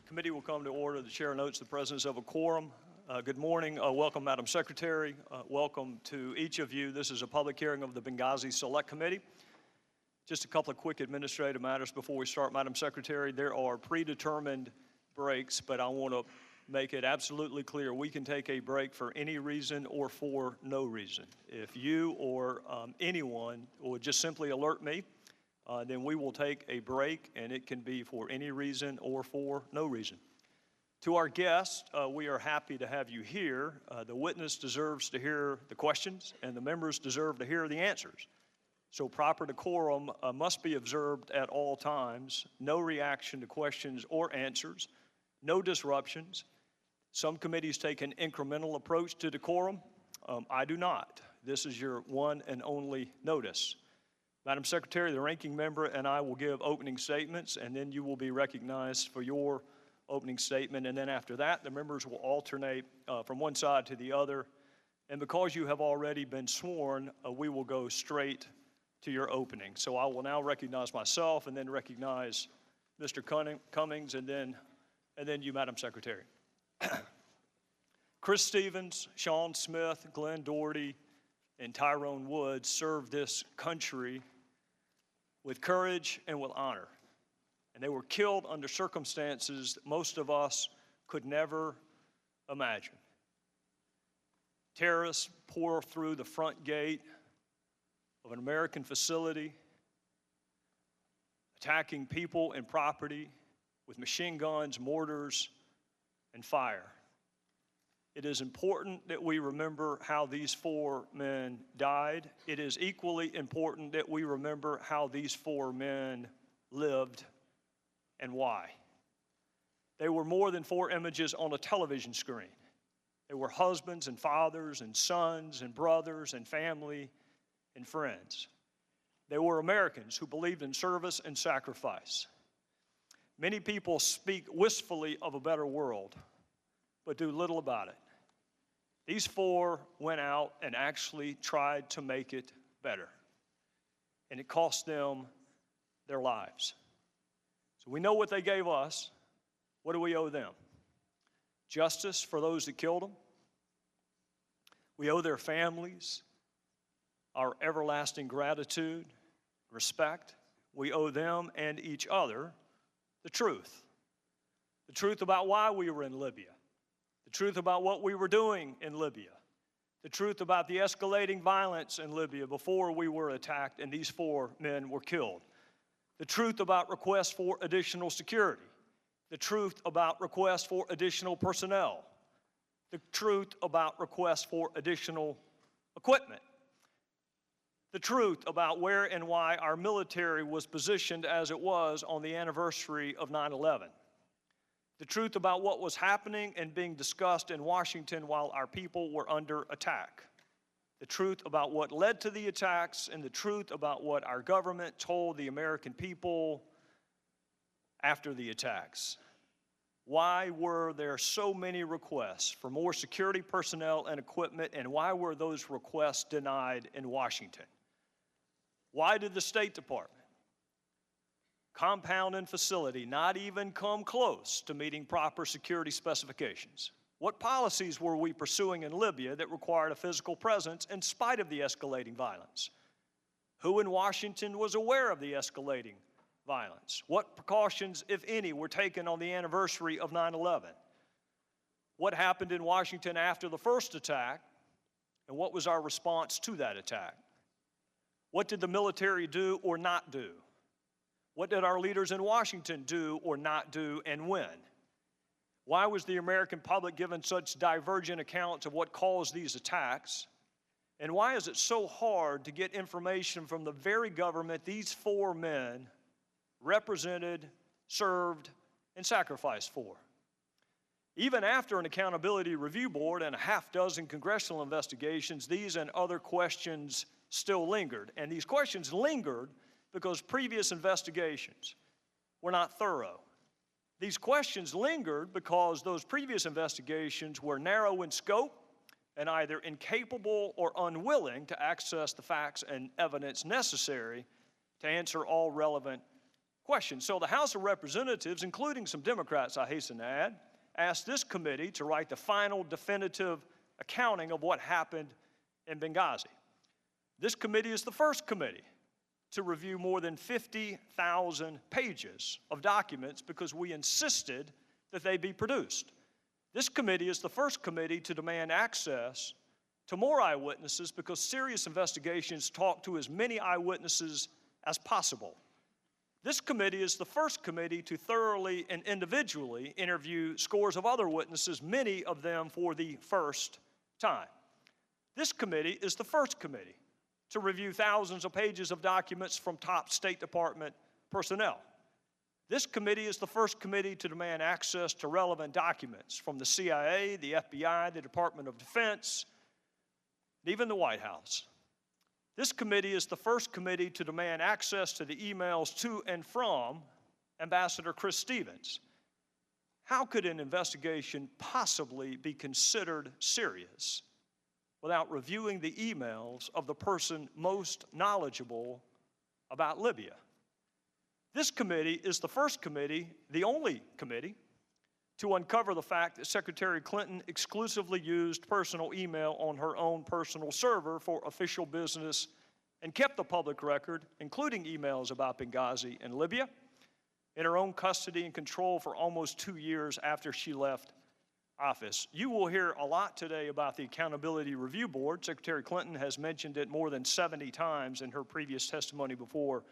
Committee will come to order. The chair notes the presence of a quorum. Good morning. Welcome, Madam Secretary. Welcome to each of you. This is a public hearing of the Benghazi Select Committee. Just a couple of quick administrative matters before we start, Madam Secretary. There are predetermined breaks, but I want to make it absolutely clear we can take a break for any reason or for no reason. If you or anyone would just simply alert me, then we will take a break, and it can be for any reason or for no reason. To our guests, we are happy to have you here. The witness deserves to hear the questions, and the members deserve to hear the answers. So proper decorum must be observed at all times. No reaction to questions or answers. No disruptions. Some committees take an incremental approach to decorum. I do not. This is your one and only notice. Madam Secretary, the ranking member and I will give opening statements, and then you will be recognized for your opening statement. And then after that, the members will alternate from one side to the other. And because you have already been sworn, we will go straight to your opening. So I will now recognize myself and then recognize Mr. Cummings and then you, Madam Secretary. Chris Stevens, Sean Smith, Glenn Doherty, and Tyrone Woods served this country with courage and with honor. And they were killed under circumstances that most of us could never imagine. Terrorists pour through the front gate of an American facility, attacking people and property with machine guns, mortars, and fire. It is important that we remember how these four men died. It is equally important that we remember how these four men lived and why. They were more than four images on a television screen. They were husbands and fathers and sons and brothers and family and friends. They were Americans who believed in service and sacrifice. Many people speak wistfully of a better world, but do little about it. These four went out and actually tried to make it better, and it cost them their lives. So we know what they gave us. What do we owe them? Justice for those that killed them. We owe their families our everlasting gratitude, respect. We owe them and each other the truth about why we were in Libya. The truth about what we were doing in Libya. The truth about the escalating violence in Libya before we were attacked and these four men were killed. The truth about requests for additional security. The truth about requests for additional personnel. The truth about requests for additional equipment. The truth about where and why our military was positioned as it was on the anniversary of 9/11. The truth about what was happening and being discussed in Washington while our people were under attack. The truth about what led to the attacks and the truth about what our government told the American people after the attacks. Why were there so many requests for more security personnel and equipment, and why were those requests denied in Washington? Why did the State Department, compound and facility, not even come close to meeting proper security specifications? What policies were we pursuing in Libya that required a physical presence in spite of the escalating violence? Who in Washington was aware of the escalating violence? What precautions, if any, were taken on the anniversary of 9/11? What happened in Washington after the first attack, and what was our response to that attack? What did the military do or not do? What did our leaders in Washington do or not do, and when? Why was the American public given such divergent accounts of what caused these attacks? And why is it so hard to get information from the very government these four men represented, served, and sacrificed for? Even after an accountability review board and a half-dozen congressional investigations, these and other questions still lingered. And these questions lingered because previous investigations were not thorough. These questions lingered because those previous investigations were narrow in scope and either incapable or unwilling to access the facts and evidence necessary to answer all relevant question. So the House of Representatives, including some Democrats, I hasten to add, asked this committee to write the final definitive accounting of what happened in Benghazi. This committee is the first committee to review more than 50,000 pages of documents because we insisted that they be produced. This committee is the first committee to demand access to more eyewitnesses because serious investigations talk to as many eyewitnesses as possible. This committee is the first committee to thoroughly and individually interview scores of other witnesses, many of them for the first time. This committee is the first committee to review thousands of pages of documents from top State Department personnel. This committee is the first committee to demand access to relevant documents from the CIA, the FBI, the Department of Defense, and even the White House. This committee is the first committee to demand access to the emails to and from Ambassador Chris Stevens. How could an investigation possibly be considered serious without reviewing the emails of the person most knowledgeable about Libya? This committee is the first committee, the only committee, to uncover the fact that Secretary Clinton exclusively used personal email on her own personal server for official business and kept the public record, including emails about Benghazi and Libya, in her own custody and control for almost 2 years after she left office. You will hear a lot today about the Accountability Review Board. Secretary Clinton has mentioned it more than 70 times in her previous testimony before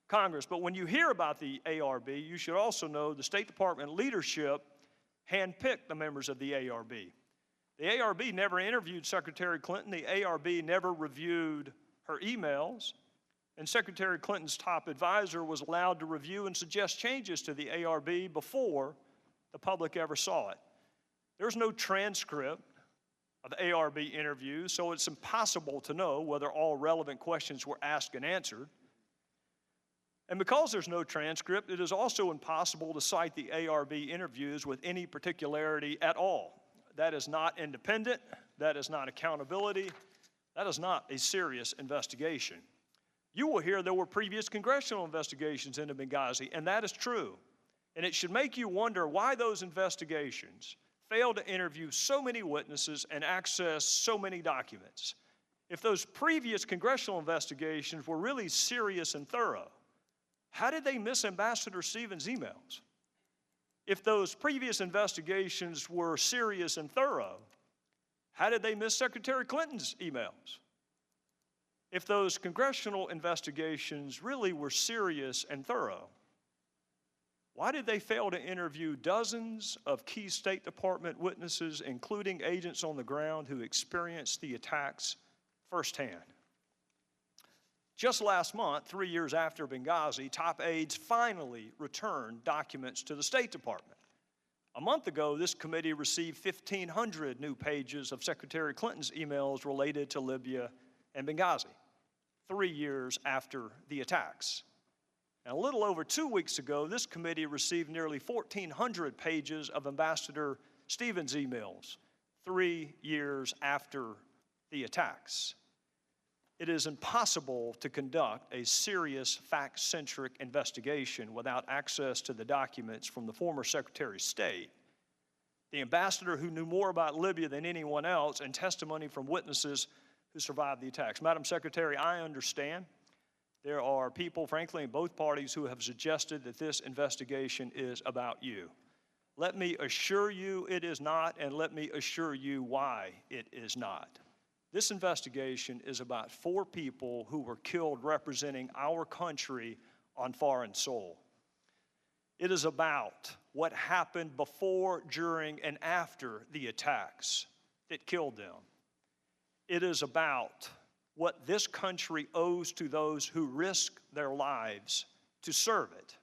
Congress. But when you hear about the ARB, you should also know the State Department leadership handpicked the members of the ARB. The ARB never interviewed Secretary Clinton. The ARB never reviewed her emails. And Secretary Clinton's top advisor was allowed to review and suggest changes to the ARB before the public ever saw it. There's no transcript of ARB interviews, so it's impossible to know whether all relevant questions were asked and answered. And because there's no transcript, it is also impossible to cite the ARB interviews with any particularity at all. That is not independent. That is not accountability. That is not a serious investigation. You will hear there were previous congressional investigations into Benghazi, and that is true. And it should make you wonder why those investigations failed to interview so many witnesses and access so many documents. If those previous congressional investigations were really serious and thorough, how did they miss Ambassador Stevens' emails? If those previous investigations were serious and thorough, how did they miss Secretary Clinton's emails? If those congressional investigations really were serious and thorough, why did they fail to interview dozens of key State Department witnesses, including agents on the ground who experienced the attacks firsthand? Just last month, 3 years after Benghazi, top aides finally returned documents to the State Department. A month ago, this committee received 1,500 new pages of Secretary Clinton's emails related to Libya and Benghazi, 3 years after the attacks. And a little over 2 weeks ago, this committee received nearly 1,400 pages of Ambassador Stevens' emails, 3 years after the attacks. It is impossible to conduct a serious fact-centric investigation without access to the documents from the former Secretary of State, the ambassador who knew more about Libya than anyone else, and testimony from witnesses who survived the attacks. Madam Secretary, I understand there are people, frankly, in both parties who have suggested that this investigation is about you. Let me assure you it is not, and let me assure you why it is not. This investigation is about 4 people who were killed representing our country on foreign soil. It is about what happened before, during, and after the attacks that killed them. It is about what this country owes to those who risk their lives to serve it.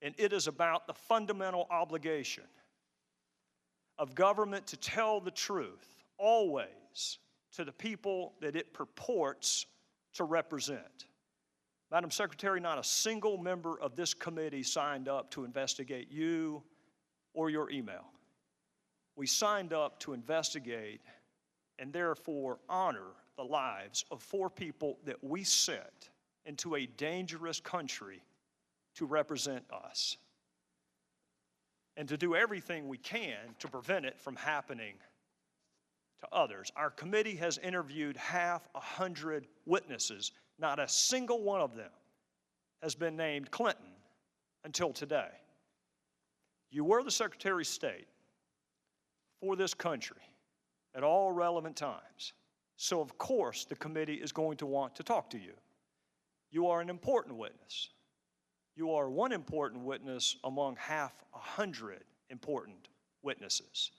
And it is about the fundamental obligation of government to tell the truth, always, to the people that it purports to represent. Madam Secretary, not a single member of this committee signed up to investigate you or your email. We signed up to investigate and therefore honor the lives of 4 people that we sent into a dangerous country to represent us and to do everything we can to prevent it from happening to others. Our committee has interviewed 100 witnesses. Not a single one of them has been named Clinton until today. You were the Secretary of State for this country at all relevant times. So of course the committee is going to want to talk to you. You are an important witness. You are one important witness among 100 important witnesses.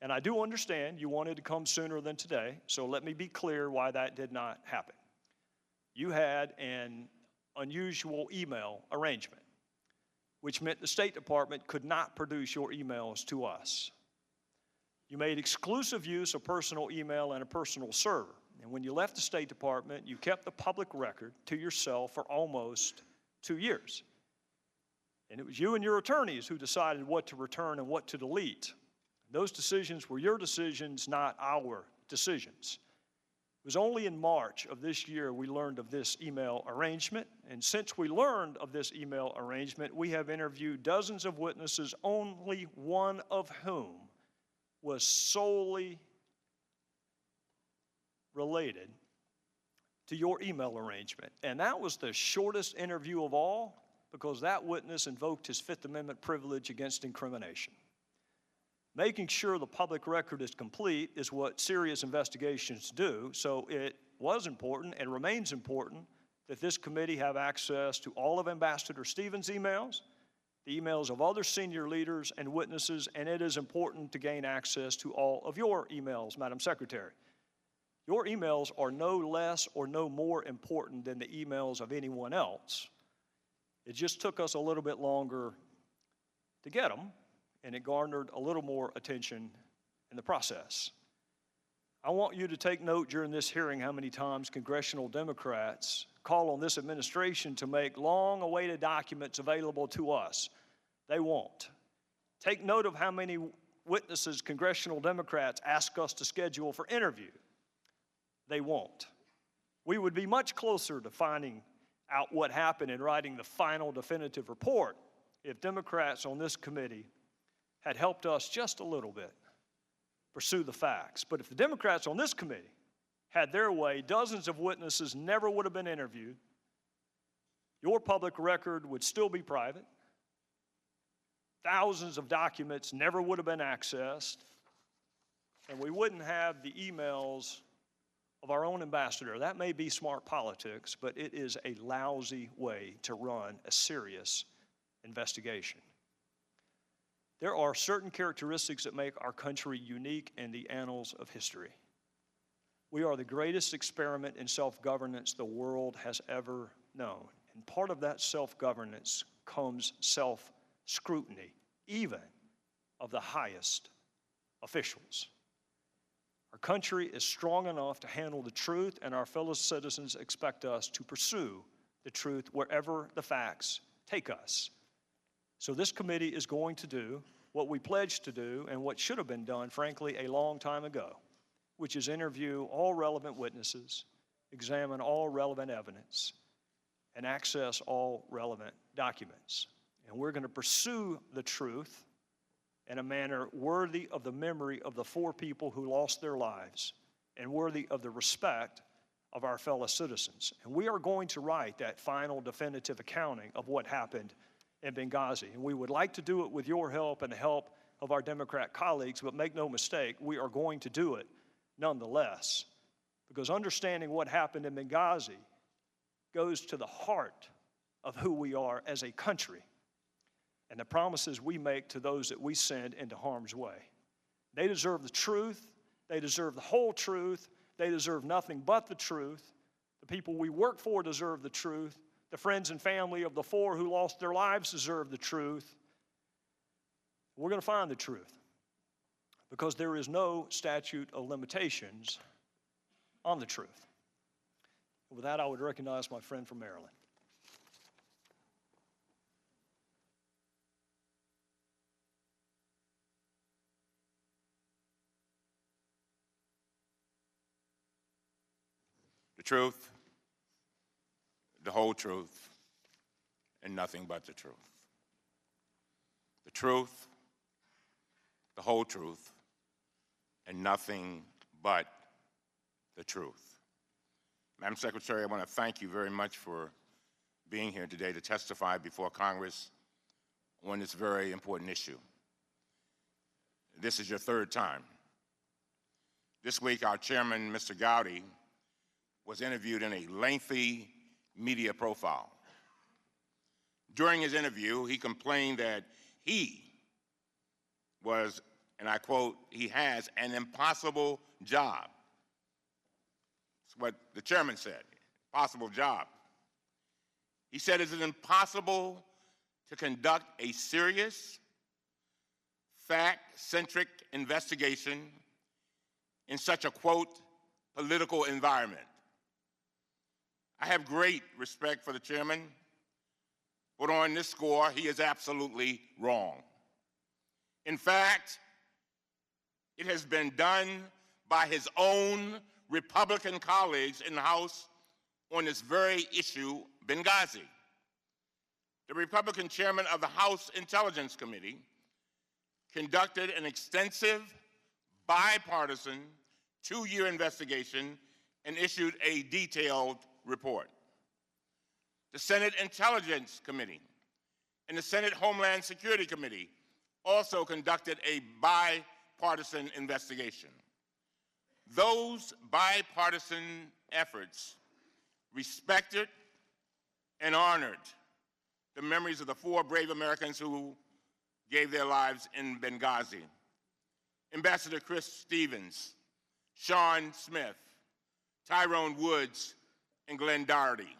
And I do understand you wanted to come sooner than today, so let me be clear why that did not happen. You had an unusual email arrangement, which meant the State Department could not produce your emails to us. You made exclusive use of personal email and a personal server. And when you left the State Department, you kept the public record to yourself for almost 2 years. And it was you and your attorneys who decided what to return and what to delete. Those decisions were your decisions, not our decisions. It was only in March of this year we learned of this email arrangement. And since we learned of this email arrangement, we have interviewed dozens of witnesses, only one of whom was solely related to your email arrangement. And that was the shortest interview of all, because that witness invoked his Fifth Amendment privilege against incrimination. Making sure the public record is complete is what serious investigations do, so it was important and remains important that this committee have access to all of Ambassador Stevens' emails, the emails of other senior leaders and witnesses, and it is important to gain access to all of your emails, Madam Secretary. Your emails are no less or no more important than the emails of anyone else. It just took us a little bit longer to get them, and it garnered a little more attention in the process. I want you to take note during this hearing how many times congressional Democrats call on this administration to make long-awaited documents available to us. They won't. Take note of how many witnesses congressional Democrats ask us to schedule for interview. They won't. We would be much closer to finding out what happened and writing the final definitive report if Democrats on this committee had helped us just a little bit pursue the facts. But if the Democrats on this committee had their way, dozens of witnesses never would have been interviewed. Your public record would still be private. Thousands of documents never would have been accessed. And we wouldn't have the emails of our own ambassador. That may be smart politics, but it is a lousy way to run a serious investigation. There are certain characteristics that make our country unique in the annals of history. We are the greatest experiment in self-governance the world has ever known. And part of that self-governance comes self-scrutiny, even of the highest officials. Our country is strong enough to handle the truth, and our fellow citizens expect us to pursue the truth wherever the facts take us. So this committee is going to do what we pledged to do and what should have been done, frankly, a long time ago, which is interview all relevant witnesses, examine all relevant evidence, and access all relevant documents. And we're going to pursue the truth in a manner worthy of the memory of the 4 people who lost their lives and worthy of the respect of our fellow citizens. And we are going to write that final definitive accounting of what happened in Benghazi. And we would like to do it with your help and the help of our Democrat colleagues, but make no mistake, we are going to do it nonetheless. Because understanding what happened in Benghazi goes to the heart of who we are as a country and the promises we make to those that we send into harm's way. They deserve the truth. They deserve the whole truth. They deserve nothing but the truth. The people we work for deserve the truth. The friends and family of the 4 who lost their lives deserve the truth. We're going to find the truth because there is no statute of limitations on the truth. With that, I would recognize my friend from Maryland. The truth, the whole truth, and nothing but the truth. The truth, the whole truth, and nothing but the truth. Madam Secretary, I want to thank you very much for being here today to testify before Congress on this very important issue. This is your third time. This week, our chairman, Mr. Gowdy, was interviewed in a lengthy media profile. During his interview, he complained that he was, and I quote, he has an impossible job. That's what the chairman said, impossible job. He said it is impossible to conduct a serious, fact-centric investigation in such a, quote, political environment. I have great respect for the chairman, but on this score, he is absolutely wrong. In fact, it has been done by his own Republican colleagues in the House on this very issue, Benghazi. The Republican chairman of the House Intelligence Committee conducted an extensive, bipartisan, 2-year investigation and issued a detailed report. The Senate Intelligence Committee and the Senate Homeland Security Committee also conducted a bipartisan investigation. Those bipartisan efforts respected and honored the memories of the 4 brave Americans who gave their lives in Benghazi. Ambassador Chris Stevens, Sean Smith, Tyrone Woods, and Glenn Doherty.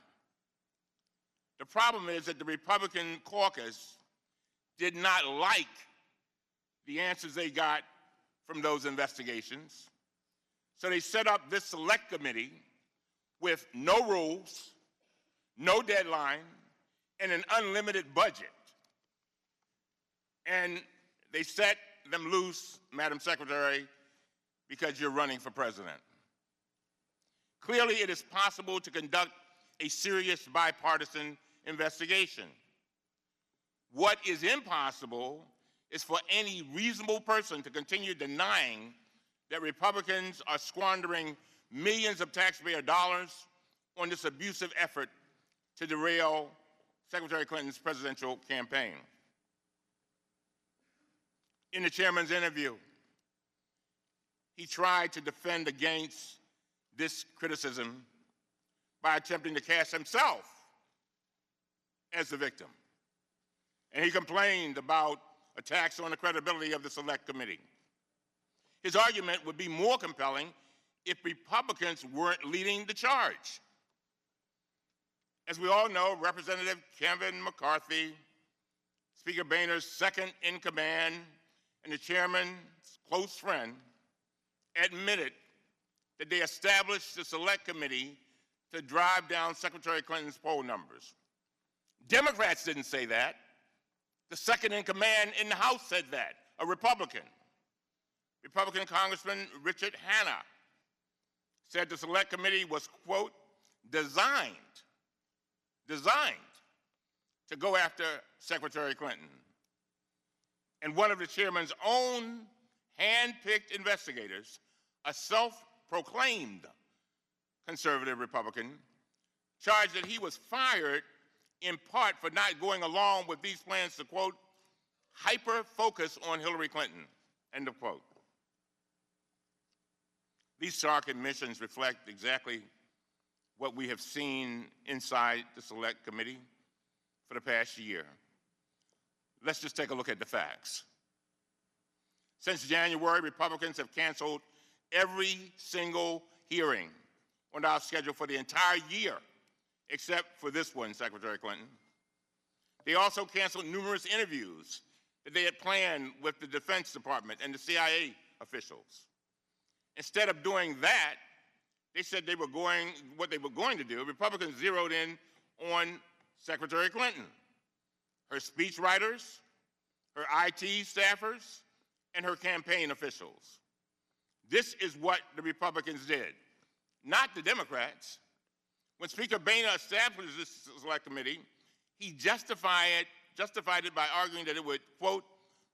The problem is that the Republican caucus did not like the answers they got from those investigations. So they set up this select committee with no rules, no deadline, and an unlimited budget. And they set them loose, Madam Secretary, because you're running for president. Clearly, it is possible to conduct a serious bipartisan investigation. What is impossible is for any reasonable person to continue denying that Republicans are squandering millions of taxpayer dollars on this abusive effort to derail Secretary Clinton's presidential campaign. In the chairman's interview, he tried to defend against this criticism by attempting to cast himself as the victim. And he complained about attacks on the credibility of the Select Committee. His argument would be more compelling if Republicans weren't leading the charge. As we all know, Representative Kevin McCarthy, Speaker Boehner's second-in-command and the chairman's close friend, admitted that they established the Select Committee to drive down Secretary Clinton's poll numbers. Democrats didn't say that. The second-in-command in the House said that, a Republican. Republican Congressman Richard Hanna said the Select Committee was, quote, designed to go after Secretary Clinton. And one of the chairman's own hand-picked investigators, a self-proclaimed conservative Republican, charged that he was fired in part for not going along with these plans to, quote, hyper-focus on Hillary Clinton, end of quote. These stark admissions reflect exactly what we have seen inside the Select Committee for the past year. Let's just take a look at the facts. Since January, Republicans have canceled every single hearing on our schedule for the entire year, except for this one, Secretary Clinton. They also canceled numerous interviews that they had planned with the Defense Department and the CIA officials. Instead of doing that, they said what they were going to do. Republicans zeroed in on Secretary Clinton, her speechwriters, her IT staffers, and her campaign officials. This is what the Republicans did, not the Democrats. When Speaker Boehner established this Select Committee, He justified it by arguing that it would, quote,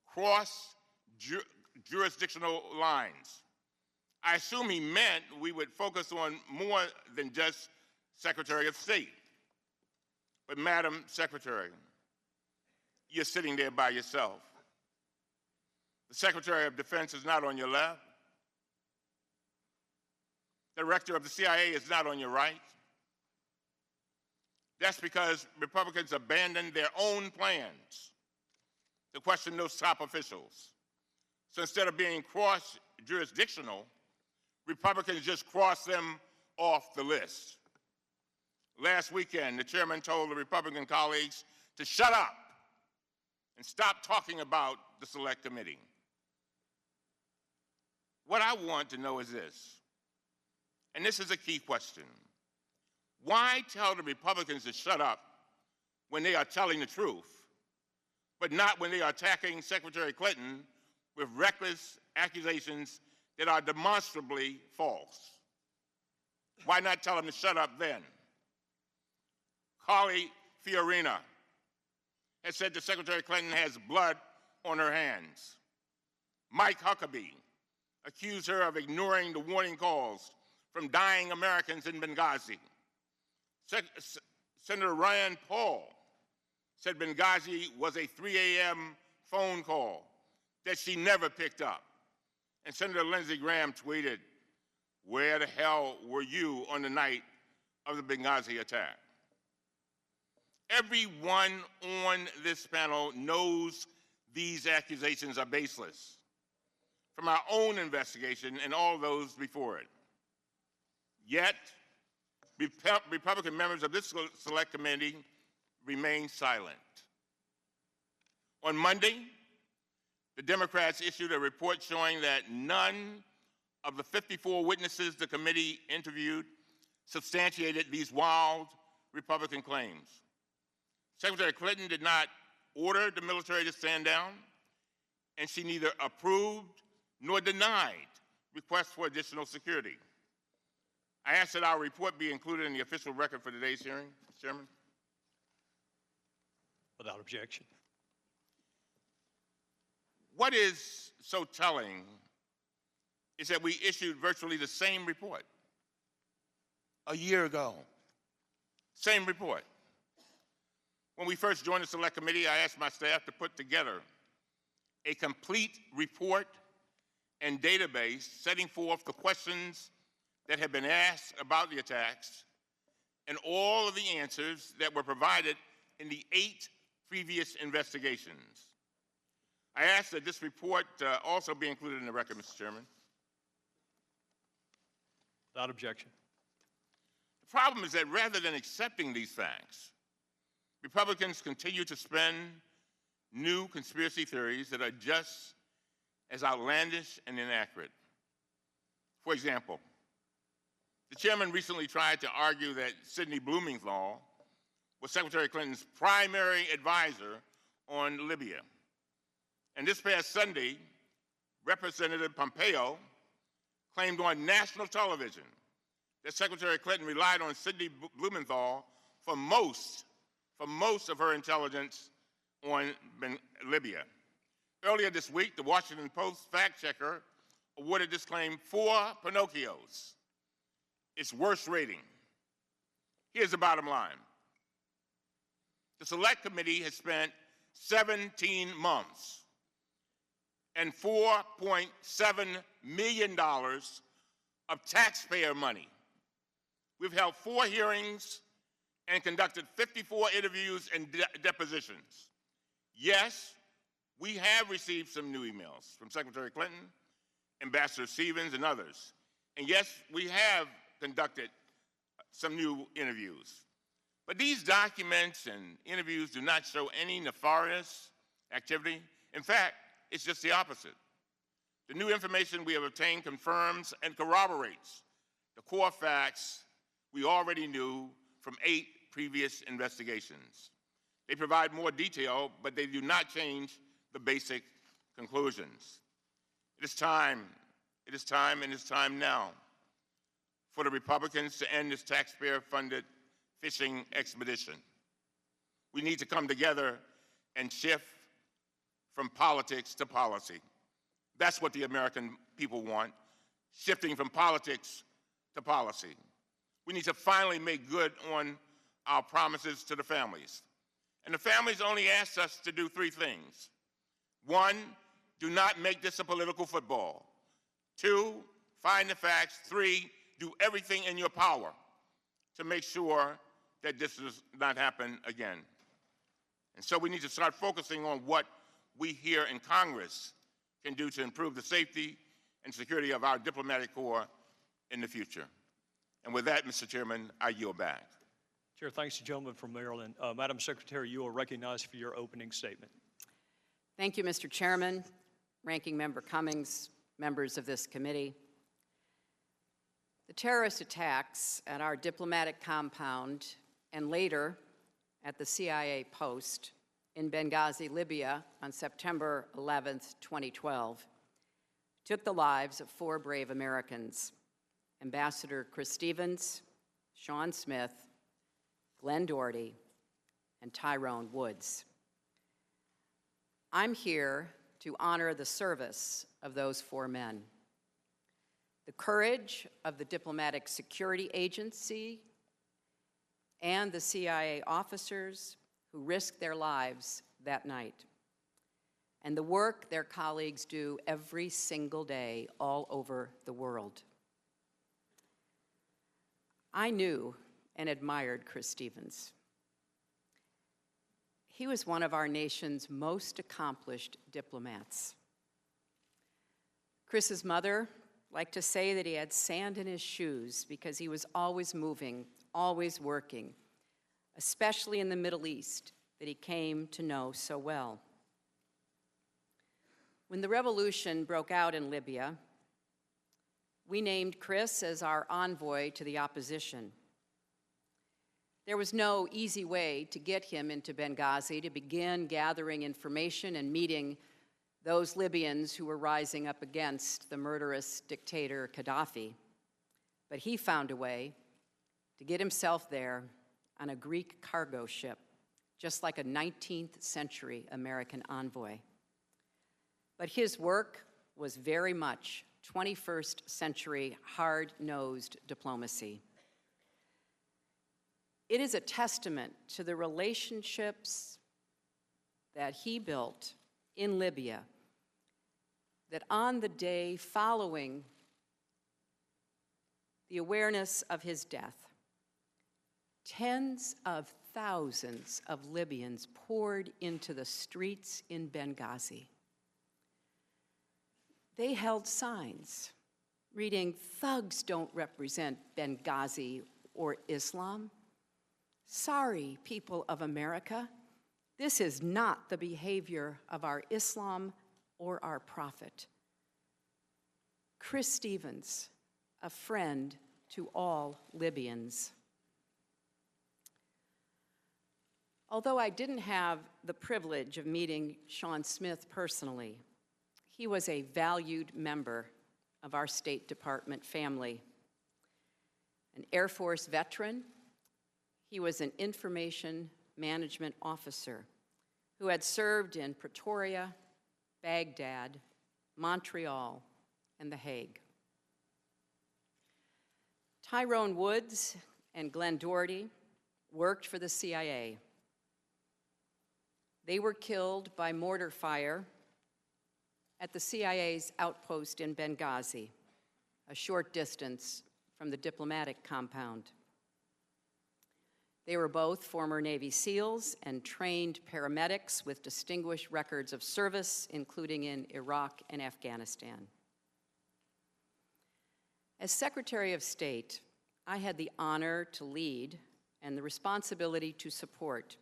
cross jurisdictional lines. I assume he meant we would focus on more than just Secretary of State. But Madam Secretary, you're sitting there by yourself. The Secretary of Defense is not on your left. The Director of the CIA is not on your right. That's because Republicans abandoned their own plans to question those top officials. So instead of being cross-jurisdictional, Republicans just crossed them off the list. Last weekend, the chairman told the Republican colleagues to shut up and stop talking about the Select Committee. What I want to know is this, and this is a key question. Why tell the Republicans to shut up when they are telling the truth, but not when they are attacking Secretary Clinton with reckless accusations that are demonstrably false? Why not tell them to shut up then? Carly Fiorina has said that Secretary Clinton has blood on her hands. Mike Huckabee accused her of ignoring the warning calls from dying Americans in Benghazi. Senator Rand Paul said Benghazi was a 3 a.m. phone call that she never picked up. And Senator Lindsey Graham tweeted, "Where the hell were you on the night of the Benghazi attack?" Everyone on this panel knows these accusations are baseless, from our own investigation and all those before it. Yet, Republican members of this Select Committee remain silent. On Monday, the Democrats issued a report showing that none of the 54 witnesses the committee interviewed substantiated these wild Republican claims. Secretary Clinton did not order the military to stand down, and she neither approved nor denied requests for additional security. I ask that our report be included in the official record for today's hearing, Mr. Chairman. Without objection. What is so telling is that we issued virtually the same report a year ago. Same report. When we first joined the Select Committee, I asked my staff to put together a complete report and database setting forth the questions that have been asked about the attacks and all of the answers that were provided in the 8 previous investigations. I ask that this report also be included in the record, Mr. Chairman. Without objection. The problem is that rather than accepting these facts, Republicans continue to spin new conspiracy theories that are just as outlandish and inaccurate. For example, the chairman recently tried to argue that Sidney Blumenthal was Secretary Clinton's primary advisor on Libya. And this past Sunday, Representative Pompeo claimed on national television that Secretary Clinton relied on Sidney Blumenthal for most of her intelligence on Libya. Earlier this week, the Washington Post fact checker awarded this claim 4 Pinocchios, its worst rating. Here's the bottom line. The Select Committee has spent 17 months and $4.7 million of taxpayer money. We've held 4 hearings and conducted 54 interviews and depositions. Yes, we have received some new emails from Secretary Clinton, Ambassador Stevens, and others. And yes, we have conducted some new interviews. But these documents and interviews do not show any nefarious activity. In fact, it's just the opposite. The new information we have obtained confirms and corroborates the core facts we already knew from 8 previous investigations. They provide more detail, but they do not change the basic conclusions. It is time now for the Republicans to end this taxpayer-funded fishing expedition. We need to come together and shift from politics to policy. That's what the American people want, shifting from politics to policy. We need to finally make good on our promises to the families. And the families only asked us to do three things. One, do not make this a political football. Two, find the facts. Three, do everything in your power to make sure that this does not happen again. And so we need to start focusing on what we here in Congress can do to improve the safety and security of our diplomatic corps in the future. And with that, Mr. Chairman, I yield back. Chair, thanks to the gentleman from Maryland. Madam Secretary, you are recognized for your opening statement. Thank you, Mr. Chairman, Ranking Member Cummings, members of this committee. The terrorist attacks at our diplomatic compound and later at the CIA post in Benghazi, Libya on September 11th, 2012, took the lives of 4 brave Americans: Ambassador Chris Stevens, Sean Smith, Glenn Doherty, and Tyrone Woods. I'm here to honor the service of those 4 men, the courage of the Diplomatic Security Agency and the CIA officers who risked their lives that night, and the work their colleagues do every single day all over the world. I knew and admired Chris Stevens. He was one of our nation's most accomplished diplomats. Chris's mother liked to say that he had sand in his shoes because he was always moving, always working, especially in the Middle East that he came to know so well. When the revolution broke out in Libya, we named Chris as our envoy to the opposition. There was no easy way to get him into Benghazi to begin gathering information and meeting those Libyans who were rising up against the murderous dictator Gaddafi. But he found a way to get himself there on a Greek cargo ship, just like a 19th century American envoy. But his work was very much 21st century hard-nosed diplomacy. It is a testament to the relationships that he built in Libya that on the day following the awareness of his death, tens of thousands of Libyans poured into the streets in Benghazi. They held signs reading, "Thugs don't represent Benghazi or Islam. Sorry, people of America, this is not the behavior of our Islam or our prophet." Chris Stevens, a friend to all Libyans. Although I didn't have the privilege of meeting Sean Smith personally, he was a valued member of our State Department family. An Air Force veteran, he was an information management officer who had served in Pretoria, Baghdad, Montreal, and The Hague. Tyrone Woods and Glenn Doherty worked for the CIA. They were killed by mortar fire at the CIA's outpost in Benghazi, a short distance from the diplomatic compound. They were both former Navy SEALs and trained paramedics with distinguished records of service, including in Iraq and Afghanistan. As Secretary of State, I had the honor to lead and the responsibility to support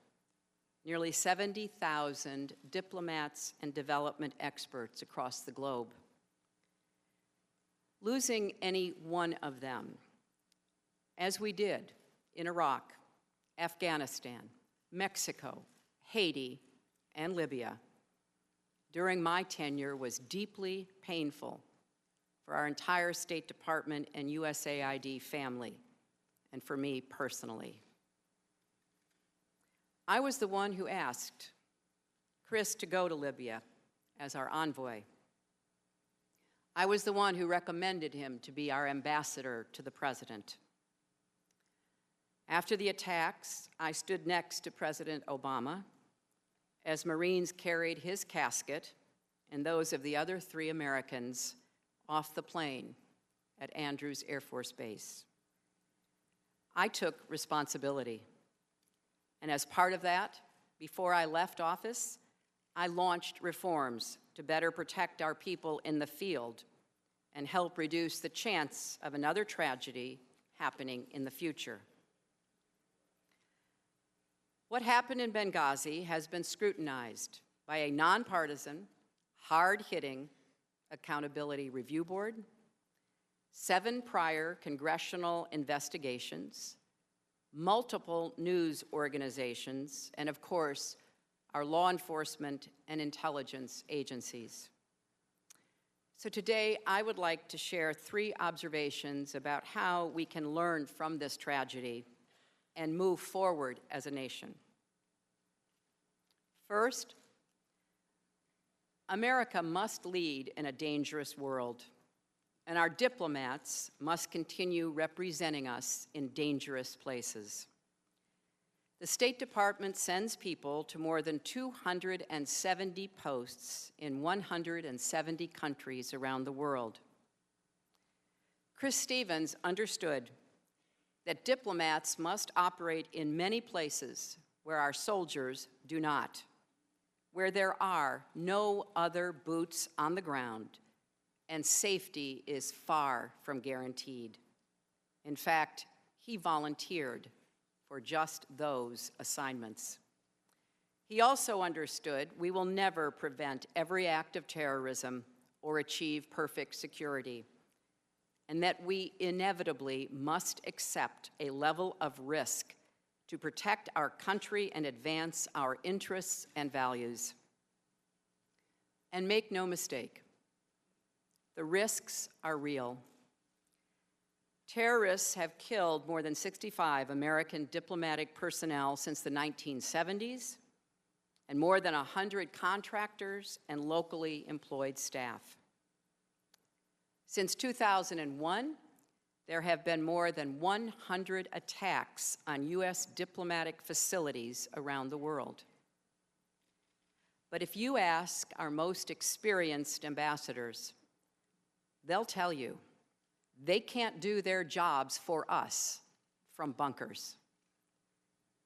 nearly 70,000 diplomats and development experts across the globe. Losing any one of them, as we did in Iraq, Afghanistan, Mexico, Haiti, and Libya, during my tenure was deeply painful for our entire State Department and USAID family, and for me personally. I was the one who asked Chris to go to Libya as our envoy. I was the one who recommended him to be our ambassador to the president. After the attacks, I stood next to President Obama as Marines carried his casket and those of the other 3 Americans off the plane at Andrews Air Force Base. I took responsibility. And as part of that, before I left office, I launched reforms to better protect our people in the field and help reduce the chance of another tragedy happening in the future. What happened in Benghazi has been scrutinized by a nonpartisan, hard-hitting accountability review board, 7 prior congressional investigations, multiple news organizations, and of course, our law enforcement and intelligence agencies. So today, I would like to share 3 observations about how we can learn from this tragedy and move forward as a nation. First, America must lead in a dangerous world, and our diplomats must continue representing us in dangerous places. The State Department sends people to more than 270 posts in 170 countries around the world. Chris Stevens understood that diplomats must operate in many places where our soldiers do not, where there are no other boots on the ground, and safety is far from guaranteed. In fact, he volunteered for just those assignments. He also understood we will never prevent every act of terrorism or achieve perfect security, and that we inevitably must accept a level of risk to protect our country and advance our interests and values. And make no mistake, the risks are real. Terrorists have killed more than 65 American diplomatic personnel since the 1970s, and more than 100 contractors and locally employed staff. Since 2001, there have been more than 100 attacks on U.S. diplomatic facilities around the world. But if you ask our most experienced ambassadors, they'll tell you they can't do their jobs for us from bunkers.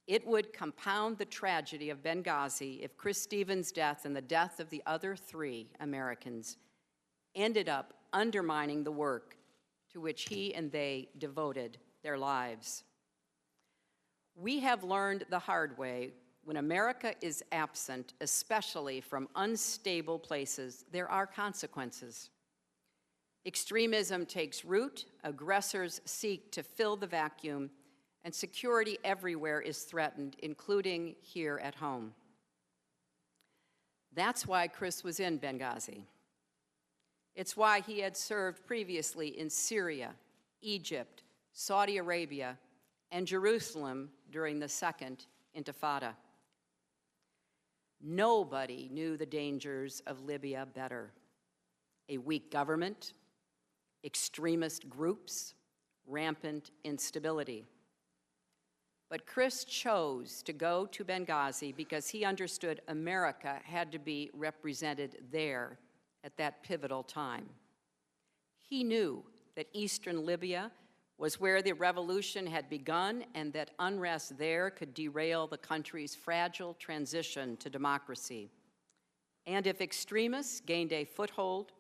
It would compound the tragedy of Benghazi if Chris Stevens' death and the death of the other 3 Americans ended up undermining the work to which he and they devoted their lives. We have learned the hard way, when America is absent, especially from unstable places, there are consequences. Extremism takes root, aggressors seek to fill the vacuum, and security everywhere is threatened, including here at home. That's why Chris was in Benghazi. It's why he had served previously in Syria, Egypt, Saudi Arabia, and Jerusalem during the Second Intifada. Nobody knew the dangers of Libya better. A weak government, extremist groups, rampant instability. But Chris chose to go to Benghazi because he understood America had to be represented there at that pivotal time. He knew that eastern Libya was where the revolution had begun and that unrest there could derail the country's fragile transition to democracy. And if extremists gained a foothold,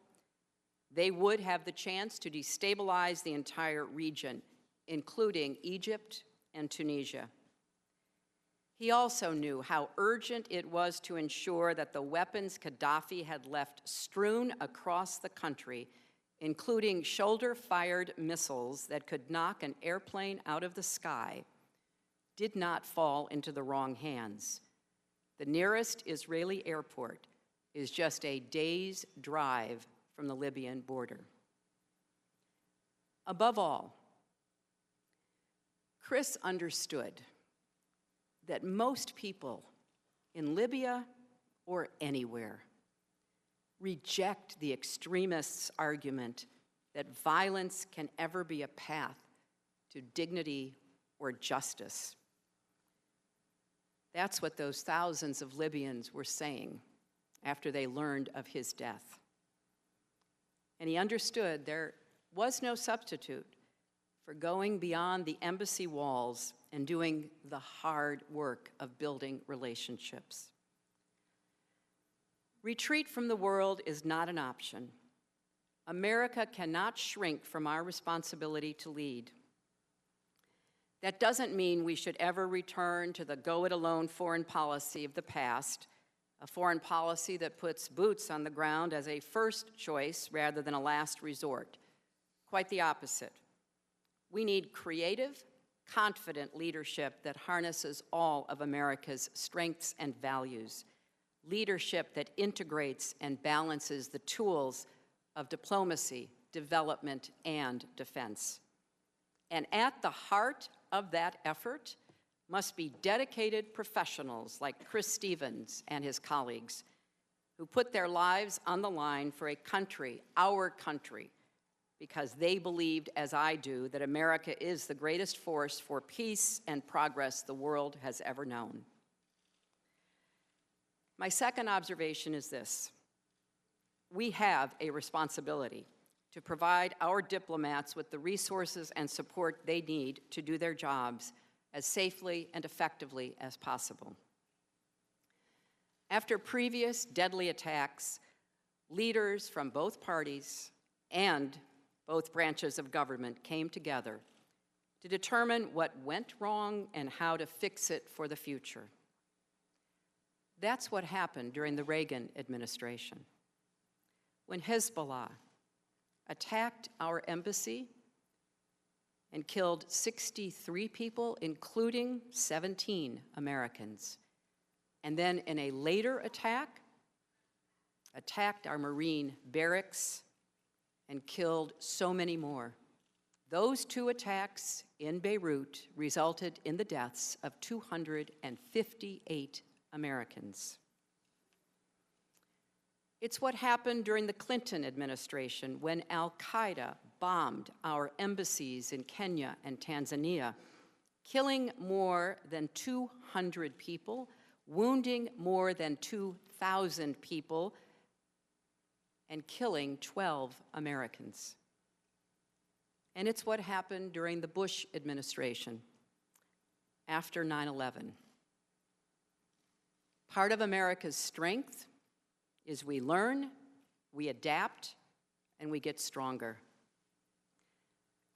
they would have the chance to destabilize the entire region, including Egypt and Tunisia. He also knew how urgent it was to ensure that the weapons Gaddafi had left strewn across the country, including shoulder-fired missiles that could knock an airplane out of the sky, did not fall into the wrong hands. The nearest Israeli airport is just a day's drive from the Libyan border. Above all, Chris understood that most people in Libya or anywhere reject the extremists' argument that violence can ever be a path to dignity or justice. That's what those thousands of Libyans were saying after they learned of his death. And he understood there was no substitute for going beyond the embassy walls and doing the hard work of building relationships. Retreat from the world is not an option. America cannot shrink from our responsibility to lead. That doesn't mean we should ever return to the go-it-alone foreign policy of the past, a foreign policy that puts boots on the ground as a first choice rather than a last resort. Quite the opposite. We need creative, confident leadership that harnesses all of America's strengths and values, leadership that integrates and balances the tools of diplomacy, development, and defense. And at the heart of that effort must be dedicated professionals like Chris Stevens and his colleagues, who put their lives on the line for a country, our country, because they believed, as I do, that America is the greatest force for peace and progress the world has ever known. My second observation is this: we have a responsibility to provide our diplomats with the resources and support they need to do their jobs as safely and effectively as possible. After previous deadly attacks, leaders from both parties and both branches of government came together to determine what went wrong and how to fix it for the future. That's what happened during the Reagan administration, when Hezbollah attacked our embassy and killed 63 people, including 17 Americans. And then in a later attack, attacked our Marine barracks and killed so many more. Those two attacks in Beirut resulted in the deaths of 258 Americans. It's what happened during the Clinton administration when Al-Qaeda bombed our embassies in Kenya and Tanzania, killing more than 200 people, wounding more than 2,000 people, and killing 12 Americans. And it's what happened during the Bush administration after 9/11. Part of America's strength is we learn, we adapt, and we get stronger.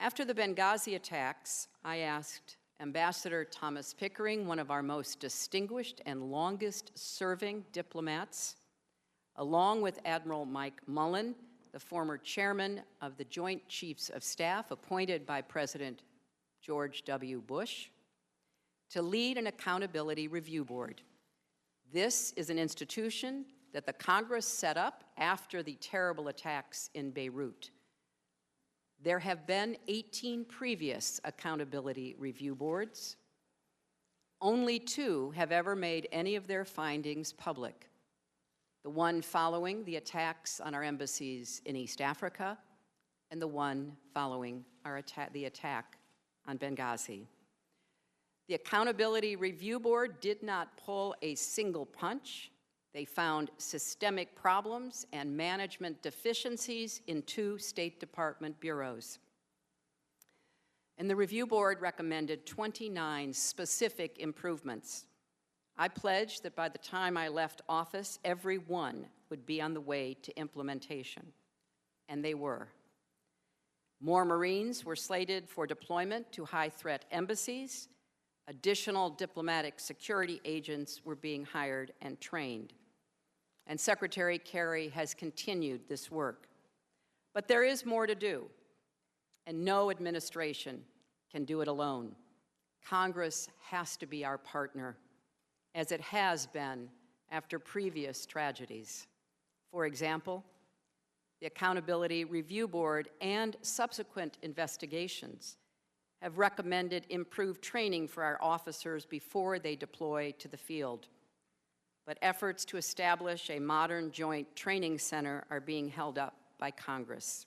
After the Benghazi attacks, I asked Ambassador Thomas Pickering, one of our most distinguished and longest-serving diplomats, along with Admiral Mike Mullen, the former chairman of the Joint Chiefs of Staff appointed by President George W. Bush, to lead an accountability review board. This is an institution that the Congress set up after the terrible attacks in Beirut. There have been 18 previous accountability review boards. Only 2 have ever made any of their findings public. The one following the attacks on our embassies in East Africa, and the one following the attack on Benghazi. The Accountability Review Board did not pull a single punch. They found systemic problems and management deficiencies in 2 State Department bureaus. And the review board recommended 29 specific improvements. I pledged that by the time I left office, every one would be on the way to implementation, and they were. More Marines were slated for deployment to high-threat embassies. Additional diplomatic security agents were being hired and trained. And Secretary Kerry has continued this work. But there is more to do, and no administration can do it alone. Congress has to be our partner, as it has been after previous tragedies. For example, the Accountability Review Board and subsequent investigations have recommended improved training for our officers before they deploy to the field. But efforts to establish a modern joint training center are being held up by Congress.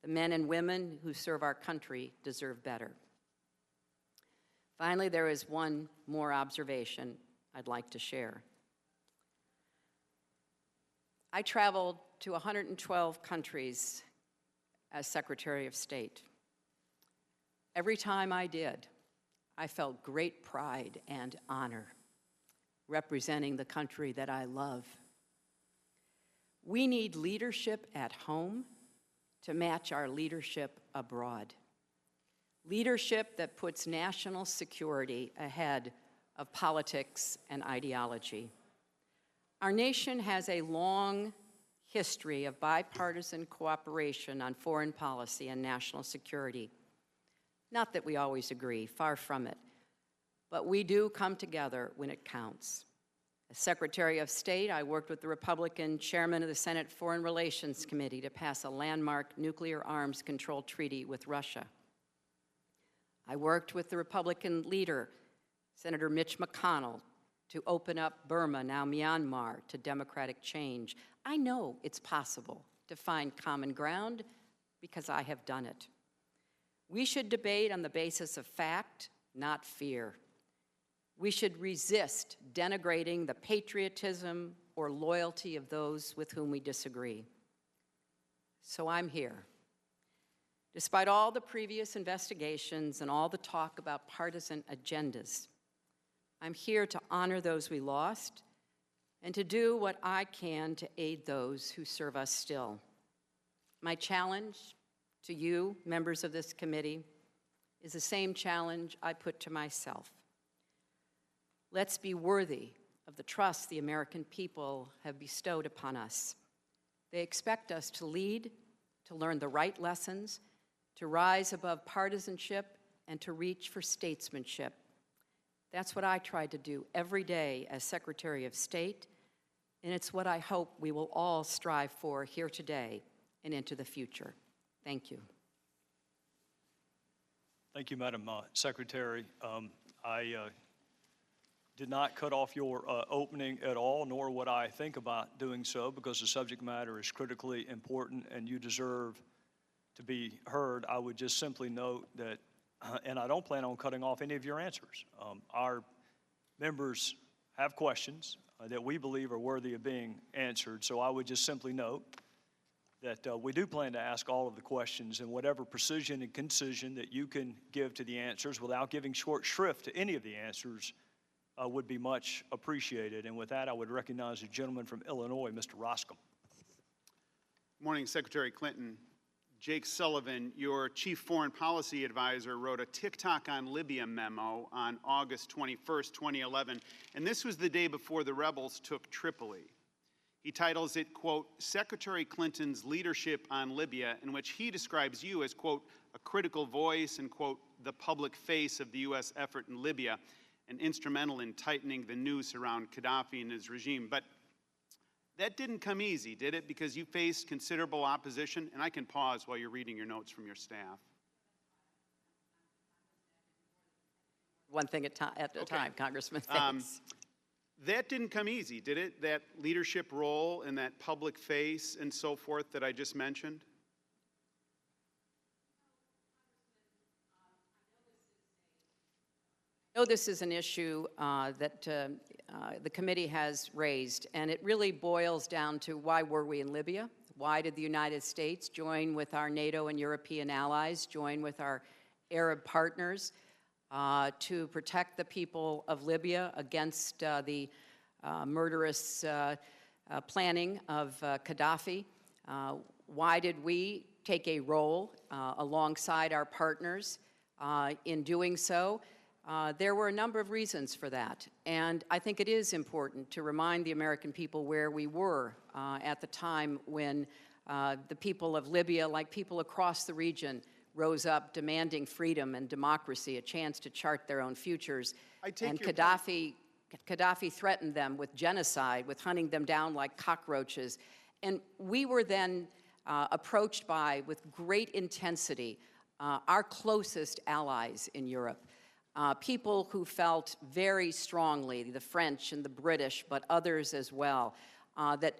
The men and women who serve our country deserve better. Finally, there is one more observation I'd like to share. I traveled to 112 countries as Secretary of State. Every time I did, I felt great pride and honor representing the country that I love. We need leadership at home to match our leadership abroad. Leadership that puts national security ahead of politics and ideology. Our nation has a long history of bipartisan cooperation on foreign policy and national security. Not that we always agree, far from it, but we do come together when it counts. As Secretary of State, I worked with the Republican chairman of the Senate Foreign Relations Committee to pass a landmark nuclear arms control treaty with Russia. I worked with the Republican leader, Senator Mitch McConnell, to open up Burma, now Myanmar, to democratic change. I know it's possible to find common ground because I have done it. We should debate on the basis of fact, not fear. We should resist denigrating the patriotism or loyalty of those with whom we disagree. So I'm here. Despite all the previous investigations and all the talk about partisan agendas, I'm here to honor those we lost and to do what I can to aid those who serve us still. My challenge to you, members of this committee, is the same challenge I put to myself. Let's be worthy of the trust the American people have bestowed upon us. They expect us to lead, to learn the right lessons, to rise above partisanship, and to reach for statesmanship. That's what I try to do every day as Secretary of State, and it's what I hope we will all strive for here today and into the future. Thank you. Thank you, Madam Secretary. I did not cut off your opening at all, nor would I think about doing so, because the subject matter is critically important and you deserve to be heard. I would just simply note that, and I don't plan on cutting off any of your answers. Our members have questions that we believe are worthy of being answered, so I would just simply note that we do plan to ask all of the questions in whatever precision and concision that you can give to the answers without giving short shrift to any of the answers would be much appreciated. And with that, I would recognize the gentleman from Illinois, Mr. Roscom. Good morning, Secretary Clinton. Jake Sullivan, your chief foreign policy advisor, wrote a TikTok on Libya memo on August 21st, 2011, and this was the day before the rebels took Tripoli. He titles it, quote, Secretary Clinton's leadership on Libya, in which he describes you as, quote, a critical voice and, quote, the public face of the U.S. effort in Libya and instrumental in tightening the noose around Gaddafi and his regime. But that didn't come easy, did it? Because you faced considerable opposition, and I can pause while you're reading your notes from your staff. One thing at a time, Congressman. Thanks. That didn't come easy, did it? That leadership role and that public face and so forth that I just mentioned? I know this is an issue that the committee has raised, and it really boils down to why were we in Libya? Why did the United States join with our NATO and European allies, join with our Arab partners to protect the people of Libya against the murderous planning of Gaddafi? Why did we take a role alongside our partners in doing so? There were a number of reasons for that, and I think it is important to remind the American people where we were at the time when the people of Libya, like people across the region, rose up demanding freedom and democracy, a chance to chart their own futures. And Gaddafi threatened them with genocide, with hunting them down like cockroaches. And we were then approached with great intensity, our closest allies in Europe, people who felt very strongly, the French and the British, but others as well, that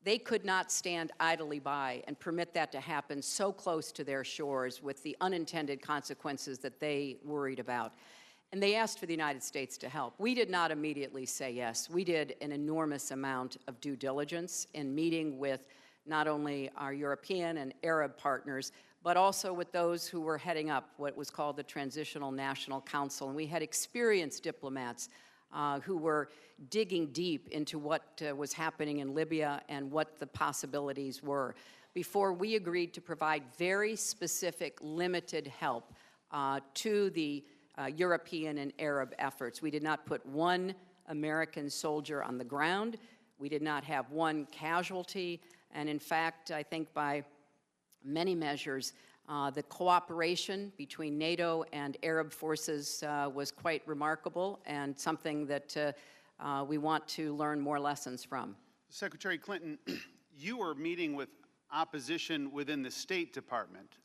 they could not stand idly by and permit that to happen so close to their shores with the unintended consequences that they worried about. And they asked for the United States to help. We did not immediately say yes. We did an enormous amount of due diligence in meeting with not only our European and Arab partners, but also with those who were heading up what was called the Transitional National Council. And we had experienced diplomats who were digging deep into what was happening in Libya and what the possibilities were before we agreed to provide very specific, limited help to the European and Arab efforts. We did not put one American soldier on the ground. We did not have one casualty. And in fact, I think by many measures, the cooperation between NATO and Arab forces was quite remarkable and something that we want to learn more lessons from. Secretary Clinton, you were meeting with opposition within the State Department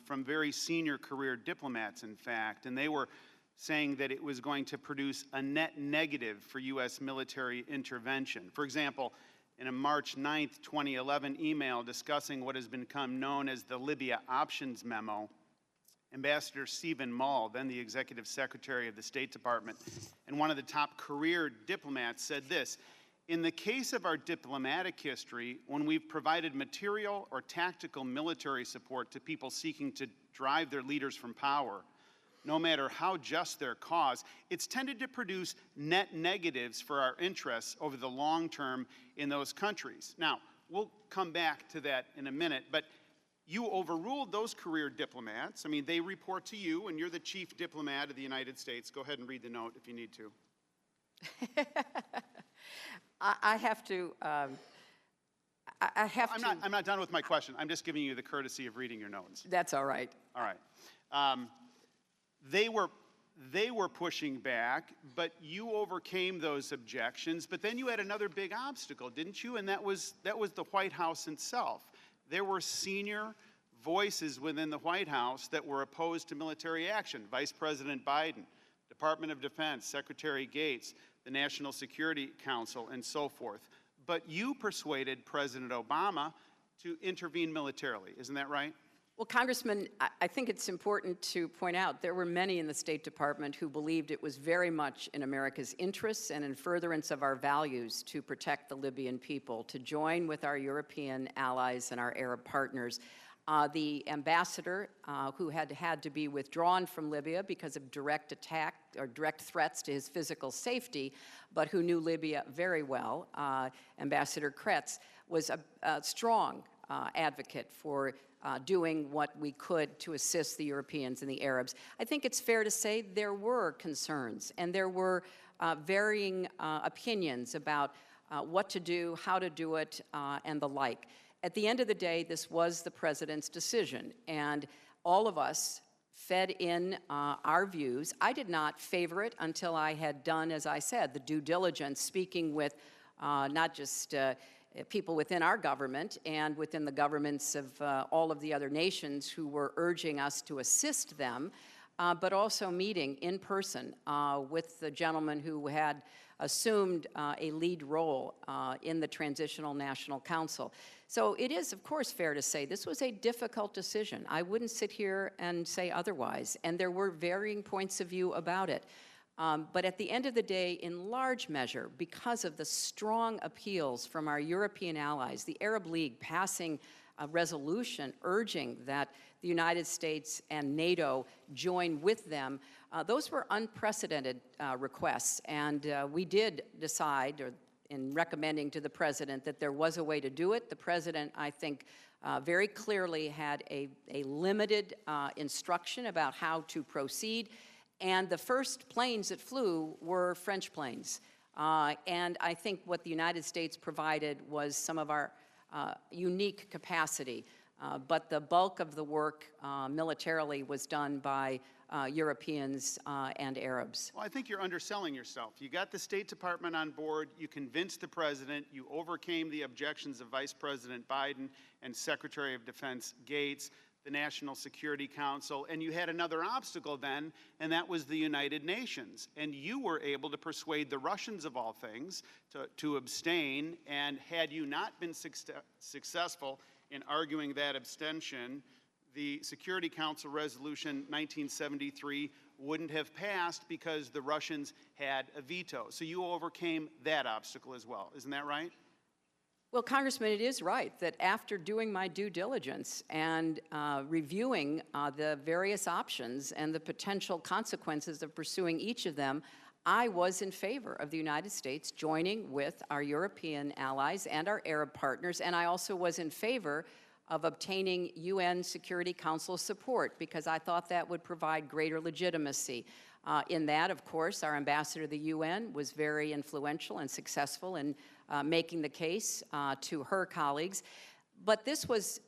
from very senior career diplomats, in fact, and they were saying that it was going to produce a net negative for U.S. military intervention. For example, in a March 9th, 2011 email discussing what has become known as the Libya Options Memo, Ambassador Stephen Mull, then the Executive Secretary of the State Department, and one of the top career diplomats said this: "In the case of our diplomatic history, when we've provided material or tactical military support to people seeking to drive their leaders from power, no matter how just their cause, it's tended to produce net negatives for our interests over the long term in those countries." Now, we'll come back to that in a minute, but you overruled those career diplomats. I mean, they report to you, and you're the chief diplomat of the United States. Go ahead and read the note if you need to. I have to. I'm not done with my question. I'm just giving you the courtesy of reading your notes. That's all right. All right. They were pushing back, but you overcame those objections. But then you had another big obstacle, didn't you? And that was the White House itself. There were senior voices within the White House that were opposed to military action. Vice President Biden, Department of Defense, Secretary Gates, the National Security Council, and so forth. But you persuaded President Obama to intervene militarily. Isn't that right? Well, Congressman, I think it's important to point out there were many in the State Department who believed it was very much in America's interests and in furtherance of our values to protect the Libyan people, to join with our European allies and our Arab partners. The ambassador, who had to be withdrawn from Libya because of direct attack or direct threats to his physical safety, but who knew Libya very well, Ambassador Kretz, was a strong advocate for doing what we could to assist the Europeans and the Arabs. I think it's fair to say there were concerns and there were varying opinions about what to do, how to do it, and the like. At the end of the day, this was the president's decision, and all of us fed in our views. I did not favor it until I had done, as I said, the due diligence, speaking with not just people within our government and within the governments of all of the other nations who were urging us to assist them, but also meeting in person with the gentleman who had assumed a lead role in the Transitional National Council. So it is, of course, fair to say this was a difficult decision. I wouldn't sit here and say otherwise, and there were varying points of view about it. But at the end of the day, in large measure, because of the strong appeals from our European allies, the Arab League passing a resolution urging that the United States and NATO join with them, those were unprecedented requests. And we did decide, or in recommending to the president, that there was a way to do it. The president, I think, very clearly had a limited instruction about how to proceed. And the first planes that flew were French planes. And I think what the United States provided was some of our unique capacity. But the bulk of the work militarily was done by Europeans and Arabs. Well, I think you're underselling yourself. You got the State Department on board, you convinced the president, you overcame the objections of Vice President Biden and Secretary of Defense Gates. the National Security Council, and you had another obstacle then, and that was the United Nations. And you were able to persuade the Russians, of all things, to abstain, and had you not been successful in arguing that abstention, the Security Council Resolution 1973 wouldn't have passed because the Russians had a veto. So you overcame that obstacle as well. Isn't that right? Well, Congressman, it is right that after doing my due diligence and reviewing the various options and the potential consequences of pursuing each of them, I was in favor of the United States joining with our European allies and our Arab partners, and I also was in favor of obtaining UN Security Council support because I thought that would provide greater legitimacy. In that, of course, our ambassador to the UN was very influential and successful in making the case to her colleagues. But this was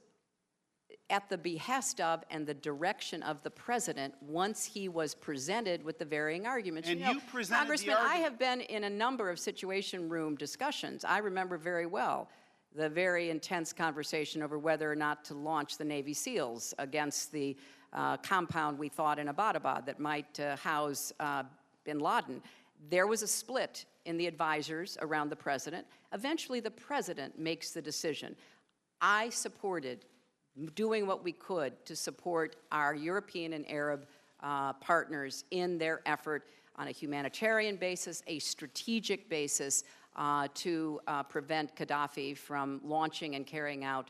at the behest of and the direction of the president once he was presented with the varying arguments. And you presented Congressman, the argument. I have been in a number of Situation Room discussions. I remember very well the very intense conversation over whether or not to launch the Navy SEALs against the compound we thought in Abbottabad that might house bin Laden. There was a split in the advisors around the president. Eventually, the president makes the decision. I supported doing what we could to support our European and Arab partners in their effort on a humanitarian basis, a strategic basis, to prevent Gaddafi from launching and carrying out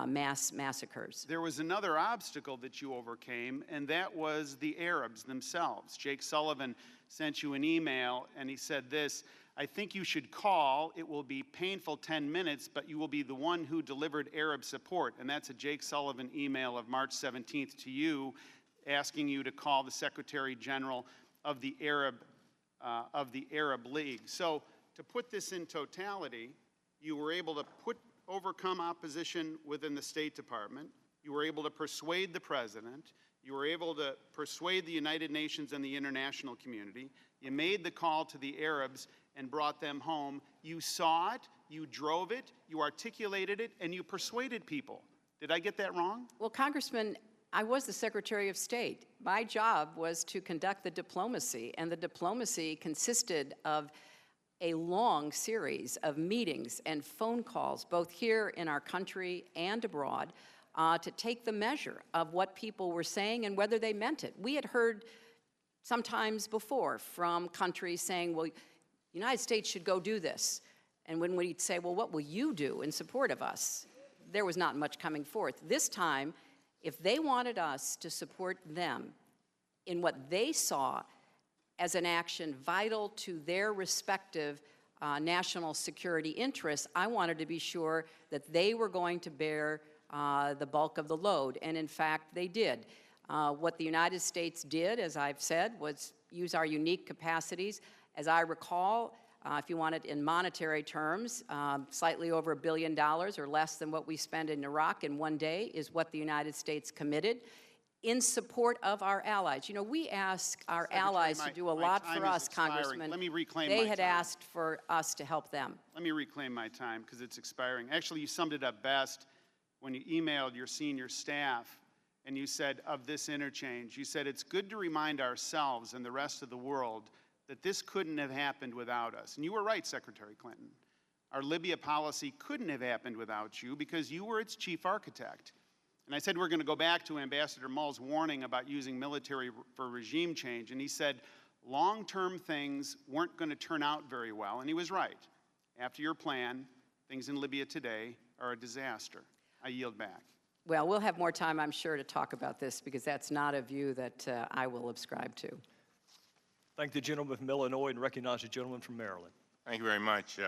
mass massacres. There was another obstacle that you overcame, and that was the Arabs themselves. Jake Sullivan sent you an email, and he said this: I think you should call. It will be painful 10 minutes, but you will be the one who delivered Arab support. And that's a Jake Sullivan email of March 17th to you, asking you to call the Secretary General of the Arab League. So to put this in totality, you were able to overcome opposition within the State Department. You were able to persuade the president. You were able to persuade the United Nations and the international community. You made the call to the Arabs and brought them home. You saw it, you drove it, you articulated it, and you persuaded people. Did I get that wrong? Well, Congressman, I was the Secretary of State. My job was to conduct the diplomacy, and the diplomacy consisted of a long series of meetings and phone calls, both here in our country and abroad, to take the measure of what people were saying and whether they meant it. We had heard sometimes before from countries saying, well, the United States should go do this. And when we'd say, well, what will you do in support of us? There was not much coming forth. This time, if they wanted us to support them in what they saw as an action vital to their respective national security interests, I wanted to be sure that they were going to bear the bulk of the load, and in fact, they did. What the United States did, as I've said, was use our unique capacities. As I recall, if you want it in monetary terms, slightly over $1 billion or less than what we spend in Iraq in one day is what the United States committed in support of our allies. You know, we ask our Secretary, allies to do a lot for us, expiring. Congressman. Let me reclaim They my had time. asked for us to help them. Let me reclaim my time because it's expiring. Actually, you summed it up best when you emailed your senior staff and you said of this interchange, you said it's good to remind ourselves and the rest of the world that this couldn't have happened without us. And you were right, Secretary Clinton. Our Libya policy couldn't have happened without you because you were its chief architect. And I said we're going to go back to Ambassador Mull's warning about using military for regime change. And he said long-term things weren't going to turn out very well. And he was right. After your plan, things in Libya today are a disaster. I yield back. Well, we'll have more time, I'm sure, to talk about this because that's not a view that I will ascribe to. Thank the gentleman from Illinois and recognize the gentleman from Maryland. Thank you very much,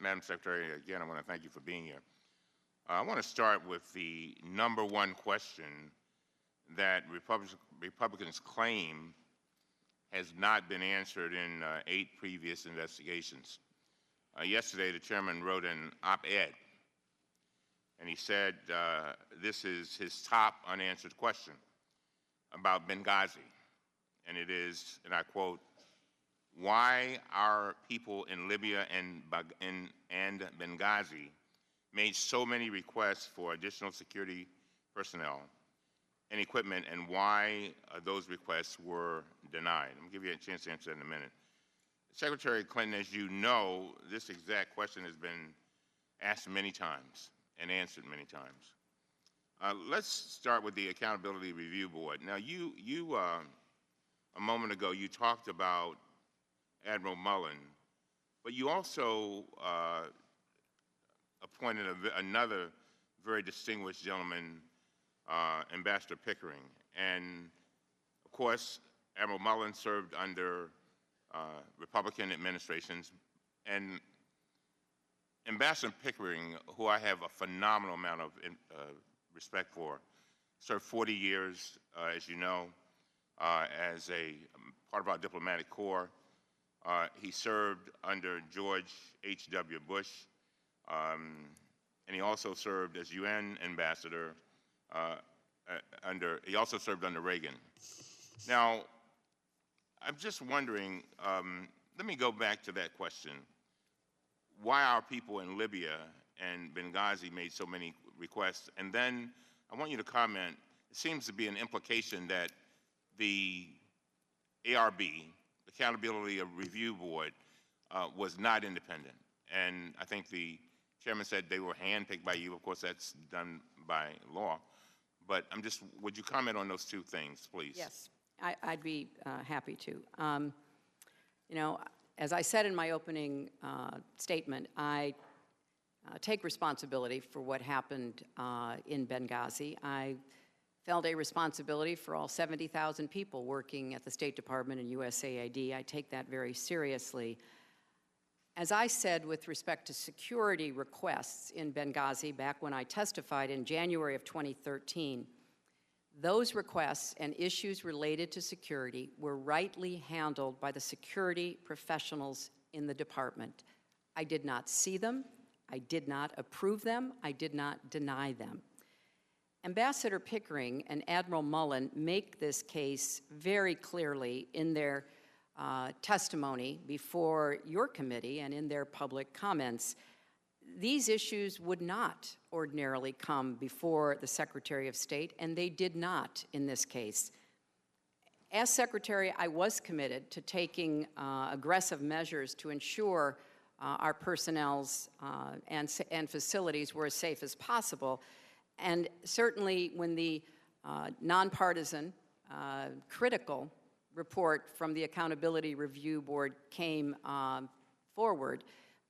Madam Secretary. Again, I want to thank you for being here. I want to start with the number one question that Republicans claim has not been answered in 8 previous investigations. Yesterday, the chairman wrote an op-ed, and he said this is his top unanswered question about Benghazi. And it is, and I quote, why our people in Libya and Benghazi made so many requests for additional security personnel, and equipment and why those requests were denied? I'm going to give you a chance to answer that in a minute. Secretary Clinton, as you know, this exact question has been asked many times and answered many times. Let's start with the Accountability Review Board. Now, a moment ago, you talked about Admiral Mullen, but you also appointed another very distinguished gentleman, Ambassador Pickering. And, of course, Admiral Mullen served under Republican administrations, and Ambassador Pickering, who I have a phenomenal amount of respect for, served 40 years, as you know, as a part of our diplomatic corps. He served under George H.W. Bush, and he also served as UN ambassador he also served under Reagan. Now, I'm just wondering, let me go back to that question. Why our people in Libya and Benghazi made so many requests, and then I want you to comment, it seems to be an implication that the ARB, Accountability Review Board, was not independent. And I think the chairman said they were handpicked by you. Of course, that's done by law. But would you comment on those two things, please? Yes, I'd be happy to. You know, as I said in my opening statement, I take responsibility for what happened in Benghazi. I felt a responsibility for all 70,000 people working at the State Department and USAID. I take that very seriously. As I said with respect to security requests in Benghazi back when I testified in January of 2013, those requests and issues related to security were rightly handled by the security professionals in the department. I did not see them, I did not approve them, I did not deny them. Ambassador Pickering and Admiral Mullen make this case very clearly in their testimony before your committee and in their public comments. These issues would not ordinarily come before the Secretary of State, and they did not in this case. As Secretary, I was committed to taking aggressive measures to ensure our personnel's and facilities were as safe as possible. And certainly when the nonpartisan, critical report from the Accountability Review Board came forward,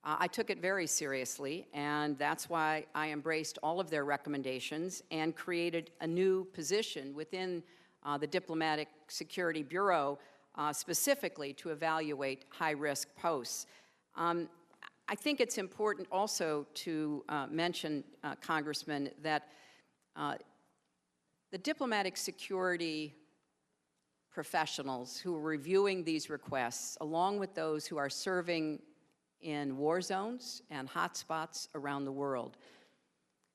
I took it very seriously, and that's why I embraced all of their recommendations and created a new position within the Diplomatic Security Bureau specifically to evaluate high-risk posts. I think it's important also to mention, Congressman, that the diplomatic security professionals who are reviewing these requests, along with those who are serving in war zones and hotspots around the world,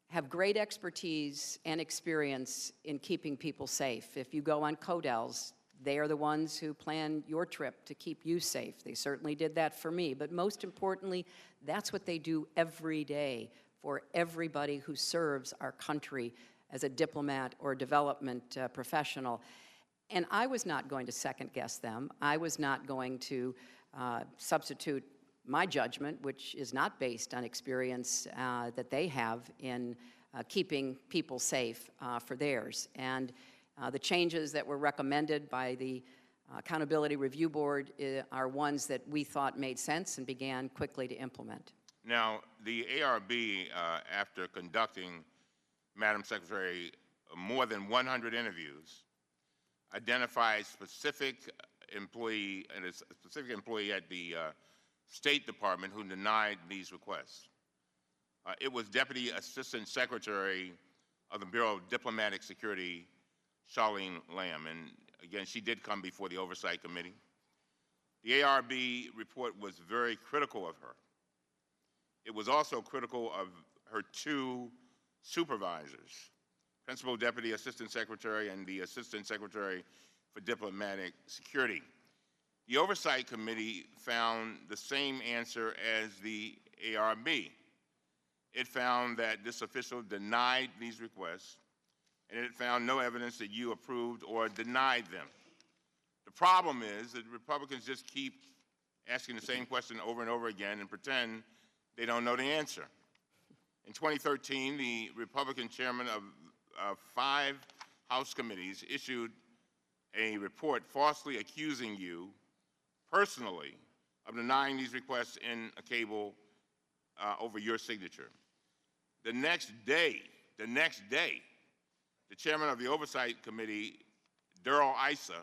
have great expertise and experience in keeping people safe. If you go on CODELs, they are the ones who plan your trip to keep you safe. They certainly did that for me. But most importantly, that's what they do every day for everybody who serves our country as a diplomat or development professional. And I was not going to second guess them. I was not going to substitute my judgment, which is not based on experience that they have in keeping people safe for theirs. And the changes that were recommended by the Accountability Review Board are ones that we thought made sense and began quickly to implement. Now, the ARB, after conducting, Madam Secretary, more than 100 interviews, identified specific employee at the State Department who denied these requests. It was Deputy Assistant Secretary of the Bureau of Diplomatic Security, Charlene Lamb, and again, she did come before the Oversight Committee. The ARB report was very critical of her. It was also critical of her two supervisors, Principal Deputy Assistant Secretary and the Assistant Secretary for Diplomatic Security. The Oversight Committee found the same answer as the ARB. It found that this official denied these requests and it found no evidence that you approved or denied them. The problem is that Republicans just keep asking the same question over and over again and pretend they don't know the answer. In 2013, the Republican chairman of 5 House committees issued a report falsely accusing you personally of denying these requests in a cable over your signature. The next day, the chairman of the Oversight Committee, Darrell Issa,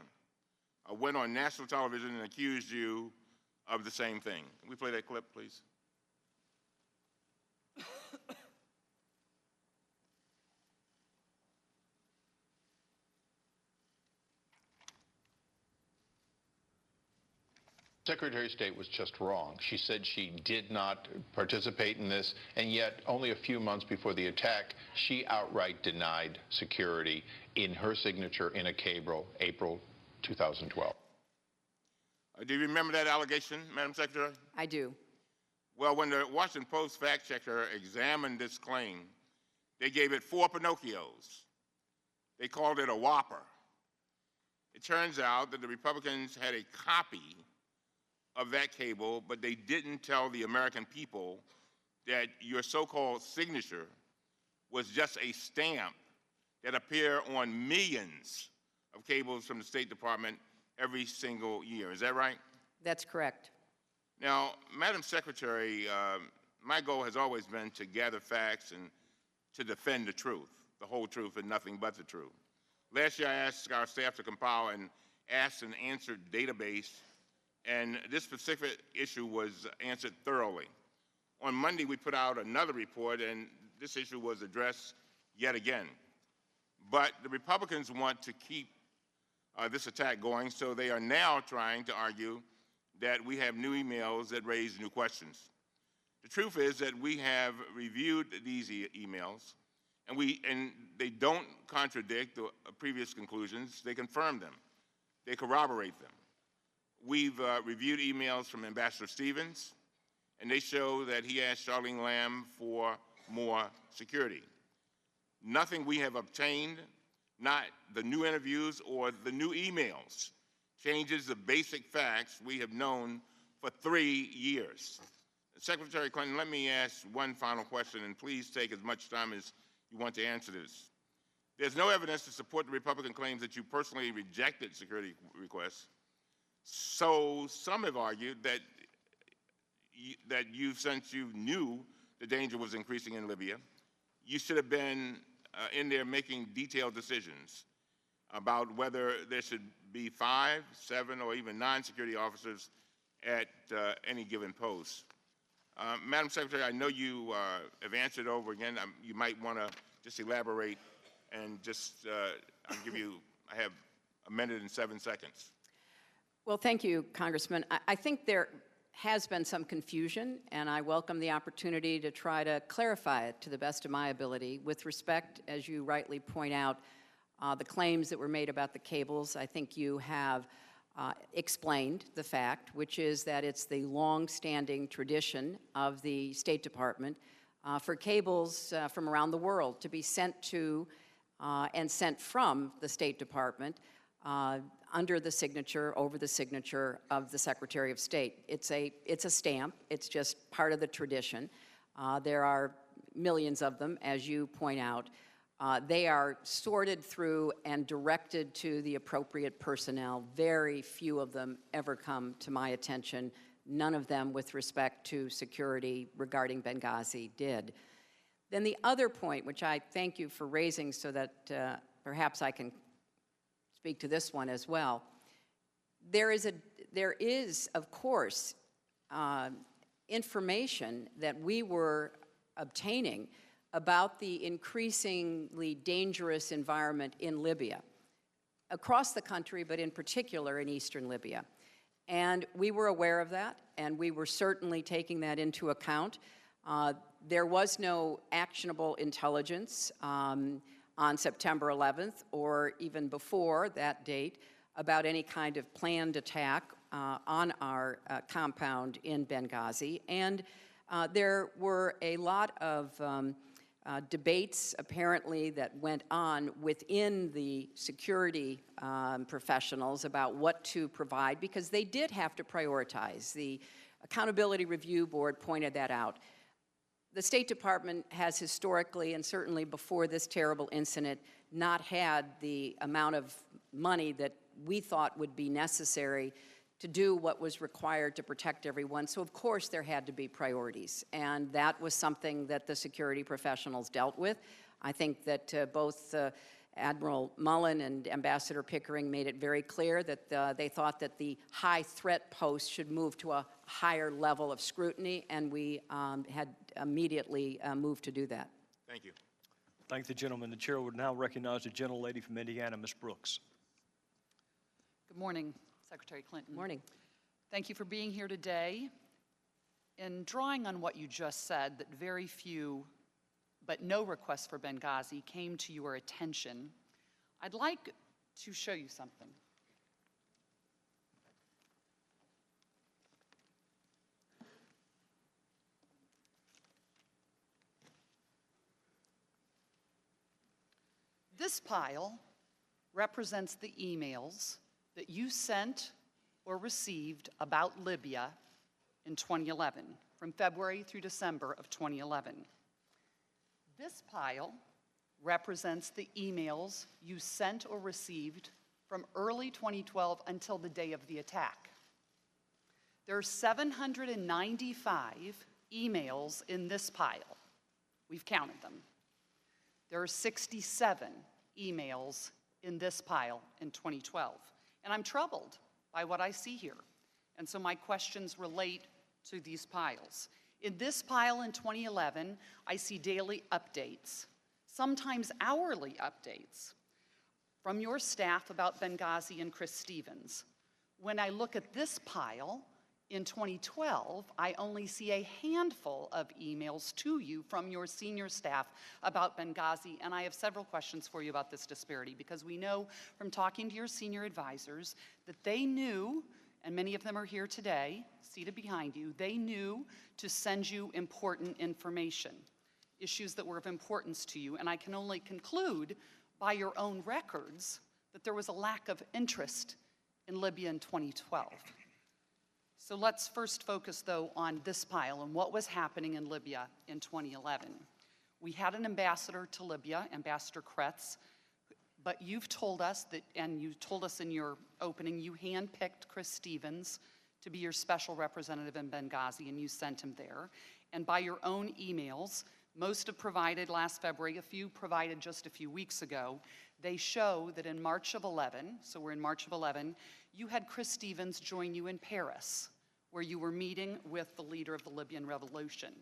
went on national television and accused you of the same thing. Can we play that clip, please? Secretary of State was just wrong. She said she did not participate in this, and yet only a few months before the attack, she outright denied security in her signature in a cable, April 2012. Do you remember that allegation, Madam Secretary? I do. Well, when the Washington Post fact checker examined this claim, they gave it 4 Pinocchios. They called it a whopper. It turns out that the Republicans had a copy of that cable, but they didn't tell the American people that your so-called signature was just a stamp that appeared on millions of cables from the State Department every single year. Is that right? That's correct. Now, Madam Secretary, my goal has always been to gather facts and to defend the truth, the whole truth and nothing but the truth. Last year, I asked our staff to compile an asked and answered database, and this specific issue was answered thoroughly. On Monday, we put out another report, and this issue was addressed yet again. But the Republicans want to keep this attack going, so they are now trying to argue that we have new emails that raise new questions. The truth is that we have reviewed these emails, and they don't contradict the previous conclusions. They confirm them. They corroborate them. We've reviewed emails from Ambassador Stevens, and they show that he asked Charlene Lamb for more security. Nothing we have obtained, not the new interviews or the new emails, changes the basic facts we have known for 3 years. Secretary Clinton, let me ask one final question, and please take as much time as you want to answer this. There's no evidence to support the Republican claims that you personally rejected security requests. So some have argued that since you knew the danger was increasing in Libya, you should have been in there making detailed decisions about whether there should be 5, 7, or even 9 security officers at any given post. Madam Secretary, I know you have answered over again. You might want to just elaborate and just, I have a minute and 7 seconds. Well, thank you, Congressman. I think there has been some confusion, and I welcome the opportunity to try to clarify it to the best of my ability. With respect, as you rightly point out, the claims that were made about the cables, I think you have explained the fact, which is that it's the long-standing tradition of the State Department for cables from around the world to be sent to and sent from the State Department under the signature, over the signature of the Secretary of State. It's a stamp. It's just part of the tradition. There are millions of them, as you point out. They are sorted through and directed to the appropriate personnel. Very few of them ever come to my attention. None of them with respect to security regarding Benghazi did. Then the other point, which I thank you for raising so that perhaps I can speak to this one as well. There is, of course, information that we were obtaining about the increasingly dangerous environment in Libya, across the country, but in particular in eastern Libya. And we were aware of that, and we were certainly taking that into account. There was no actionable intelligence on September 11th, or even before that date, about any kind of planned attack on our compound in Benghazi. And there were a lot of debates apparently that went on within the security professionals about what to provide, because they did have to prioritize. The Accountability Review Board pointed that out. The State Department has historically, and certainly before this terrible incident, not had the amount of money that we thought would be necessary to do what was required to protect everyone. So of course there had to be priorities, and that was something that the security professionals dealt with. I think that both Admiral Mullen and Ambassador Pickering made it very clear that they thought that the high threat post should move to a higher level of scrutiny, and we had immediately moved to do that. Thank you. Thank the gentleman. The chair would now recognize the gentlelady from Indiana, Ms. Brooks. Good morning, Secretary Clinton. Morning. Thank you for being here today. In drawing on what you just said, that very few, but no requests for Benghazi came to your attention, I'd like to show you something. This pile represents the emails that you sent or received about Libya in 2011, from February through December of 2011. This pile represents the emails you sent or received from early 2012 until the day of the attack. There are 795 emails in this pile. We've counted them. There are 67 emails in this pile in 2012. And I'm troubled by what I see here. And so my questions relate to these piles. In this pile in 2011, I see daily updates, sometimes hourly updates, from your staff about Benghazi and Chris Stevens. When I look at this pile, in 2012, I only see a handful of emails to you from your senior staff about Benghazi, and I have several questions for you about this disparity, because we know from talking to your senior advisors that they knew, and many of them are here today, seated behind you, they knew to send you important information, issues that were of importance to you, and I can only conclude by your own records that there was a lack of interest in Libya in 2012. So let's first focus, though, on this pile and what was happening in Libya in 2011. We had an ambassador to Libya, Ambassador Kretz, but you've told us that, and you told us in your opening, you handpicked Chris Stevens to be your special representative in Benghazi, and you sent him there. And by your own emails, most have provided last February, a few provided just a few weeks ago. They show that in March of 11, so we're in March of 11, you had Chris Stevens join you in Paris, where you were meeting with the leader of the Libyan revolution.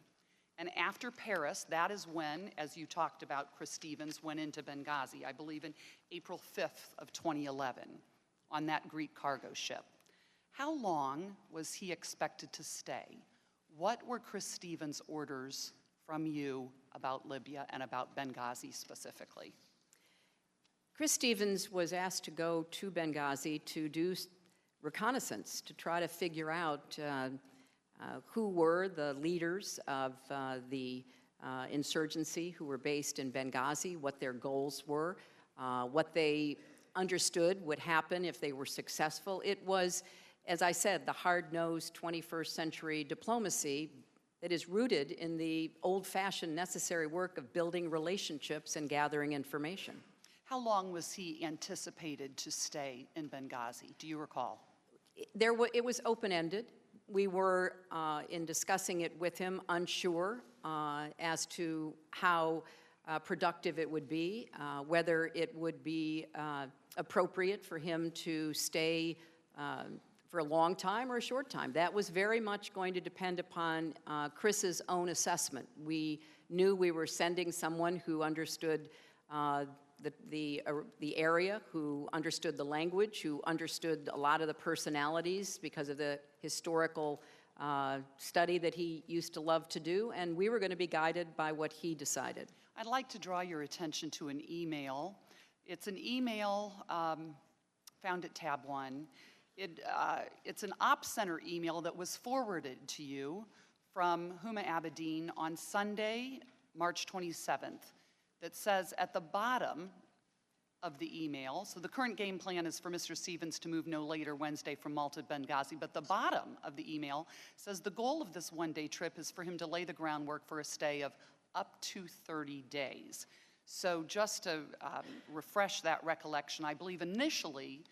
And after Paris, that is when, as you talked about, Chris Stevens went into Benghazi, I believe in April 5th of 2011, on that Greek cargo ship. How long was he expected to stay? What were Chris Stevens' orders from you about Libya and about Benghazi specifically? Chris Stevens was asked to go to Benghazi to do reconnaissance, to try to figure out who were the leaders of the insurgency who were based in Benghazi, what their goals were, what they understood would happen if they were successful. It was, as I said, the hard-nosed 21st century diplomacy that is rooted in the old-fashioned necessary work of building relationships and gathering information. How long was he anticipated to stay in Benghazi? Do you recall? It was open-ended. We were, in discussing it with him, unsure as to how productive it would be, whether it would be appropriate for him to stay for a long time or a short time. That was very much going to depend upon Chris's own assessment. We knew we were sending someone who understood the area, who understood the language, who understood a lot of the personalities because of the historical study that he used to love to do, and we were going to be guided by what he decided. I'd like to draw your attention to an email. It's an email found at tab 1. It's an Ops Center email that was forwarded to you from Huma Abedin on Sunday, March 27th, that says at the bottom of the email, so the current game plan is for Mr. Stevens to move no later Wednesday from Malta to Benghazi, but the bottom of the email says the goal of this one-day trip is for him to lay the groundwork for a stay of up to 30 days. So just to refresh that recollection, I believe initially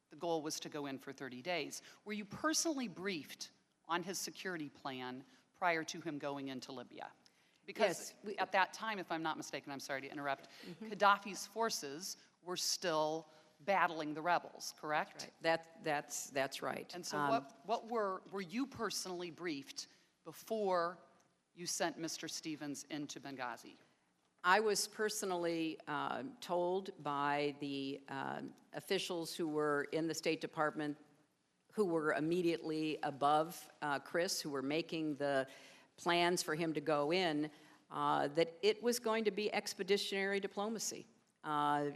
the goal was to go in for 30 days. Were you personally briefed on his security plan prior to him going into Libya? Because Yes, at that time, if I'm not mistaken, I'm sorry to interrupt, Gaddafi's forces were still battling the rebels, correct? Right. That's right. And so what were you personally briefed before you sent Mr. Stevens into Benghazi? I was personally told by the officials who were in the State Department who were immediately above Chris, who were making the plans for him to go in, that it was going to be expeditionary diplomacy.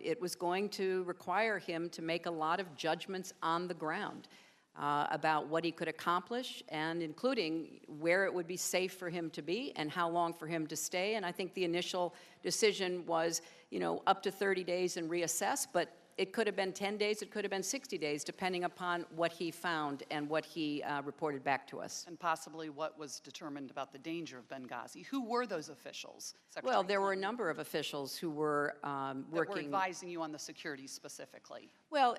It was going to require him to make a lot of judgments on the ground about what he could accomplish, and including where it would be safe for him to be and how long for him to stay. And I think the initial decision was, up to 30 days and reassess, but it could have been 10 days, it could have been 60 days, depending upon what he found and what he reported back to us. And possibly what was determined about the danger of Benghazi. Who were those officials? Secretary Well, there were a Clinton, number of officials who were that working. were advising you on the security specifically. Well,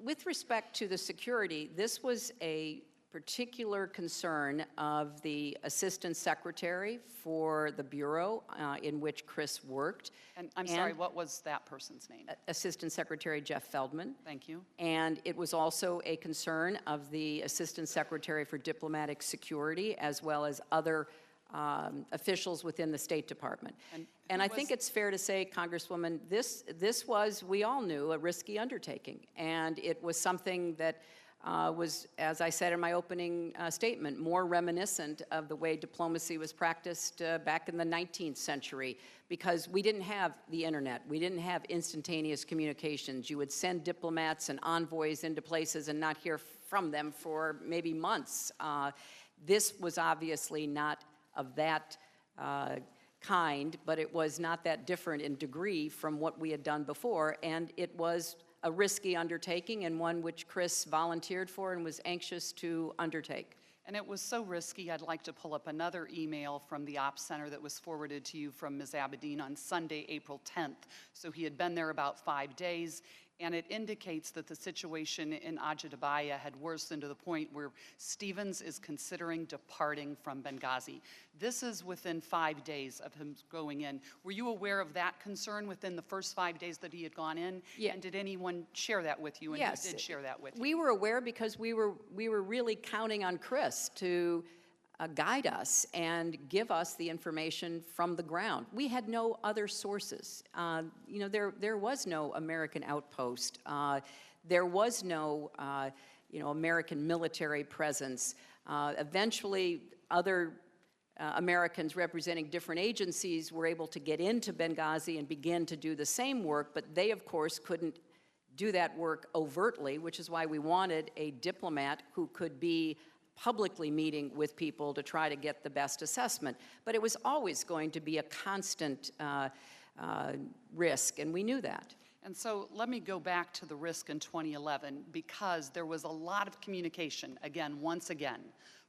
with respect to the security, this was a particular concern of the Assistant Secretary for the Bureau in which Chris worked. And I'm sorry, what was that person's name? Assistant Secretary Jeff Feldman. Thank you. And it was also a concern of the Assistant Secretary for Diplomatic Security, as well as other officials within the State Department. And I think it's fair to say, Congresswoman, this was, we all knew, a risky undertaking. And it was something that was, as I said in my opening statement, more reminiscent of the way diplomacy was practiced back in the 19th century, because we didn't have the internet. We didn't have instantaneous communications. You would send diplomats and envoys into places and not hear from them for maybe months. This was obviously not of that kind, but it was not that different in degree from what we had done before, and it was a risky undertaking and one which Chris volunteered for and was anxious to undertake. And it was so risky, I'd like to pull up another email from the Ops Center that was forwarded to you from Ms. Abedin on Sunday, April 10th. So he had been there about 5 days, and it indicates that the situation in Ajdabiya had worsened to the point where Stevens is considering departing from Benghazi. This is within 5 days of him going in. Were you aware of that concern within the first 5 days that he had gone in? Yeah. And did anyone share that with you? And Yes. who did share that with you? We were aware because we were really counting on Chris to guide us and give us the information from the ground. We had no other sources. There was no American outpost. There was no, American military presence. Eventually, other Americans representing different agencies were able to get into Benghazi and begin to do the same work, but they, of course, couldn't do that work overtly, which is why we wanted a diplomat who could be publicly meeting with people to try to get the best assessment. But it was always going to be a constant risk, and we knew that. And so let me go back to the risk in 2011, because there was a lot of communication, once again,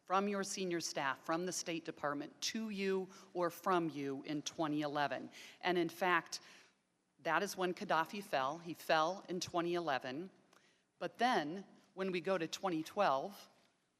from your senior staff, from the State Department, to you or from you in 2011. And in fact, that is when Gaddafi fell. He fell in 2011. But then, when we go to 2012,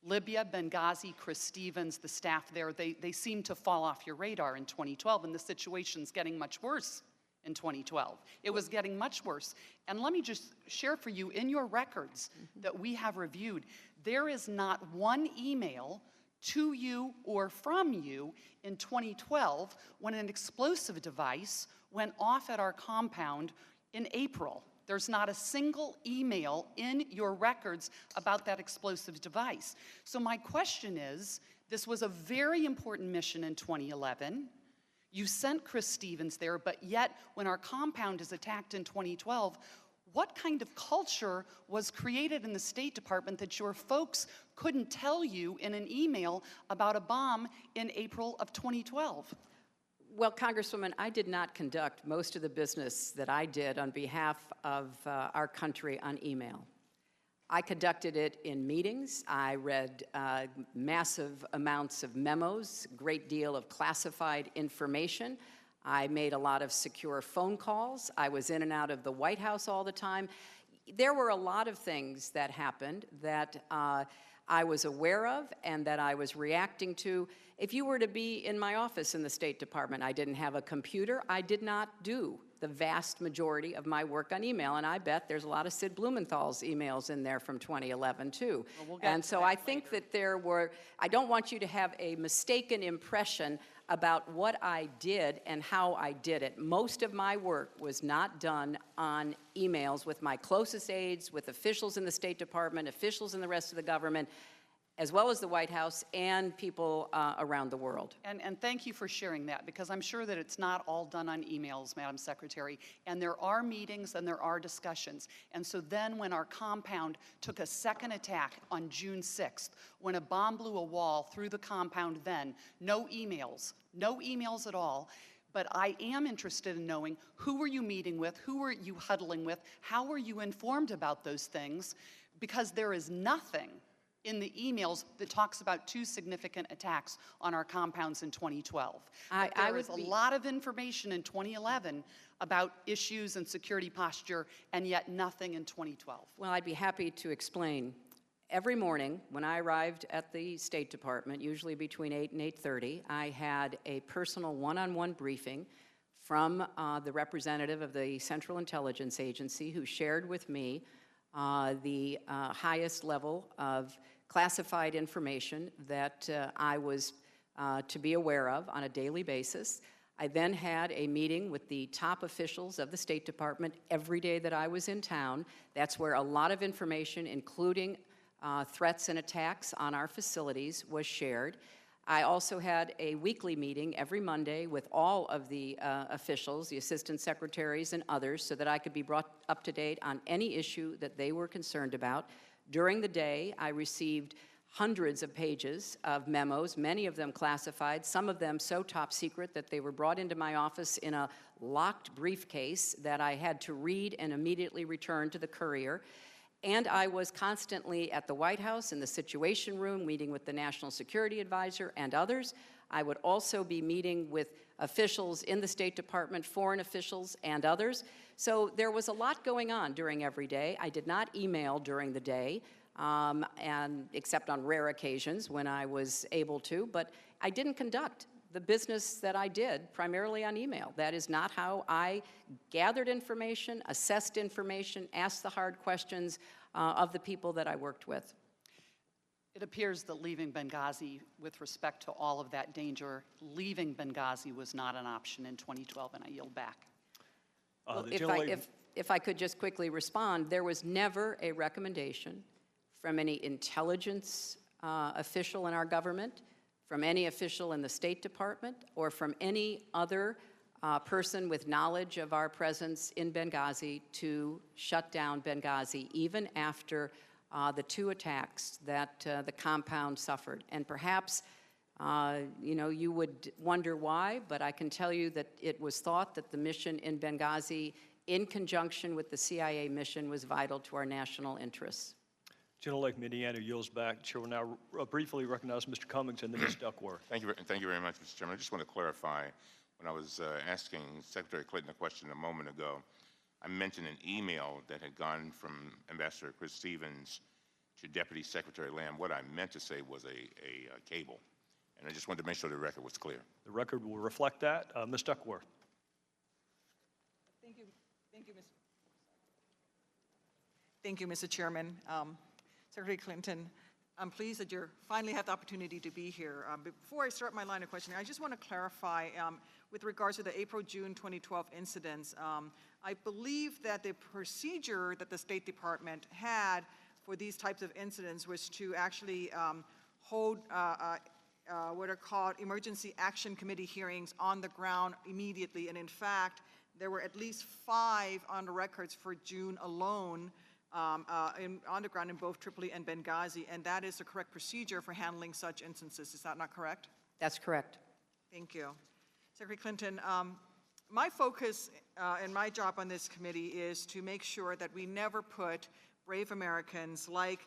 Libya, Benghazi, Chris Stevens, the staff there, they seem to fall off your radar in 2012, and the situation's getting much worse in 2012. It was getting much worse. And let me just share for you, in your records that we have reviewed, there is not one email to you or from you in 2012 when an explosive device went off at our compound in April. There's not a single email in your records about that explosive device. So my question is, this was a very important mission in 2011. You sent Chris Stevens there, but yet when our compound is attacked in 2012, what kind of culture was created in the State Department that your folks couldn't tell you in an email about a bomb in April of 2012? Well, Congresswoman, I did not conduct most of the business that I did on behalf of our country on email. I conducted it in meetings. I read massive amounts of memos, great deal of classified information. I made a lot of secure phone calls. I was in and out of the White House all the time. There were a lot of things that happened that I was aware of and that I was reacting to. If you were to be in my office in the State Department, I didn't have a computer. I did not do the vast majority of my work on email, and I bet there's a lot of Sid Blumenthal's emails in there from 2011 too. Well, we'll get And to so that I think later. that there were, I don't want you to have a mistaken impression about what I did and how I did it. Most of my work was not done on emails with my closest aides, with officials in the State Department, officials in the rest of the government, as well as the White House and people around the world. And thank you for sharing that, because I'm sure that it's not all done on emails, Madam Secretary, and there are meetings and there are discussions. And so then when our compound took a second attack on June 6th, when a bomb blew a wall through the compound then, no emails at all. But I am interested in knowing, who were you meeting with, who were you huddling with, how were you informed about those things? Because there is nothing in the emails that talks about 2 significant attacks on our compounds in 2012. There was a lot of information in 2011 about issues and security posture, and yet nothing in 2012. Well, I'd be happy to explain. Every morning when I arrived at the State Department, usually between 8 and 8:30, I had a personal one-on-one briefing from the representative of the Central Intelligence Agency, who shared with me the highest level of classified information that I was to be aware of on a daily basis. I then had a meeting with the top officials of the State Department every day that I was in town. That's where a lot of information, including threats and attacks on our facilities, was shared. I also had a weekly meeting every Monday with all of the officials, the assistant secretaries and others, so that I could be brought up to date on any issue that they were concerned about. During the day, I received hundreds of pages of memos, many of them classified, some of them so top secret that they were brought into my office in a locked briefcase that I had to read and immediately return to the courier. And I was constantly at the White House in the Situation Room, meeting with the National Security Advisor and others. I would also be meeting with officials in the State Department, foreign officials, and others. So there was a lot going on during every day. I did not email during the day, and except on rare occasions when I was able to, but I didn't conduct the business that I did primarily on email. That is not how I gathered information, assessed information, asked the hard questions of the people that I worked with. It appears that leaving Benghazi, with respect to all of that danger, leaving Benghazi was not an option in 2012, and I yield back. Well, if I could just quickly respond, there was never a recommendation from any intelligence official in our government, from any official in the State Department, or from any other person with knowledge of our presence in Benghazi to shut down Benghazi, even after the 2 attacks that the compound suffered. And perhaps, you would wonder why, but I can tell you that it was thought that the mission in Benghazi, in conjunction with the CIA mission, was vital to our national interests. Gentlelady from Indiana yields back. Chair will now briefly recognize Mr. Cummings and then Ms. Duckworth. Thank you very much, Mr. Chairman. I just want to clarify, when I was asking Secretary Clinton a question a moment ago, I mentioned an email that had gone from Ambassador Chris Stevens to Deputy Secretary Lamb. What I meant to say was a cable, and I just wanted to make sure the record was clear. The record will reflect that. Ms. Duckworth. Thank you, Mr. Chairman. Secretary Clinton, I'm pleased that you finally have the opportunity to be here. Before I start my line of questioning, I just want to clarify with regards to the April-June 2012 incidents. I believe that the procedure that the State Department had for these types of incidents was to actually hold what are called emergency action committee hearings on the ground immediately. And in fact, there were at least 5 on the records for June alone on the ground in both Tripoli and Benghazi, and that is the correct procedure for handling such instances. Is that not correct? That's correct. Thank you. Secretary Clinton, my focus and my job on this committee is to make sure that we never put brave Americans like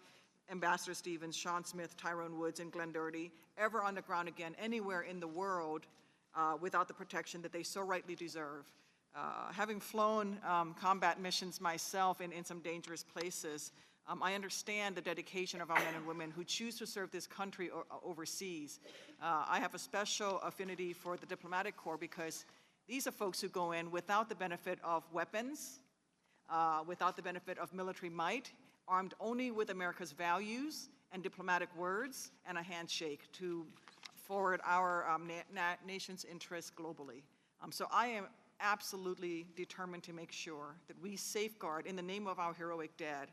Ambassador Stevens, Sean Smith, Tyrone Woods, and Glenn Doherty ever on the ground again anywhere in the world without the protection that they so rightly deserve. Having flown combat missions myself in some dangerous places, I understand the dedication of our men and women who choose to serve this country overseas. I have a special affinity for the diplomatic corps because these are folks who go in without the benefit of weapons, without the benefit of military might, armed only with America's values and diplomatic words and a handshake to forward our nation's interests globally. So I am absolutely determined to make sure that we safeguard, in the name of our heroic dead,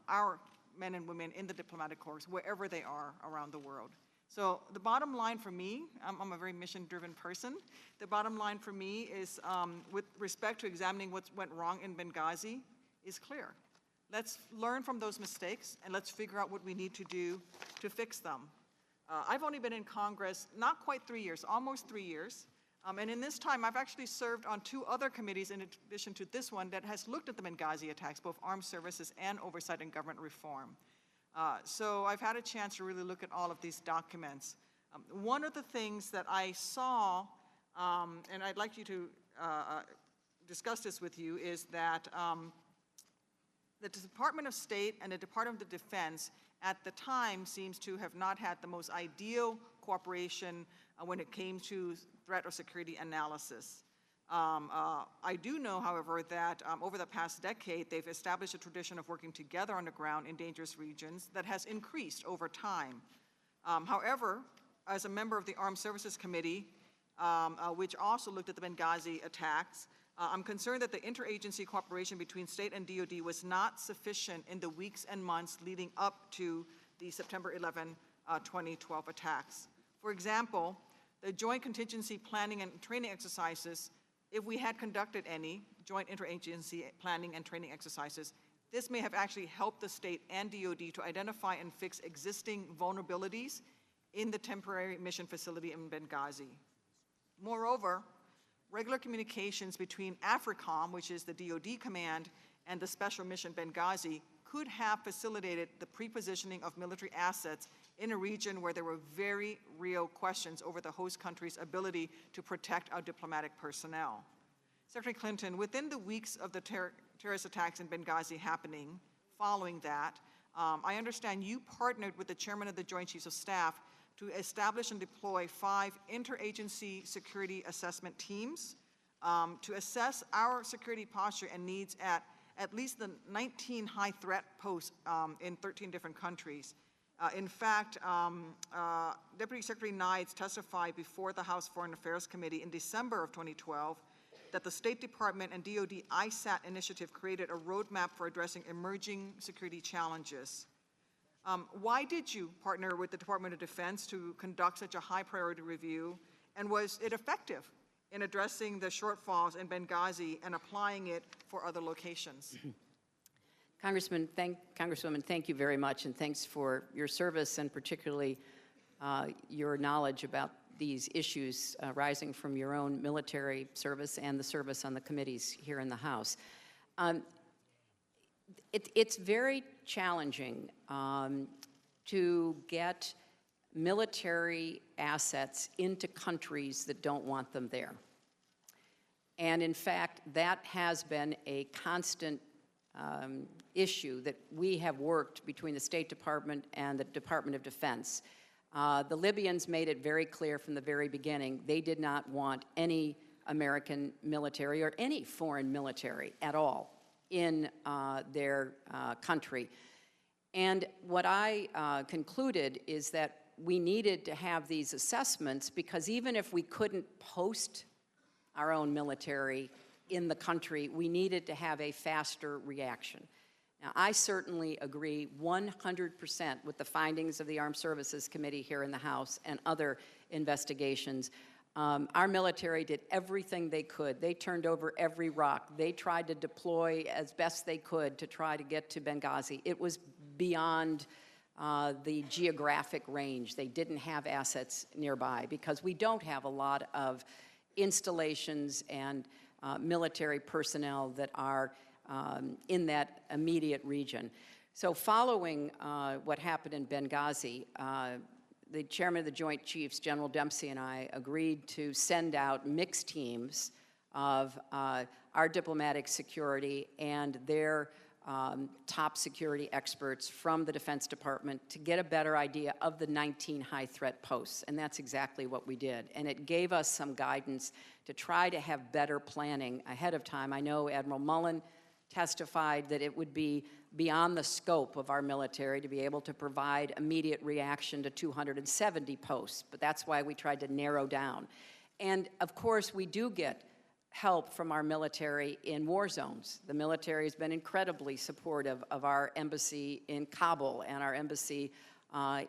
our men and women in the diplomatic corps, wherever they are around the world. So the bottom line for me, I'm a very mission-driven person. The bottom line for me is, with respect to examining what went wrong in Benghazi, is clear. Let's learn from those mistakes, and let's figure out what we need to do to fix them. I've only been in Congress not quite 3 years, almost 3 years. And in this time, I've actually served on 2 other committees in addition to this one that has looked at the Benghazi attacks, both armed services and oversight and government reform. So I've had a chance to really look at all of these documents. One of the things that I saw, and I'd like you to discuss this with you, is that the Department of State and the Department of Defense at the time seems to have not had the most ideal cooperation when it came to threat or security analysis. I do know, however, that over the past decade, they've established a tradition of working together on the ground in dangerous regions that has increased over time. However, as a member of the Armed Services Committee, which also looked at the Benghazi attacks, I'm concerned that the interagency cooperation between state and DoD was not sufficient in the weeks and months leading up to the September 11, 2012 attacks. For example, the joint contingency planning and training exercises, if we had conducted any joint interagency planning and training exercises, this may have actually helped the state and DoD to identify and fix existing vulnerabilities in the temporary mission facility in Benghazi. Moreover, regular communications between AFRICOM, which is the DoD command, and the Special Mission Benghazi could have facilitated the pre-positioning of military assets in a region where there were very real questions over the host country's ability to protect our diplomatic personnel. Secretary Clinton, within the weeks of the terrorist attacks in Benghazi happening, following that, I understand you partnered with the chairman of the Joint Chiefs of Staff to establish and deploy 5 interagency security assessment teams to assess our security posture and needs at least the 19 high threat posts in 13 different countries. In fact, Deputy Secretary Nides testified before the House Foreign Affairs Committee in December of 2012 that the State Department and DoD ISAT initiative created a roadmap for addressing emerging security challenges. Why did you partner with the Department of Defense to conduct such a high priority review, and was it effective in addressing the shortfalls in Benghazi and applying it for other locations? Congresswoman, thank you very much, and thanks for your service and particularly your knowledge about these issues rising from your own military service and the service on the committees here in the House. It's very challenging to get military assets into countries that don't want them there. And in fact, that has been a constant issue that we have worked between the State Department and the Department of Defense. The Libyans made it very clear from the very beginning they did not want any American military or any foreign military at all in their country. And what I concluded is that we needed to have these assessments because even if we couldn't post our own military in the country, we needed to have a faster reaction. Now, I certainly agree 100% with the findings of the Armed Services Committee here in the House and other investigations. Our military did everything they could. They turned over every rock. They tried to deploy as best they could to try to get to Benghazi. It was beyond the geographic range. They didn't have assets nearby because we don't have a lot of installations and military personnel that are in that immediate region. So following what happened in Benghazi, the chairman of the Joint Chiefs, General Dempsey, and I agreed to send out mixed teams of our diplomatic security and their top security experts from the Defense Department to get a better idea of the 19 high-threat posts, and that's exactly what we did. And it gave us some guidance to try to have better planning ahead of time. I know Admiral Mullen testified that it would be beyond the scope of our military to be able to provide immediate reaction to 270 posts, but that's why we tried to narrow down. And of course, we do get help from our military in war zones. The military has been incredibly supportive of our embassy in Kabul and our embassy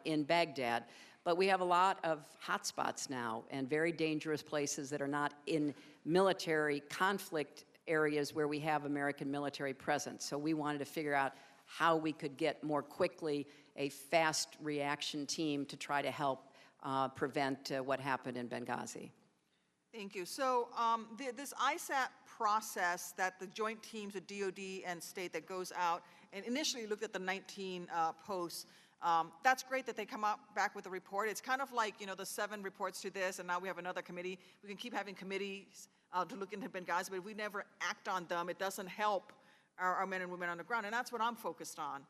in Baghdad. But we have a lot of hotspots now and very dangerous places that are not in military conflict areas where we have American military presence. So we wanted to figure out how we could get more quickly a fast reaction team to try to help prevent what happened in Benghazi. Thank you. So this ISAT process that the joint teams of DOD and state that goes out and initially looked at the 19 posts, that's great that they come back with a report. It's kind of like, you know, the 7 reports to this, and now we have another committee. We can keep having committees to look into Benghazi, but if we never act on them, it doesn't help our men and women on the ground, and that's what I'm focused on.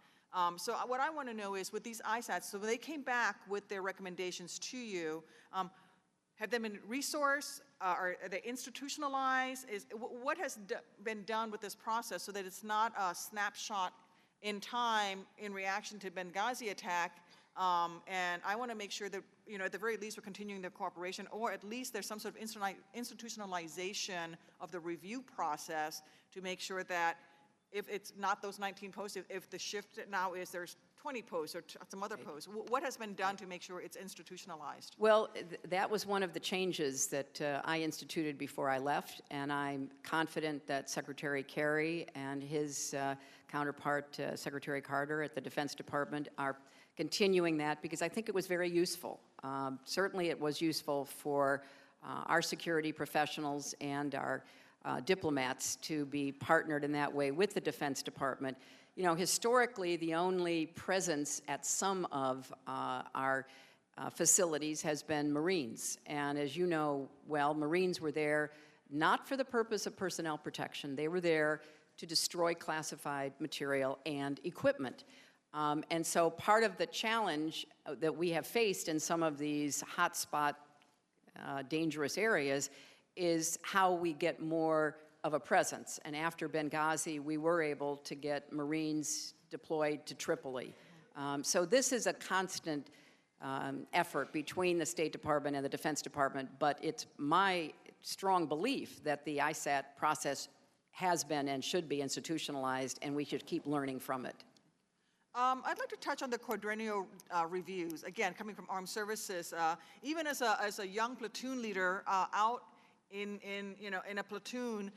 So what I want to know is, with these ISATs, so when they came back with their recommendations to you, have they been resourced? Are they institutionalized? What has been done with this process so that it's not a snapshot in time in reaction to Benghazi attack? And I want to make sure that, you know, at the very least we're continuing the cooperation, or at least there's some sort of institutionalization of the review process to make sure that if it's not those 19 posts, if the shift now is there's 20 posts or some other posts, what has been done to make sure it's institutionalized? Well, that was one of the changes that I instituted before I left, and I'm confident that Secretary Kerry and his counterpart, Secretary Carter at the Defense Department, are continuing that because I think it was very useful. Certainly it was useful for our security professionals and our diplomats to be partnered in that way with the Defense Department. You know, historically, the only presence at some of our facilities has been Marines. And as you know, well, Marines were there not for the purpose of personnel protection. They were there to destroy classified material and equipment. And so part of the challenge that we have faced in some of these hotspot dangerous areas is how we get more of a presence. And after Benghazi, we were able to get Marines deployed to Tripoli. So this is a constant effort between the State Department and the Defense Department, but it's my strong belief that the ISAT process has been and should be institutionalized, and we should keep learning from it. I'd like to touch on the quadrennial reviews. Again, coming from Armed Services, even as a young platoon leader out in a platoon,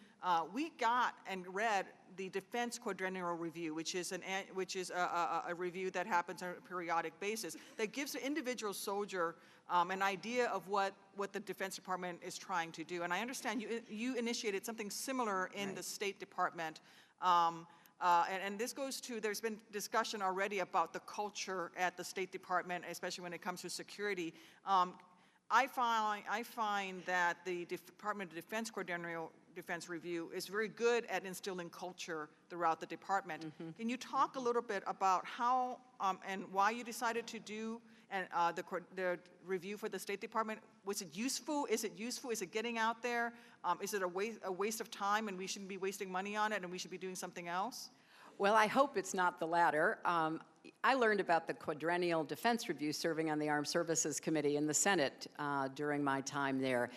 we got and read the Defense Quadrennial Review, which is a review that happens on a periodic basis that gives the individual soldier an idea of what the Defense Department is trying to do. And I understand you initiated something similar in the State Department. And this goes to, there's been discussion already about the culture at the State Department, especially when it comes to security. I find that the Department of Defense Quadrennial Defense Review is very good at instilling culture throughout the department. Mm-hmm. Can you talk a little bit about how and why you decided to do the review for the State Department? Was it useful? Is it useful? Is it getting out there? Is it a waste of time and we shouldn't be wasting money on it and we should be doing something else? Well, I hope it's not the latter. I learned about the Quadrennial Defense Review serving on the Armed Services Committee in the Senate during my time there.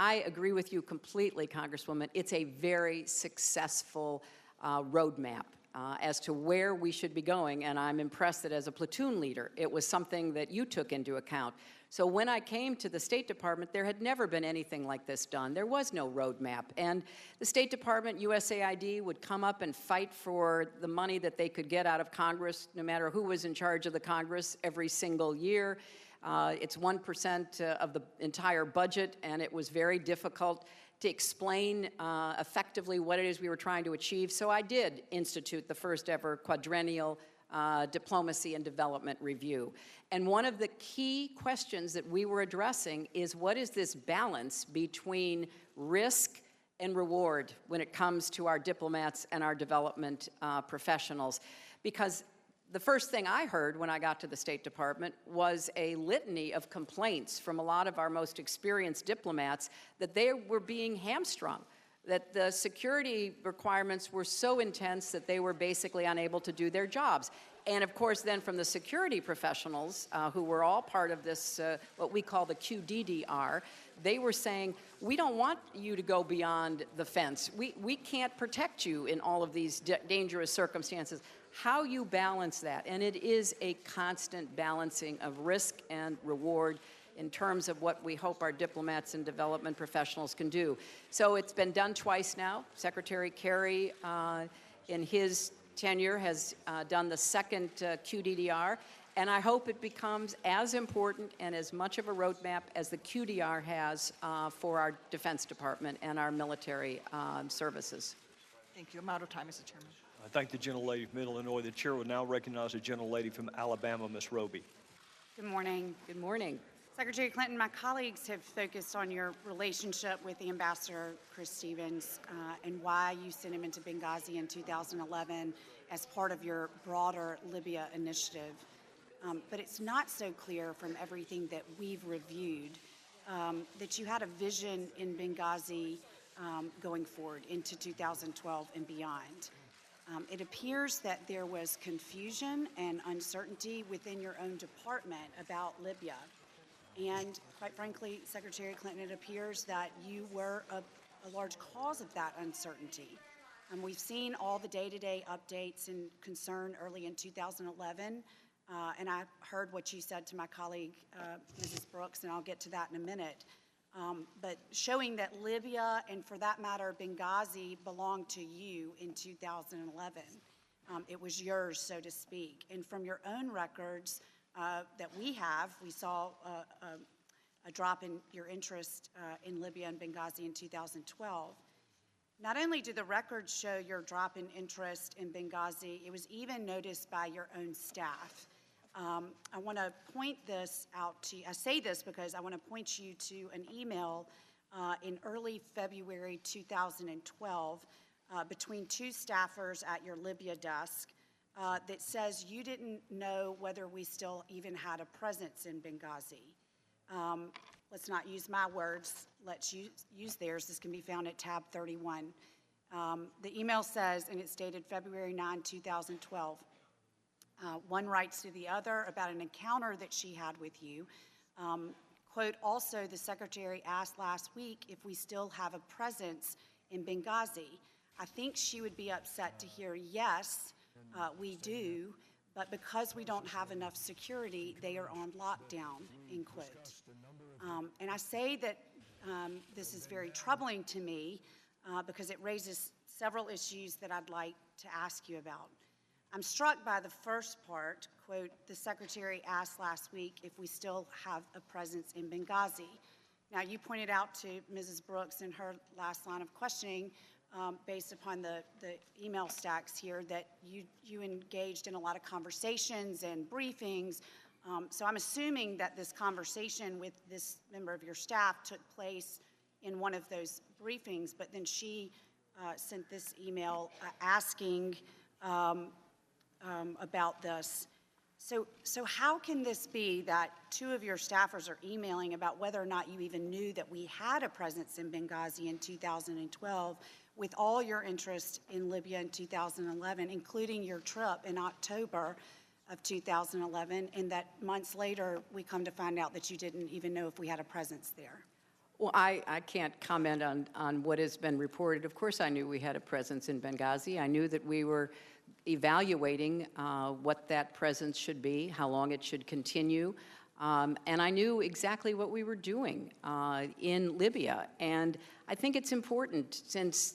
I agree with you completely, Congresswoman. It's a very successful roadmap. as to where we should be going, and I'm impressed that as a platoon leader, it was something that you took into account. So when I came to the State Department, there had never been anything like this done. There was no roadmap. And the State Department, USAID, would come up and fight for the money that they could get out of Congress, no matter who was in charge of the Congress, every single year. It's 1% of the entire budget, and it was very difficult to explain effectively what it is we were trying to achieve. So I did institute the first ever quadrennial diplomacy and development review. And one of the key questions that we were addressing is, what is this balance between risk and reward when it comes to our diplomats and our development professionals? Because the first thing I heard when I got to the State Department was a litany of complaints from a lot of our most experienced diplomats that they were being hamstrung, that the security requirements were so intense that they were basically unable to do their jobs. And of course, then from the security professionals, who were all part of this, what we call the QDDR, they were saying, we don't want you to go beyond the fence. We can't protect you in all of these dangerous circumstances. How you balance that, and it is a constant balancing of risk and reward in terms of what we hope our diplomats and development professionals can do. So it's been done twice now. Secretary Kerry, in his tenure, has done the second QDDR, and I hope it becomes as important and as much of a roadmap as the QDR has for our Defense Department and our military services. Thank you. I'm out of time, Mr. Chairman. I thank the gentlelady from Illinois. The chair will now recognize the gentlelady from Alabama, Ms. Roby. Good morning. Good morning. Secretary Clinton, my colleagues have focused on your relationship with the Ambassador, Chris Stevens, and why you sent him into Benghazi in 2011 as part of your broader Libya initiative. But it's not so clear from everything that we've reviewed that you had a vision in Benghazi going forward into 2012 and beyond. It appears that there was confusion and uncertainty within your own department about Libya. And quite frankly, Secretary Clinton, it appears that you were a large cause of that uncertainty. We've seen all the day-to-day updates and concern early in 2011, and I heard what you said to my colleague, Mrs. Brooks, and I'll get to that in a minute. But showing that Libya, and for that matter, Benghazi, belonged to you in 2011. It was yours, so to speak. And from your own records that we have, we saw a drop in your interest in Libya and Benghazi in 2012. Not only do the records show your drop in interest in Benghazi, it was even noticed by your own staff. I want to point this out to you. I say this because I want to point you to an email in early February 2012 between two staffers at your Libya desk that says you didn't know whether we still even had a presence in Benghazi. Let's not use my words. Let's use theirs. This can be found at tab 31. The email says, and it's dated February 9, 2012, one writes to the other about an encounter that she had with you. Quote, also, the secretary asked last week if we still have a presence in Benghazi. I think she would be upset to hear, yes, we do, but because we don't have enough security, they are on lockdown, end quote. And I say that this is very troubling to me because it raises several issues that I'd like to ask you about. I'm struck by the first part, quote, the secretary asked last week if we still have a presence in Benghazi. Now, you pointed out to Mrs. Brooks in her last line of questioning, based upon the email stacks here, that you engaged in a lot of conversations and briefings. So I'm assuming that this conversation with this member of your staff took place in one of those briefings, but then she sent this email asking about this. So how can this be that two of your staffers are emailing about whether or not you even knew that we had a presence in Benghazi in 2012 with all your interest in Libya in 2011, including your trip in October of 2011, and that months later we come to find out that you didn't even know if we had a presence there? Well, I can't comment on what has been reported. Of course I knew we had a presence in Benghazi. I knew that we were evaluating what that presence should be, how long it should continue. And I knew exactly what we were doing in Libya. And I think it's important, since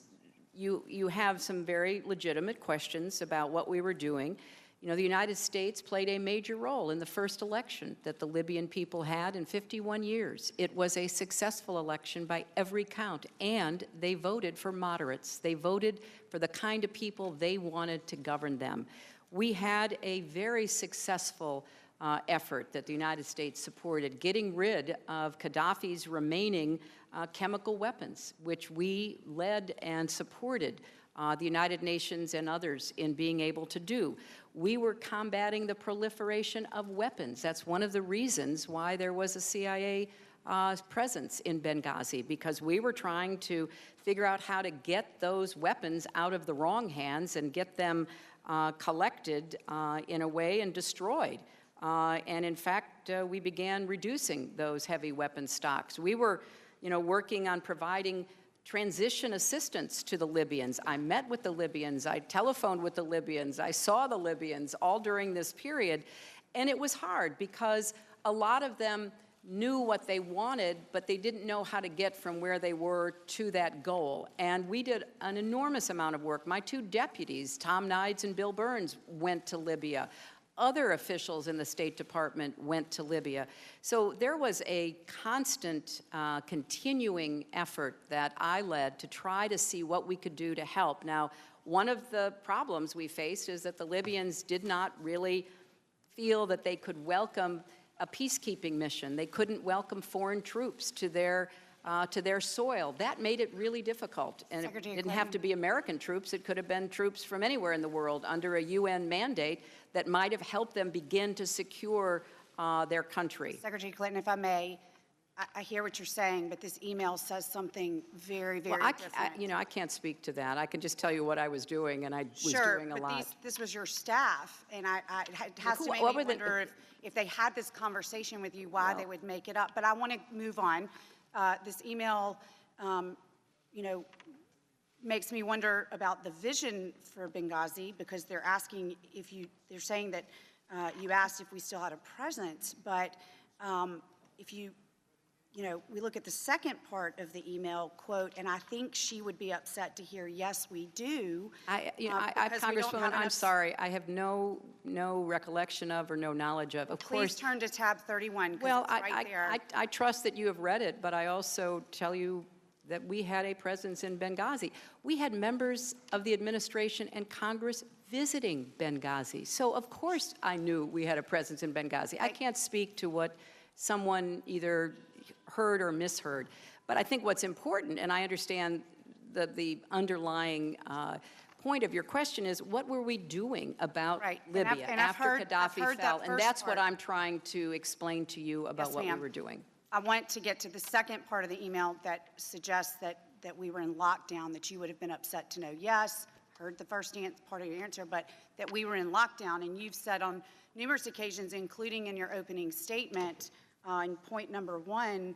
you have some very legitimate questions about what we were doing. You know, the United States played a major role in the first election that the Libyan people had in 51 years. It was a successful election by every count, and they voted for moderates. They voted for the kind of people they wanted to govern them. We had a very successful effort that the United States supported, getting rid of Gaddafi's remaining chemical weapons, which we led and supported the United Nations and others in being able to do. We were combating the proliferation of weapons. That's one of the reasons why there was a CIA presence in Benghazi, because we were trying to figure out how to get those weapons out of the wrong hands and get them collected in a way and destroyed. And in fact, we began reducing those heavy weapon stocks. We were, working on providing transition assistance to the Libyans. I met with the Libyans, I telephoned with the Libyans, I saw the Libyans all during this period. And it was hard because a lot of them knew what they wanted, but they didn't know how to get from where they were to that goal. And we did an enormous amount of work. My two deputies, Tom Nides and Bill Burns, went to Libya. Other officials in the State Department went to Libya. So there was a constant, continuing effort that I led to try to see what we could do to help. Now, one of the problems we faced is that the Libyans did not really feel that they could welcome a peacekeeping mission. They couldn't welcome foreign troops to their soil. That made it really difficult. And it didn't have to be American troops. It could have been troops from anywhere in the world under a UN mandate that might have helped them begin to secure their country. Secretary Clinton, if I may, I hear what you're saying, but this email says something very, very different. I can't speak to that. I can just tell you what I was doing, and I was doing a lot. Sure, but this was your staff, and it has to make me wonder if they had this conversation with you, why they would make it up. But I want to move on. This email, makes me wonder about the vision for Benghazi, because they're asking they're saying that you asked if we still had a presence, but if we look at the second part of the email, quote, and I think she would be upset to hear, yes, we do. Congresswoman, I'm sorry, I have no recollection of or no knowledge of. Please turn to tab 31, because well, it's right there. I trust that you have read it, but I also tell you that we had a presence in Benghazi. We had members of the administration and Congress visiting Benghazi. So, of course, I knew we had a presence in Benghazi. I can't speak to what someone either heard or misheard. But I think what's important, and I understand the underlying point of your question, is what were we doing about Libya after Gaddafi fell? And that's what I'm trying to explain to you about what we were doing. I want to get to the second part of the email that suggests that we were in lockdown, that you would have been upset to know. Yes, heard the first part of your answer, but that we were in lockdown. And you've said on numerous occasions, including in your opening statement, in point number 1,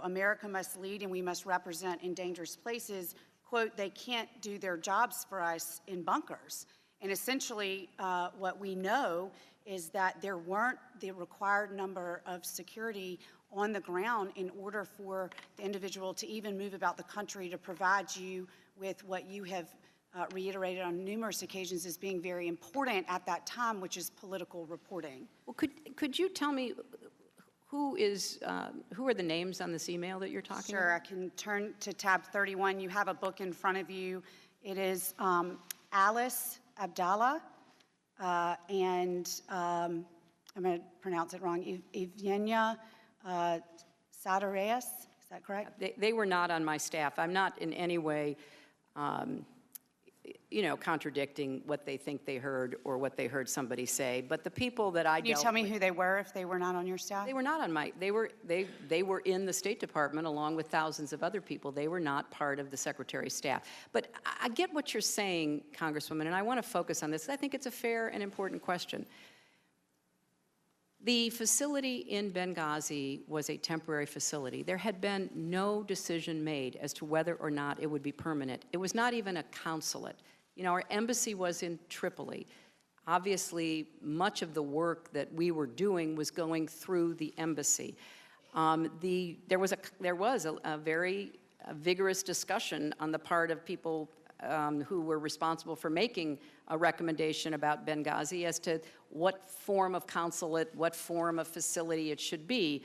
America must lead and we must represent in dangerous places. Quote, they can't do their jobs for us in bunkers. And essentially, what we know is that there weren't the required number of security on the ground in order for the individual to even move about the country to provide you with what you have reiterated on numerous occasions as being very important at that time, which is political reporting. Well, could you tell me who are the names on this email that you're talking about? Sure, I can turn to tab 31. You have a book in front of you. It is Alice Abdallah and I'm going to pronounce it wrong, Evgenia Sadareas. Is that correct? They were not on my staff. I'm not in any way contradicting what they think they heard or what they heard somebody say. But the people that I dealt with... Can you tell me who they were if they were not on your staff? They were not on my... They were in the State Department along with thousands of other people. They were not part of the Secretary's staff. But I get what you're saying, Congresswoman, and I want to focus on this. I think it's a fair and important question. The facility in Benghazi was a temporary facility. There had been no decision made as to whether or not it would be permanent. It was not even a consulate. You know, our embassy was in Tripoli. Obviously, much of the work that we were doing was going through the embassy. There was a very vigorous discussion on the part of people who were responsible for making a recommendation about Benghazi as to what form of consulate, what form of facility it should be.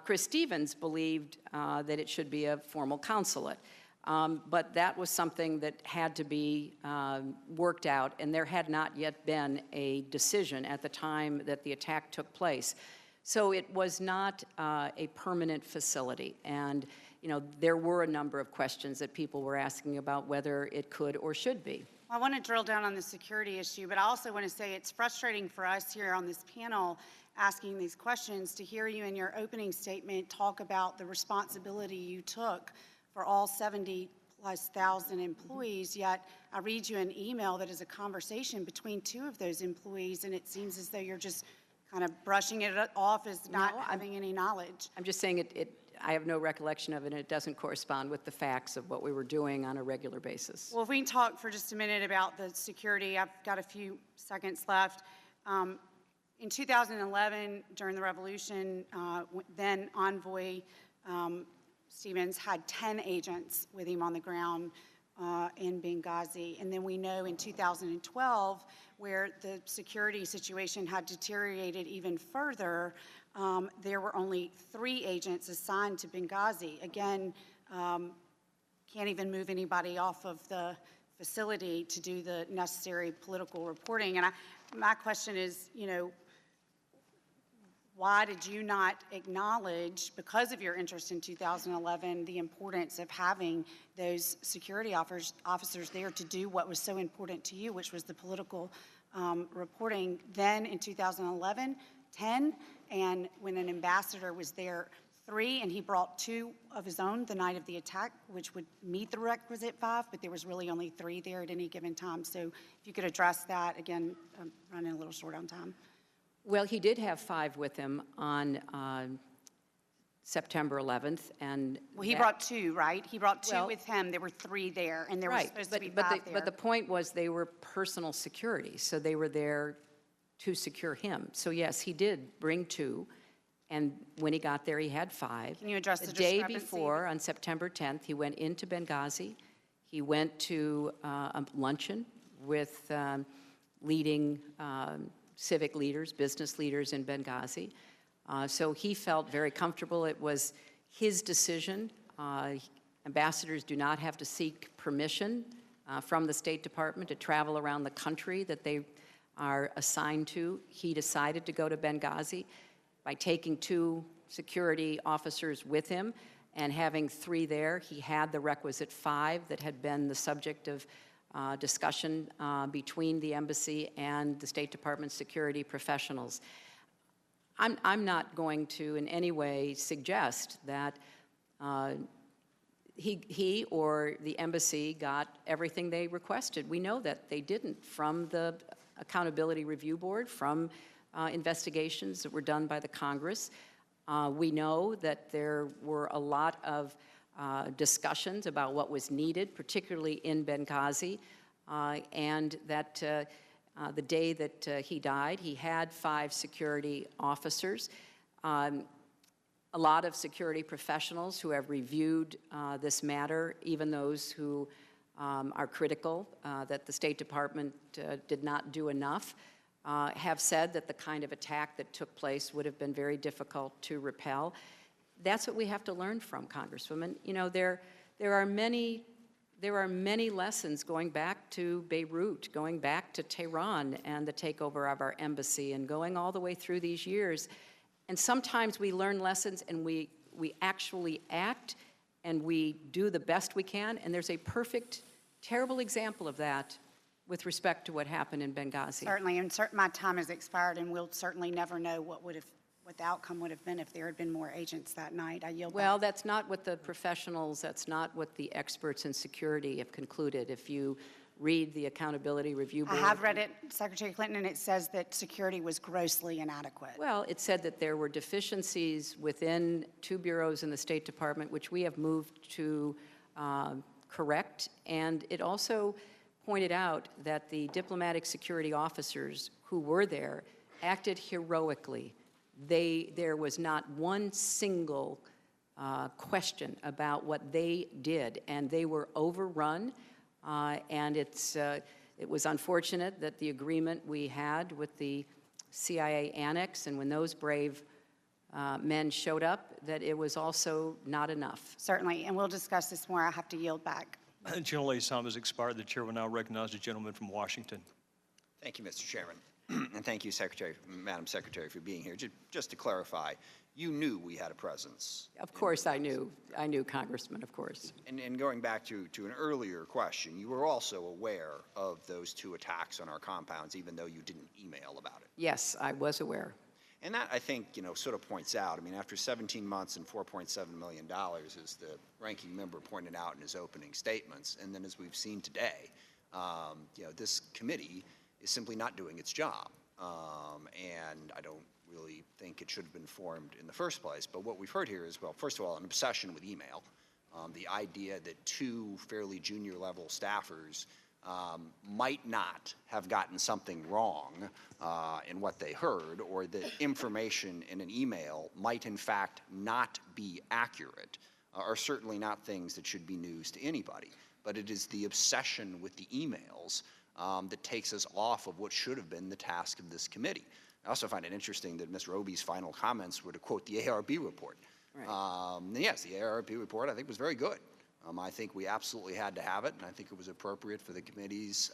Chris Stevens believed that it should be a formal consulate. But that was something that had to be worked out, and there had not yet been a decision at the time that the attack took place. So it was not a permanent facility, and you know, there were a number of questions that people were asking about whether it could or should be. I want to drill down on the security issue, but I also want to say it's frustrating for us here on this panel asking these questions to hear you in your opening statement talk about the responsibility you took for all 70+ thousand employees, yet I read you an email that is a conversation between two of those employees, and it seems as though you're just kind of brushing it off as not having any knowledge. I'm just saying I have no recollection of it, and it doesn't correspond with the facts of what we were doing on a regular basis. Well, if we can talk for just a minute about the security, I've got a few seconds left. In 2011, during the revolution, then envoy Stevens had 10 agents with him on the ground in Benghazi. And then we know in 2012, where the security situation had deteriorated even further, there were only 3 agents assigned to Benghazi. Again, can't even move anybody off of the facility to do the necessary political reporting. And my question is, you know, why did you not acknowledge, because of your interest in 2011, the importance of having those security officers there to do what was so important to you, which was the political reporting? Then in 2011, 10, and when an ambassador was there, 3, and he brought 2 of his own the night of the attack, which would meet the requisite 5, but there was really only 3 there at any given time. So if you could address that. Again, I'm running a little short on time. Well, he did have 5 with him on September 11th, and well, he brought 2, right? He brought 2 with him. There were 3 there, and there were supposed to be 5 there. But the point was they were personal security, so they were there to secure him. So yes, he did bring 2, and when he got there, he had 5. Can you address the day discrepancy? before, on September 10th, he went into Benghazi. He went to a luncheon with leading civic leaders, business leaders in Benghazi. So he felt very comfortable. It was his decision. Ambassadors do not have to seek permission from the State Department to travel around the country that they are assigned to. He decided to go to Benghazi by taking 2 security officers with him and having 3 there. He had the requisite 5 that had been the subject of discussion between the embassy and the State Department security professionals. I'm not going to in any way suggest that he or the embassy got everything they requested. We know that they didn't from the Accountability Review Board, from investigations that were done by the Congress. We know that there were a lot of discussions about what was needed, particularly in Benghazi, and that the day that he died, he had 5 security officers. A lot of security professionals who have reviewed this matter, even those who are critical that the State Department did not do enough, have said that the kind of attack that took place would have been very difficult to repel. That's what we have to learn from, Congresswoman. You know, there are many lessons going back to Beirut, going back to Tehran and the takeover of our embassy, and going all the way through these years. And sometimes we learn lessons and we actually act and we do the best we can. And there's a perfect, terrible example of that with respect to what happened in Benghazi. Certainly, and my time has expired, and we'll certainly never know what the outcome would have been if there had been more agents that night. I yield Well, back. that's not what the professionals, that's not what the experts in security have concluded. If you read the Accountability Review Board. I have read it, Secretary Clinton, and it says that security was grossly inadequate. Well, it said that there were deficiencies within 2 bureaus in the State Department, which we have moved to correct. And it also pointed out that the diplomatic security officers who were there acted heroically. There was not one single question about what they did, and they were overrun, and it was unfortunate that the agreement we had with the CIA annex, and when those brave men showed up, that it was also not enough. Certainly, and we'll discuss this more. I have to yield back. The gentlelady's time has expired. The chair will now recognize the gentleman from Washington. Thank you, Mr. Chairman. And thank you, Madam Secretary, for being here. Just to clarify, you knew we had a presence. Of course I knew. I knew, Congressman, of course. And going back to an earlier question, you were also aware of those 2 attacks on our compounds, even though you didn't email about it. Yes, I was aware. And that, I think, sort of points out, I mean, after 17 months and $4.7 million, as the ranking member pointed out in his opening statements, and then as we've seen today, this committee is simply not doing its job. And I don't really think it should have been formed in the first place. But what we've heard here is, well, first of all, an obsession with email. The idea that 2 fairly junior level staffers might not have gotten something wrong in what they heard, or that information in an email might in fact not be accurate, are certainly not things that should be news to anybody. But it is the obsession with the emails that takes us off of what should have been the task of this committee. I also find it interesting that Ms. Roby's final comments were to quote the ARB report. Right. Yes, the ARB report I think was very good. I think we absolutely had to have it, and I think it was appropriate for the committees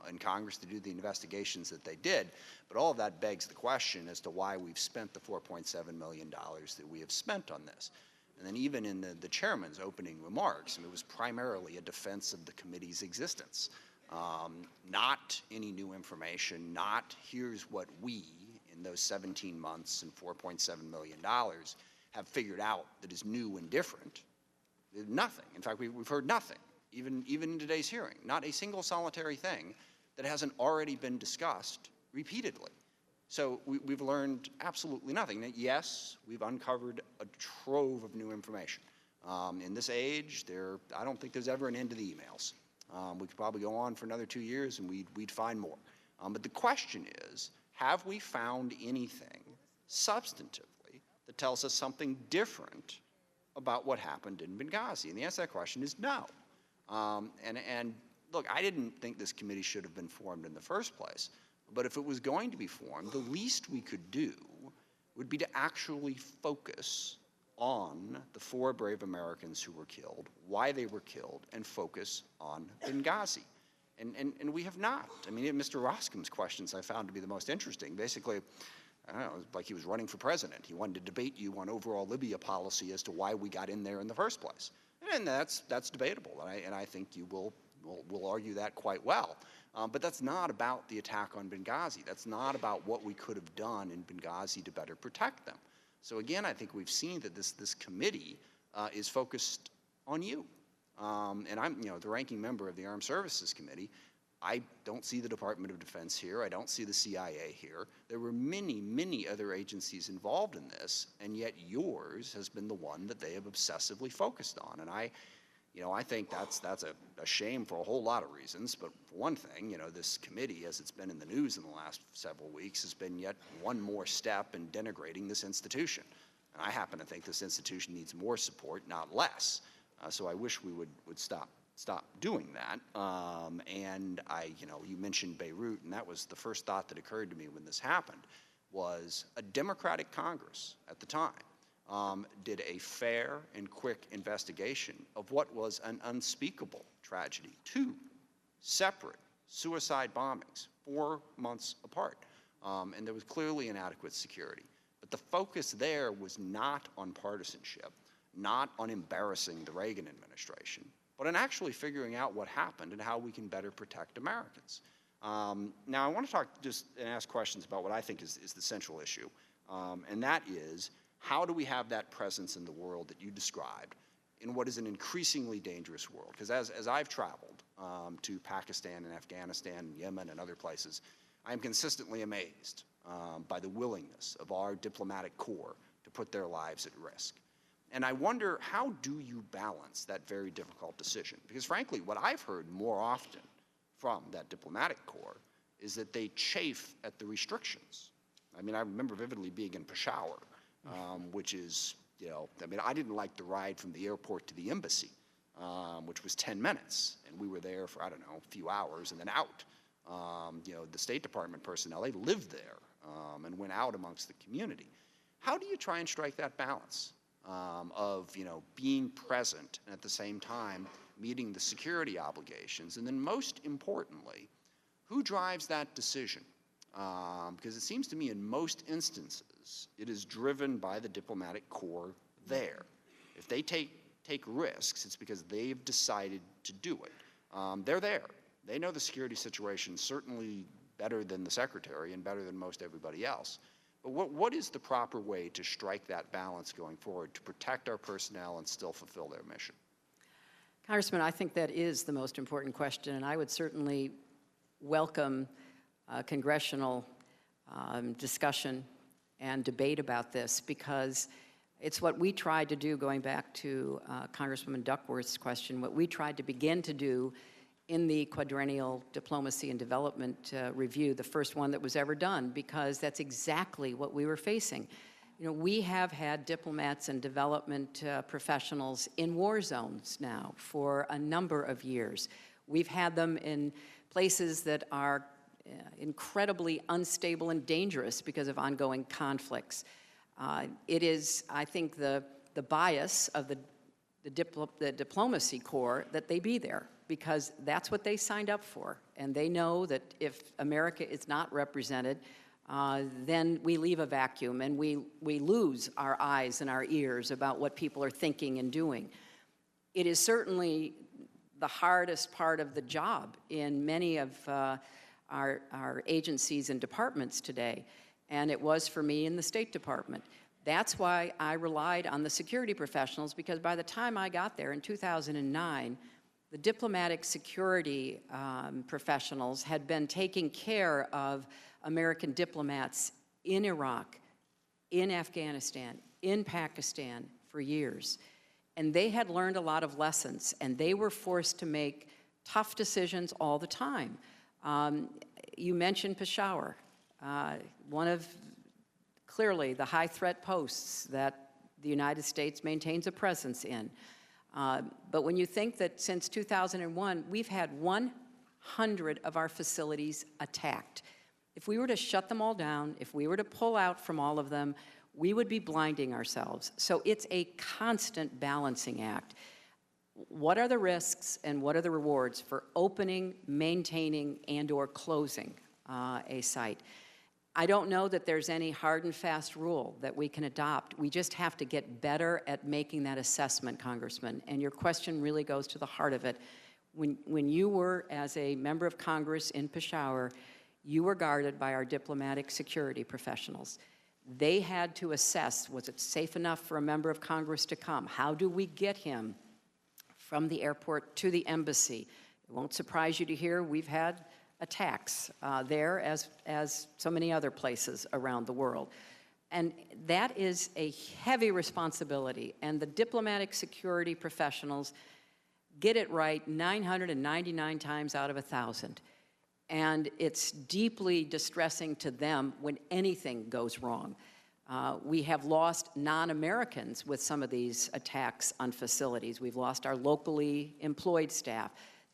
in Congress to do the investigations that they did. But all of that begs the question as to why we've spent the $4.7 million that we have spent on this. And then even in the chairman's opening remarks, I mean, it was primarily a defense of the committee's existence. Not any new information, not here's what we, in those 17 months and $4.7 million, have figured out that is new and different. Nothing. In fact, we've heard nothing, even in today's hearing. Not a single solitary thing that hasn't already been discussed repeatedly. So we've learned absolutely nothing. Now, yes, we've uncovered a trove of new information. In this age, I don't think there's ever an end to the emails. We could probably go on for another 2 years and we'd find more. But the question is, have we found anything substantively that tells us something different about what happened in Benghazi? And the answer to that question is no. And look, I didn't think this committee should have been formed in the first place. But if it was going to be formed, the least we could do would be to actually focus on the 4 brave Americans who were killed, why they were killed, and focus on Benghazi. And we have not. I mean, Mr. Roskam's questions I found to be the most interesting. Basically, I don't know, it was like he was running for president. He wanted to debate you on overall Libya policy as to why we got in there in the first place. And that's debatable, and I think you will argue that quite well. But that's not about the attack on Benghazi. That's not about what we could have done in Benghazi to better protect them. So again, I think we've seen that this committee is focused on you. And I'm, the ranking member of the Armed Services Committee. I don't see the Department of Defense here. I don't see the CIA here. There were many, many other agencies involved in this, and yet yours has been the one that they have obsessively focused on. And I think that's a shame for a whole lot of reasons. But for one thing, this committee, as it's been in the news in the last several weeks, has been yet one more step in denigrating this institution. And I happen to think this institution needs more support, not less. So I wish we would stop doing that. And you mentioned Beirut, and that was the first thought that occurred to me when this happened, was a Democratic Congress at the time did a fair and quick investigation of what was an unspeakable tragedy. 2 separate suicide bombings, 4 months apart. And there was clearly inadequate security. But the focus there was not on partisanship, not on embarrassing the Reagan administration, but on actually figuring out what happened and how we can better protect Americans. Now, I want to talk just and ask questions about what I think is the central issue, and that is, how do we have that presence in the world that you described in what is an increasingly dangerous world? Because as I've traveled to Pakistan and Afghanistan and Yemen and other places, I am consistently amazed by the willingness of our diplomatic corps to put their lives at risk. And I wonder, how do you balance that very difficult decision? Because frankly, what I've heard more often from that diplomatic corps is that they chafe at the restrictions. I mean, I remember vividly being in Peshawar, which is, I mean, I didn't like the ride from the airport to the embassy, which was 10 minutes. And we were there for, I don't know, a few hours and then out. The State Department personnel, they lived there and went out amongst the community. How do you try and strike that balance of, being present and at the same time meeting the security obligations? And then most importantly, who drives that decision? Because it seems to me in most instances, it is driven by the diplomatic corps there. If they take risks, it's because they've decided to do it. They're there. They know the security situation certainly better than the secretary and better than most everybody else. But what is the proper way to strike that balance going forward to protect our personnel and still fulfill their mission? Congressman, I think that is the most important question, and I would certainly welcome congressional discussion and debate about this, because it's what we tried to do, going back to Congresswoman Duckworth's question, what we tried to begin to do in the quadrennial diplomacy and development review, the first one that was ever done, because that's exactly what we were facing. We have had diplomats and development professionals in war zones now for a number of years. We've had them in places that are incredibly unstable and dangerous because of ongoing conflicts. It is, I think, the bias of the diplomacy corps that they be there, because that's what they signed up for. And they know that if America is not represented, then we leave a vacuum and we lose our eyes and our ears about what people are thinking and doing. It is certainly the hardest part of the job in many of our agencies and departments today, and it was for me in the State Department. That's why I relied on the security professionals, because by the time I got there in 2009, the diplomatic security professionals had been taking care of American diplomats in Iraq, in Afghanistan, in Pakistan for years. And they had learned a lot of lessons, and they were forced to make tough decisions all the time. You mentioned Peshawar, one of clearly the high threat posts that the United States maintains a presence in. But when you think that since 2001, we've had 100 of our facilities attacked. If we were to shut them all down, if we were to pull out from all of them, we would be blinding ourselves. So it's a constant balancing act. What are the risks and what are the rewards for opening, maintaining, and/or closing a site? I don't know that there's any hard and fast rule that we can adopt. We just have to get better at making that assessment, Congressman. And your question really goes to the heart of it. When you were, as a member of Congress in Peshawar, you were guarded by our diplomatic security professionals. They had to assess, was it safe enough for a member of Congress to come? How do we get him from the airport to the embassy? It won't surprise you to hear we've had attacks there as so many other places around the world. And that is a heavy responsibility, and the diplomatic security professionals get it right 999 times out of 1,000. And it's deeply distressing to them when anything goes wrong. We have lost non-Americans with some of these attacks on facilities. We've lost our locally employed staff.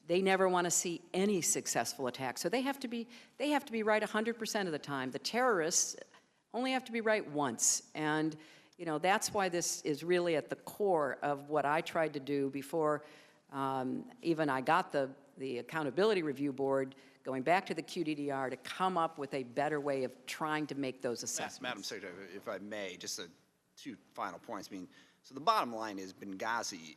They never want to see any successful attack. So they have to be right 100% of the time. The terrorists only have to be right once. And that's why this is really at the core of what I tried to do before even I got the Accountability Review Board, going back to the QDDR, to come up with a better way of trying to make those assessments. Madam Secretary, if I may, just two final points. So the bottom line is Benghazi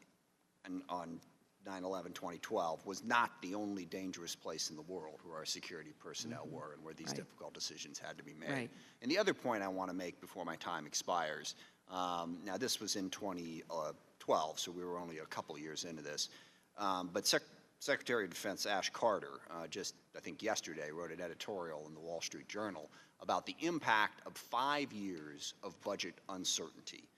on 9/11/2012 was not the only dangerous place in the world where our security personnel were and where these difficult decisions had to be made. Right. And the other point I want to make before my time expires, now this was in 2012, so we were only a couple years into this, but Secretary of Defense Ash Carter just, I think yesterday, wrote an editorial in the Wall Street Journal about the impact of 5 years of budget uncertainty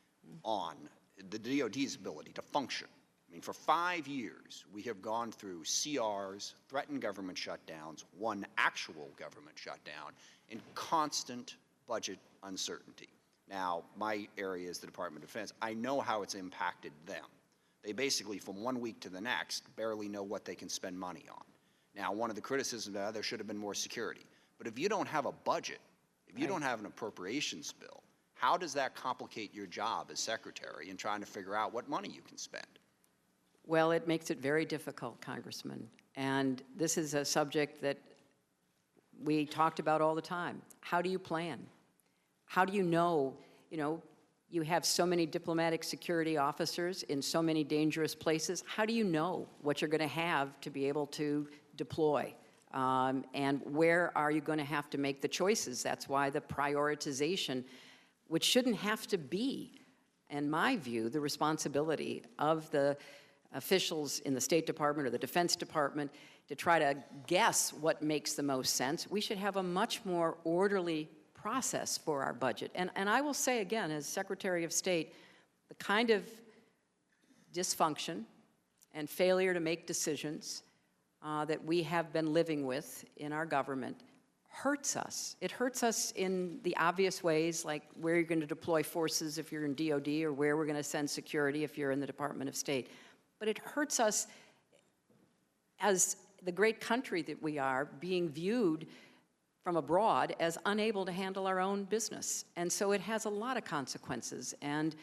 on the DoD's ability to function. I mean, for 5 years, we have gone through CRs, threatened government shutdowns, one actual government shutdown, and constant budget uncertainty. Now, my area is the Department of Defense. I know how it's impacted them. They basically, from 1 week to the next, barely know what they can spend money on. Now, one of the criticisms of there should have been more security. But if you don't have a budget, if you don't have an appropriations bill, how does that complicate your job as secretary in trying to figure out what money you can spend? Well, it makes it very difficult, Congressman. And this is a subject that we talked about all the time. How do you plan? How do you know, you have so many diplomatic security officers in so many dangerous places. How do you know what you're going to have to be able to deploy? And where are you going to have to make the choices? That's why the prioritization, which shouldn't have to be, in my view, the responsibility of the officials in the State Department or the Defense Department to try to guess what makes the most sense. We should have a much more orderly process for our budget. And I will say again, as Secretary of State, the kind of dysfunction and failure to make decisions that we have been living with in our government hurts us. It hurts us in the obvious ways, like where you're going to deploy forces if you're in DOD or where we're going to send security if you're in the Department of State. But it hurts us as the great country that we are, being viewed from abroad as unable to handle our own business. And so it has a lot of consequences. And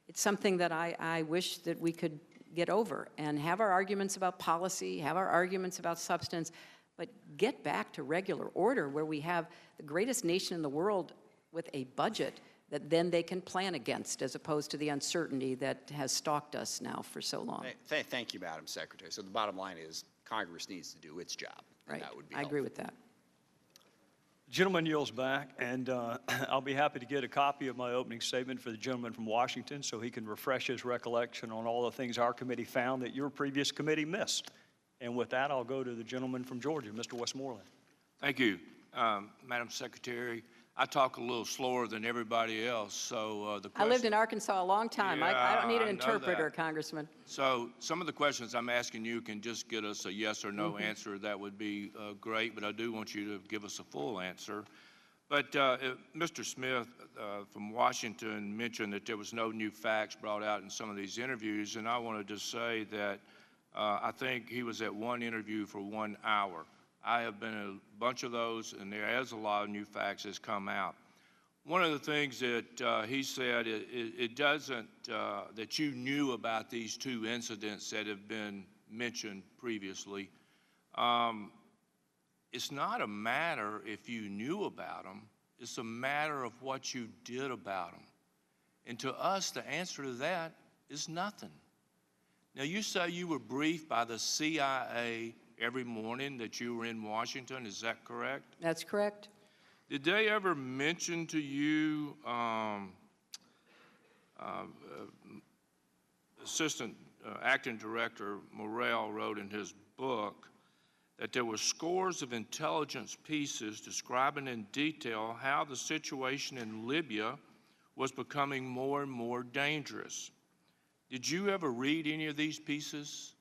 it's something that I wish that we could get over and have our arguments about policy, have our arguments about substance, but get back to regular order where we have the greatest nation in the world with a budget that then they can plan against, as opposed to the uncertainty that has stalked us now for so long. Thank you, Madam Secretary. So the bottom line is Congress needs to do its job. Right. That would be I agree with that. Gentleman yields back, and I'll be happy to get a copy of my opening statement for the gentleman from Washington so he can refresh his recollection on all the things our committee found that your previous committee missed. And with that, I'll go to the gentleman from Georgia, Mr. Westmoreland. Thank you, Madam Secretary. I talk a little slower than everybody else, so the question... I lived in Arkansas a long time. I don't need an I know interpreter, that. Congressman. So some of the questions I'm asking you can just get us a yes or no answer. That would be great, but I do want you to give us a full answer. But Mr. Smith from Washington mentioned that there was no new facts brought out in some of these interviews, and I wanted to say that I think he was at one interview for 1 hour. I have been in a bunch of those, and there is a lot of new facts that's come out. One of the things that he said, it doesn't, that you knew about these two incidents that have been mentioned previously. It's not a matter if you knew about them, it's a matter of what you did about them. And to us, the answer to that is nothing. Now, you say you were briefed by the CIA every morning that you were in Washington, is that correct? That's correct. Did they ever mention to you, Acting Director Morrell wrote in his book that there were scores of intelligence pieces describing in detail how the situation in Libya was becoming more and more dangerous. Did you ever read any of these pieces?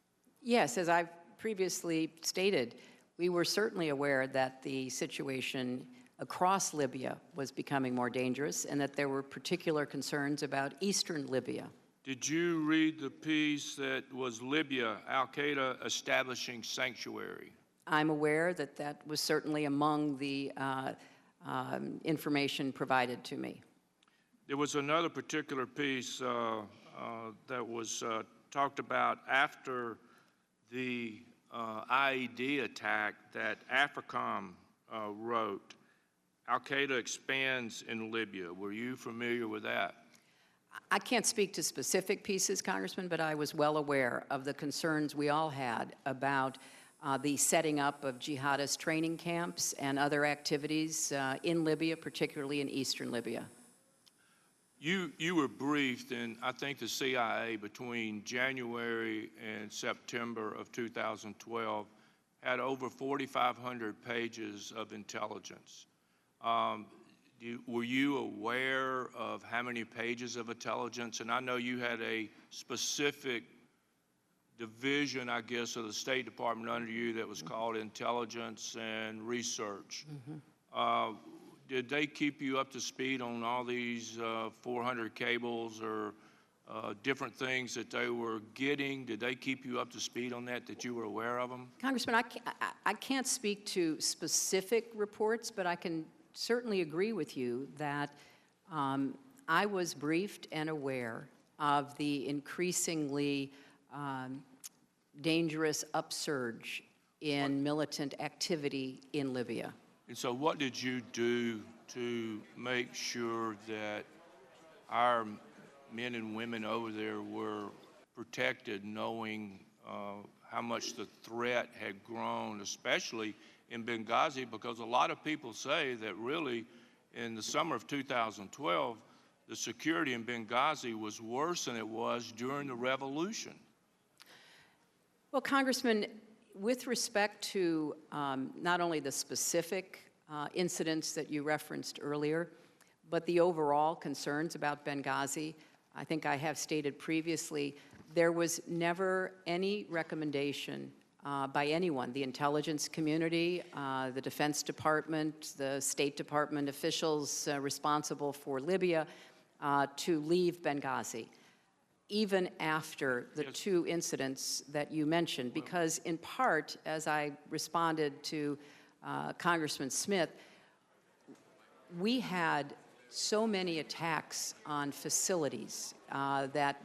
Yes, as I've previously stated, we were certainly aware that the situation across Libya was becoming more dangerous and that there were particular concerns about eastern Libya. Did you read the piece that was Libya, Al-Qaeda establishing sanctuary? I'm aware that that was certainly among the information provided to me. There was another particular piece that was talked about after the IED attack that AFRICOM wrote. Al-Qaeda expands in Libya. Were you familiar with that? I can't speak to specific pieces, Congressman, but I was well aware of the concerns we all had about the setting up of jihadist training camps and other activities in Libya, particularly in eastern Libya. You were briefed in, I think, the CIA between January and September of 2012 had over 4,500 pages of intelligence. Were you aware of how many pages of intelligence? And I know you had a specific division, I guess, of the State Department under you that was called Intelligence and Research. Did they keep you up to speed on all these 400 cables or different things that they were getting? Did they keep you up to speed on that you were aware of them? Congressman, I can't speak to specific reports, but I can certainly agree with you that I was briefed and aware of the increasingly dangerous upsurge in militant activity in Libya. And so what did you do to make sure that our men and women over there were protected, knowing how much the threat had grown, especially in Benghazi? Because a lot of people say that really in the summer of 2012, the security in Benghazi was worse than it was during the revolution. Well, Congressman, with respect to not only the specific incidents that you referenced earlier, but the overall concerns about Benghazi, I think I have stated previously, there was never any recommendation by anyone, the intelligence community, the Defense Department, the State Department officials responsible for Libya, to leave Benghazi, even after the two incidents that you mentioned, because in part, as I responded to Congressman Smith, we had so many attacks on facilities that,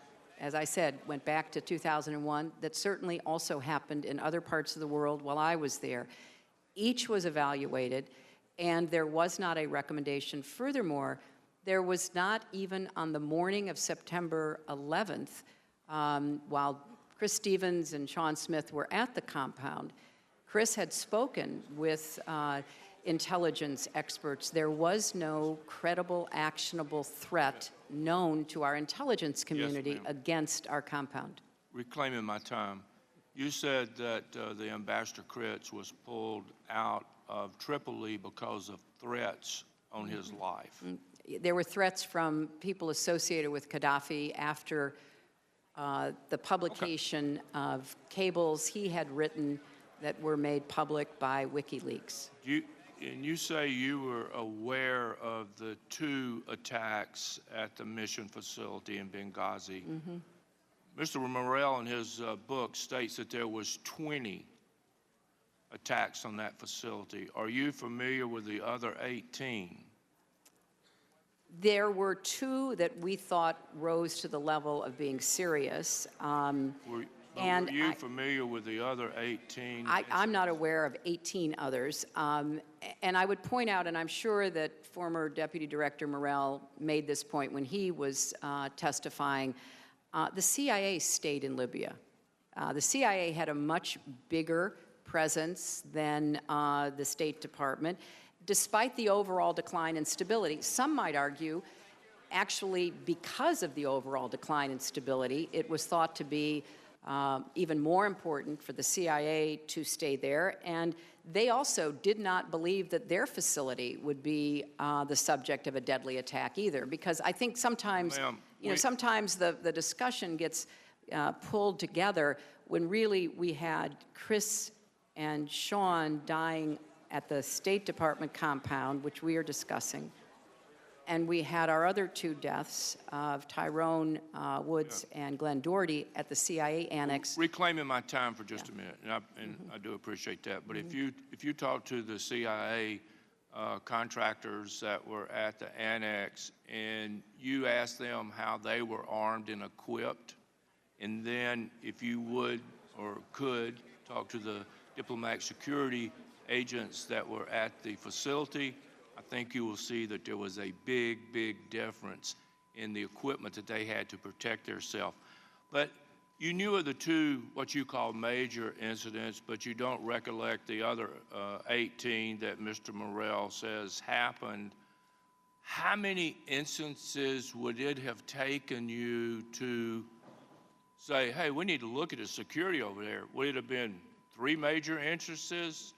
as I said, went back to 2001, that certainly also happened in other parts of the world while I was there. Each was evaluated, and there was not a recommendation. Furthermore, there was not even on the morning of September 11th, while Chris Stevens and Sean Smith were at the compound, Chris had spoken with intelligence experts. There was no credible, actionable threat known to our intelligence community against our compound. Reclaiming my time, you said that the Ambassador Kritz was pulled out of Tripoli because of threats on his life. There were threats from people associated with Gaddafi after the publication of cables he had written that were made public by WikiLeaks. And you say you were aware of the two attacks at the mission facility in Benghazi. Mr. Morrell in his book states that there was 20 attacks on that facility. Are you familiar with the other 18? There were two that we thought rose to the level of being serious. Were you familiar with the other 18? I'm not aware of 18 others. And I would point out, and I'm sure that former Deputy Director Morrell made this point when he was testifying, the CIA stayed in Libya. The CIA had a much bigger presence than the State Department, despite the overall decline in stability. Some might argue, actually, because of the overall decline in stability, it was thought to be even more important for the CIA to stay there. And they also did not believe that their facility would be the subject of a deadly attack either, because I think sometimes, sometimes the discussion gets pulled together when really we had Chris and Sean dying at the State Department compound, which we are discussing. And we had our other two deaths of Tyrone Woods and Glenn Doherty at the CIA annex. Reclaiming my time for just a minute, and I do appreciate that. But if you talk to the CIA contractors that were at the annex and you ask them how they were armed and equipped, and then if you would or could talk to the diplomatic security agents that were at the facility, I think you will see that there was a big, big difference in the equipment that they had to protect themselves. But you knew of the two, what you call major incidents, but you don't recollect the other 18 that Mr. Morrell says happened. How many instances would it have taken you to say, hey, we need to look at the security over there? Would it have been 3 major instances,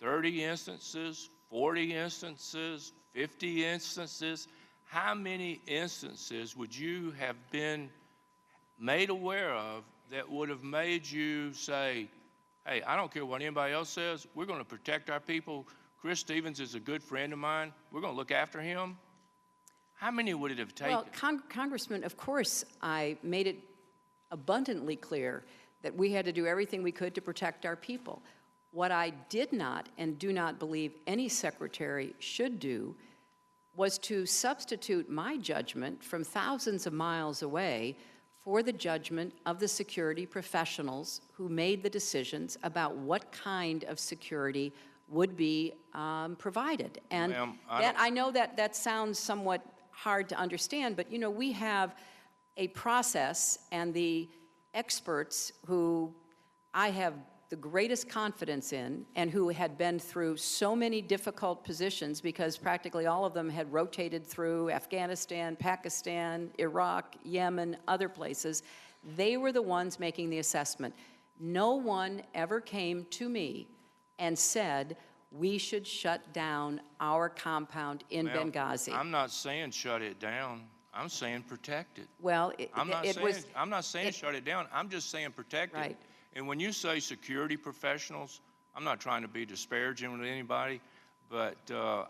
30 instances, 40 instances, 50 instances? How many instances would you have been made aware of that would have made you say, hey, I don't care what anybody else says, we're going to protect our people. Chris Stevens is a good friend of mine. We're going to look after him. How many would it have taken? Well, Congressman, of course, I made it abundantly clear that we had to do everything we could to protect our people. What I did not and do not believe any secretary should do was to substitute my judgment from thousands of miles away for the judgment of the security professionals who made the decisions about what kind of security would be provided. And Ma'am, I know that sounds somewhat hard to understand, but you know, we have a process, and the experts who I have the greatest confidence in and who had been through so many difficult positions, because practically all of them had rotated through Afghanistan, Pakistan, Iraq, Yemen, other places, they were the ones making the assessment. No one ever came to me and said, we should shut down our compound in Ma'am, Benghazi. I'm not saying shut it down. I'm saying protect it. Well, I'm not saying it- shut it down. I'm just saying protect it. Right. And when you say security professionals, I'm not trying to be disparaging with anybody, but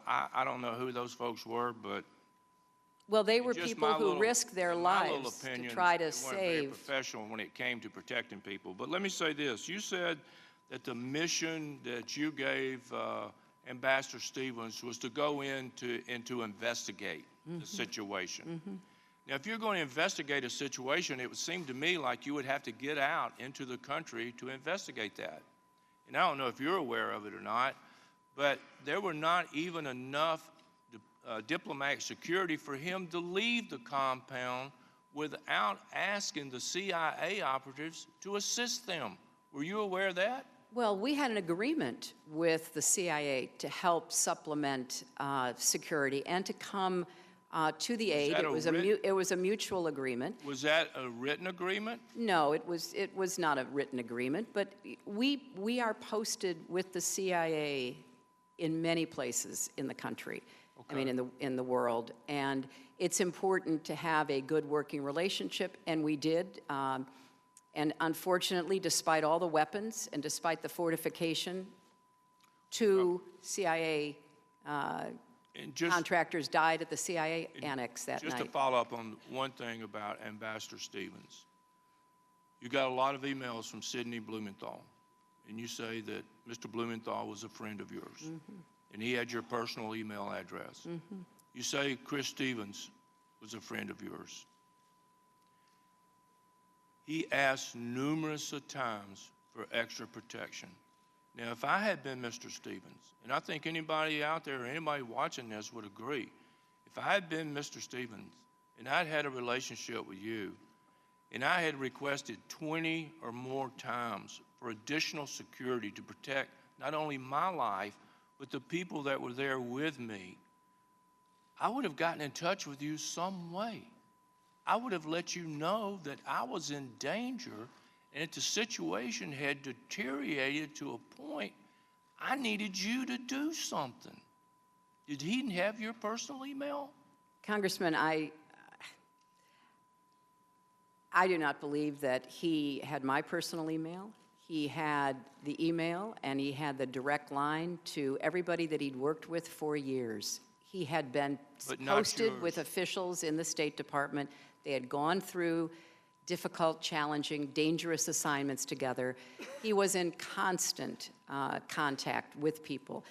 I don't know who those folks were, but well, they were just people my who little- risked their my little lives to opinion, try to they weren't very save. professional when it came to protecting people. But let me say this. You said that the mission that you gave Ambassador Stevens was to go in to investigate the situation. Now, if you're going to investigate a situation, it would seem to me like you would have to get out into the country to investigate that. And I don't know if you're aware of it or not, but there were not even enough diplomatic security for him to leave the compound without asking the CIA operatives to assist them. Were you aware of that? Well, we had an agreement with the CIA to help supplement security and to come to the aid. that It was a mutual agreement. Was that a written agreement? No, it was not a written agreement, but we are posted with the CIA in many places in the country. I mean, in the world, and it's important to have a good working relationship, and we did. And unfortunately, despite all the weapons and despite the fortification, 2 CIA contractors died at the CIA annex that night. Just to follow up on one thing about Ambassador Stevens. You got a lot of emails from Sidney Blumenthal, and you say that Mr. Blumenthal was a friend of yours, and he had your personal email address. You say Chris Stevens was a friend of yours. He asked numerous times for extra protection. Now, if I had been Mr. Stevens, and I think anybody out there or anybody watching this would agree, if I had been Mr. Stevens and I'd had a relationship with you, and I had requested 20 or more times for additional security to protect not only my life, but the people that were there with me, I would have gotten in touch with you some way. I would have let you know that I was in danger and that the situation had deteriorated to a point I needed you to do something. Did he have your personal email? Congressman, I do not believe that he had my personal email. He had the email, and he had the direct line to everybody that he'd worked with for years. He had been posted with officials in the State Department. They had gone through difficult, challenging, dangerous assignments together. He was in constant contact with people.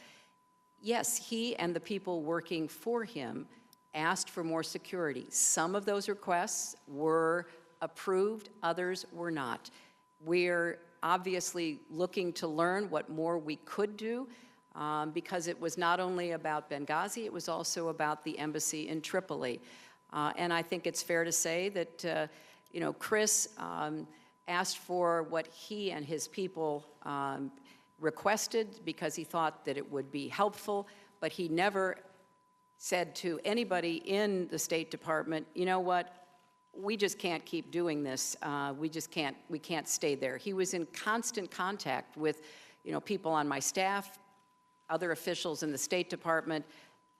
Yes, he and the people working for him asked for more security. Some of those requests were approved, others were not. We're obviously looking to learn what more we could do, because it was not only about Benghazi, it was also about the embassy in Tripoli. And I think it's fair to say that, you know, Chris asked for what he and his people requested because he thought that it would be helpful, but he never said to anybody in the State Department, you know what, we just can't keep doing this. We can't stay there. He was in constant contact with, you know, people on my staff, other officials in the State Department,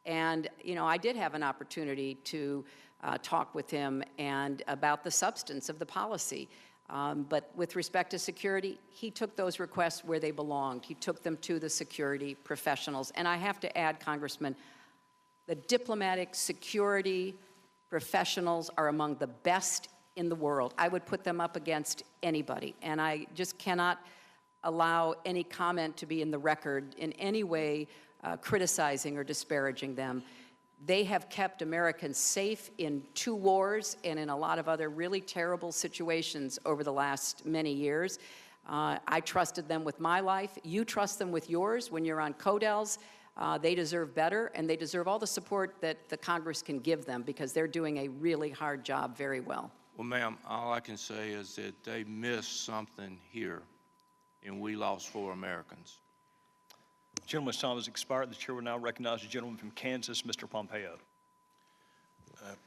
And, you know, I did have an opportunity to talk with him and about the substance of the policy. But with respect to security, he took those requests where they belonged. He took them to the security professionals. And I have to add, Congressman, the diplomatic security professionals are among the best in the world. I would put them up against anybody. And I just cannot allow any comment to be in the record in any way criticizing or disparaging them. They have kept Americans safe in 2 wars and in a lot of other really terrible situations over the last many years. I trusted them with my life. You trust them with yours when you're on CODELs. They deserve better, and they deserve all the support that the Congress can give them because they're doing a really hard job very well. Well, ma'am, all I can say is that they missed something here, and we lost 4 Americans. Gentleman's time has expired. The chair will now recognize the gentleman from Kansas, Mr. Pompeo.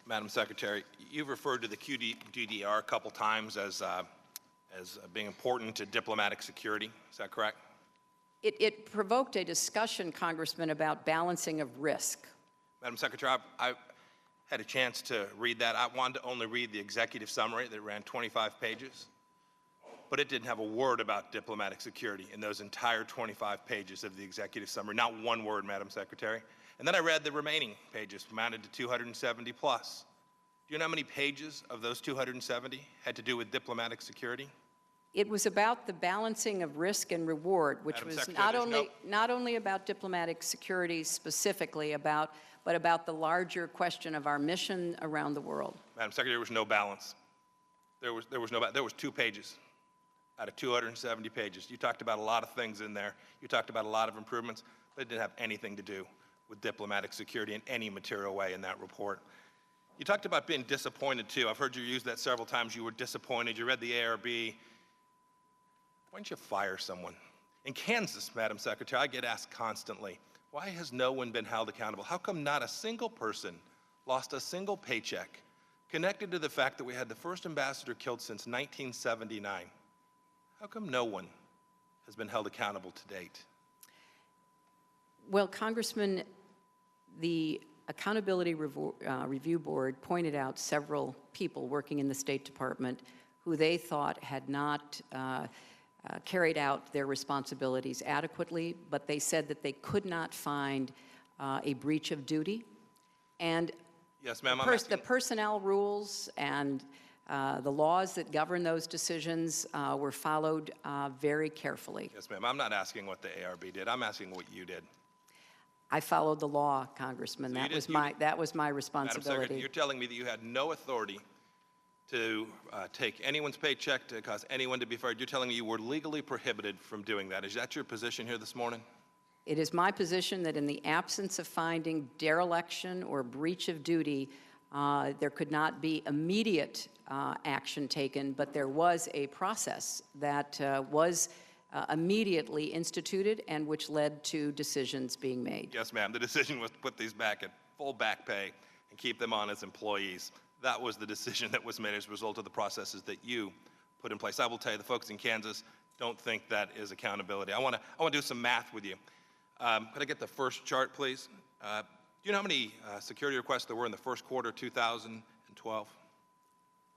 Madam Secretary, you've referred to the QDDR a couple times as being important to diplomatic security. Is that correct? It provoked a discussion, Congressman, about balancing of risk. Madam Secretary, I had a chance to read that. I wanted to only read the executive summary that ran 25 pages, but it didn't have a word about diplomatic security in those entire 25 pages of the executive summary. Not one word, Madam Secretary. And then I read the remaining pages, amounted to 270 plus. Do you know how many pages of those 270 had to do with diplomatic security? It was about the balancing of risk and reward, which Madam was Secretary, not only about diplomatic security specifically, but about the larger question of our mission around the world. Madam Secretary, there was no balance. There was 2 pages out of 270 pages. You talked about a lot of things in there. You talked about a lot of improvements, but it didn't have anything to do with diplomatic security in any material way in that report. You talked about being disappointed, too. I've heard you use that several times. You were disappointed. You read the ARB. Why don't you fire someone? In Kansas, Madam Secretary, I get asked constantly, why has no one been held accountable? How come not a single person lost a single paycheck connected to the fact that we had the first ambassador killed since 1979? How come no one has been held accountable to date? Well, Congressman, the Accountability Review Board pointed out several people working in the State Department who they thought had not carried out their responsibilities adequately, but they said that they could not find a breach of duty. And yes, ma'am, the personnel rules and the laws that govern those decisions were followed very carefully. Yes, ma'am. I'm not asking what the ARB did. I'm asking what you did. I followed the law, Congressman. So that was my Madam responsibility. Secretary, you're telling me that you had no authority to take anyone's paycheck to cause anyone to be fired. You're telling me you were legally prohibited from doing that. Is that your position here this morning? It is my position that in the absence of finding dereliction or breach of duty, there could not be immediate action taken, but there was a process that was immediately instituted and which led to decisions being made. Yes, ma'am. The decision was to put these back at full back pay and keep them on as employees. That was the decision that was made as a result of the processes that you put in place. I will tell you, the folks in Kansas don't think that is accountability. I want to do some math with you. Could I get the first chart, please? Do you know how many security requests there were in the first quarter of 2012?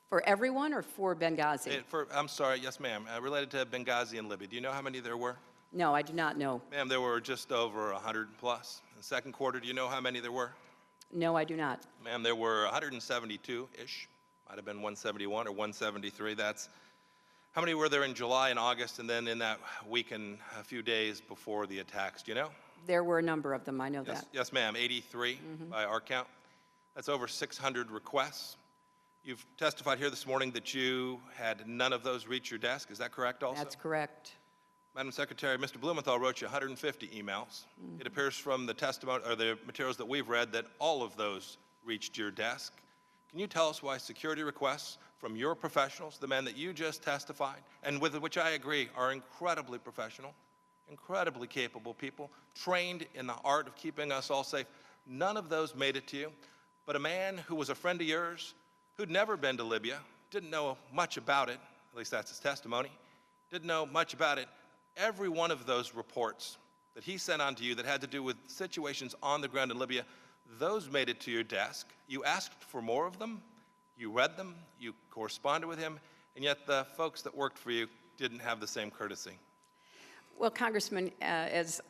For everyone or for Benghazi? I'm sorry, yes, ma'am. Related to Benghazi and Libya. Do you know how many there were? No, I do not know. Ma'am, there were just over 100 plus. In the second quarter, do you know how many there were? No, I do not. Ma'am, there were 172-ish. Might have been 171 or 173. That's how many were there in July and August, and then in that week and a few days before the attacks? Do you know? There were a number of them. I know that. Yes, ma'am. 83 by our count. That's over 600 requests. You've testified here this morning that you had none of those reach your desk. Is that correct also? That's correct. Madam Secretary, Mr. Blumenthal wrote you 150 emails. It appears from the testimony or the materials that we've read that all of those reached your desk. Can you tell us why security requests from your professionals, the men that you just testified, and with which I agree are incredibly professional, incredibly capable people, trained in the art of keeping us all safe, none of those made it to you, but a man who was a friend of yours, who'd never been to Libya, didn't know much about it, at least that's his testimony, didn't know much about it. Every one of those reports that he sent on to you that had to do with situations on the ground in Libya Those made it to your desk. You asked for more of them. You read them. You corresponded with him. And yet the folks that worked for you didn't have the same courtesy. Well, Congressman, as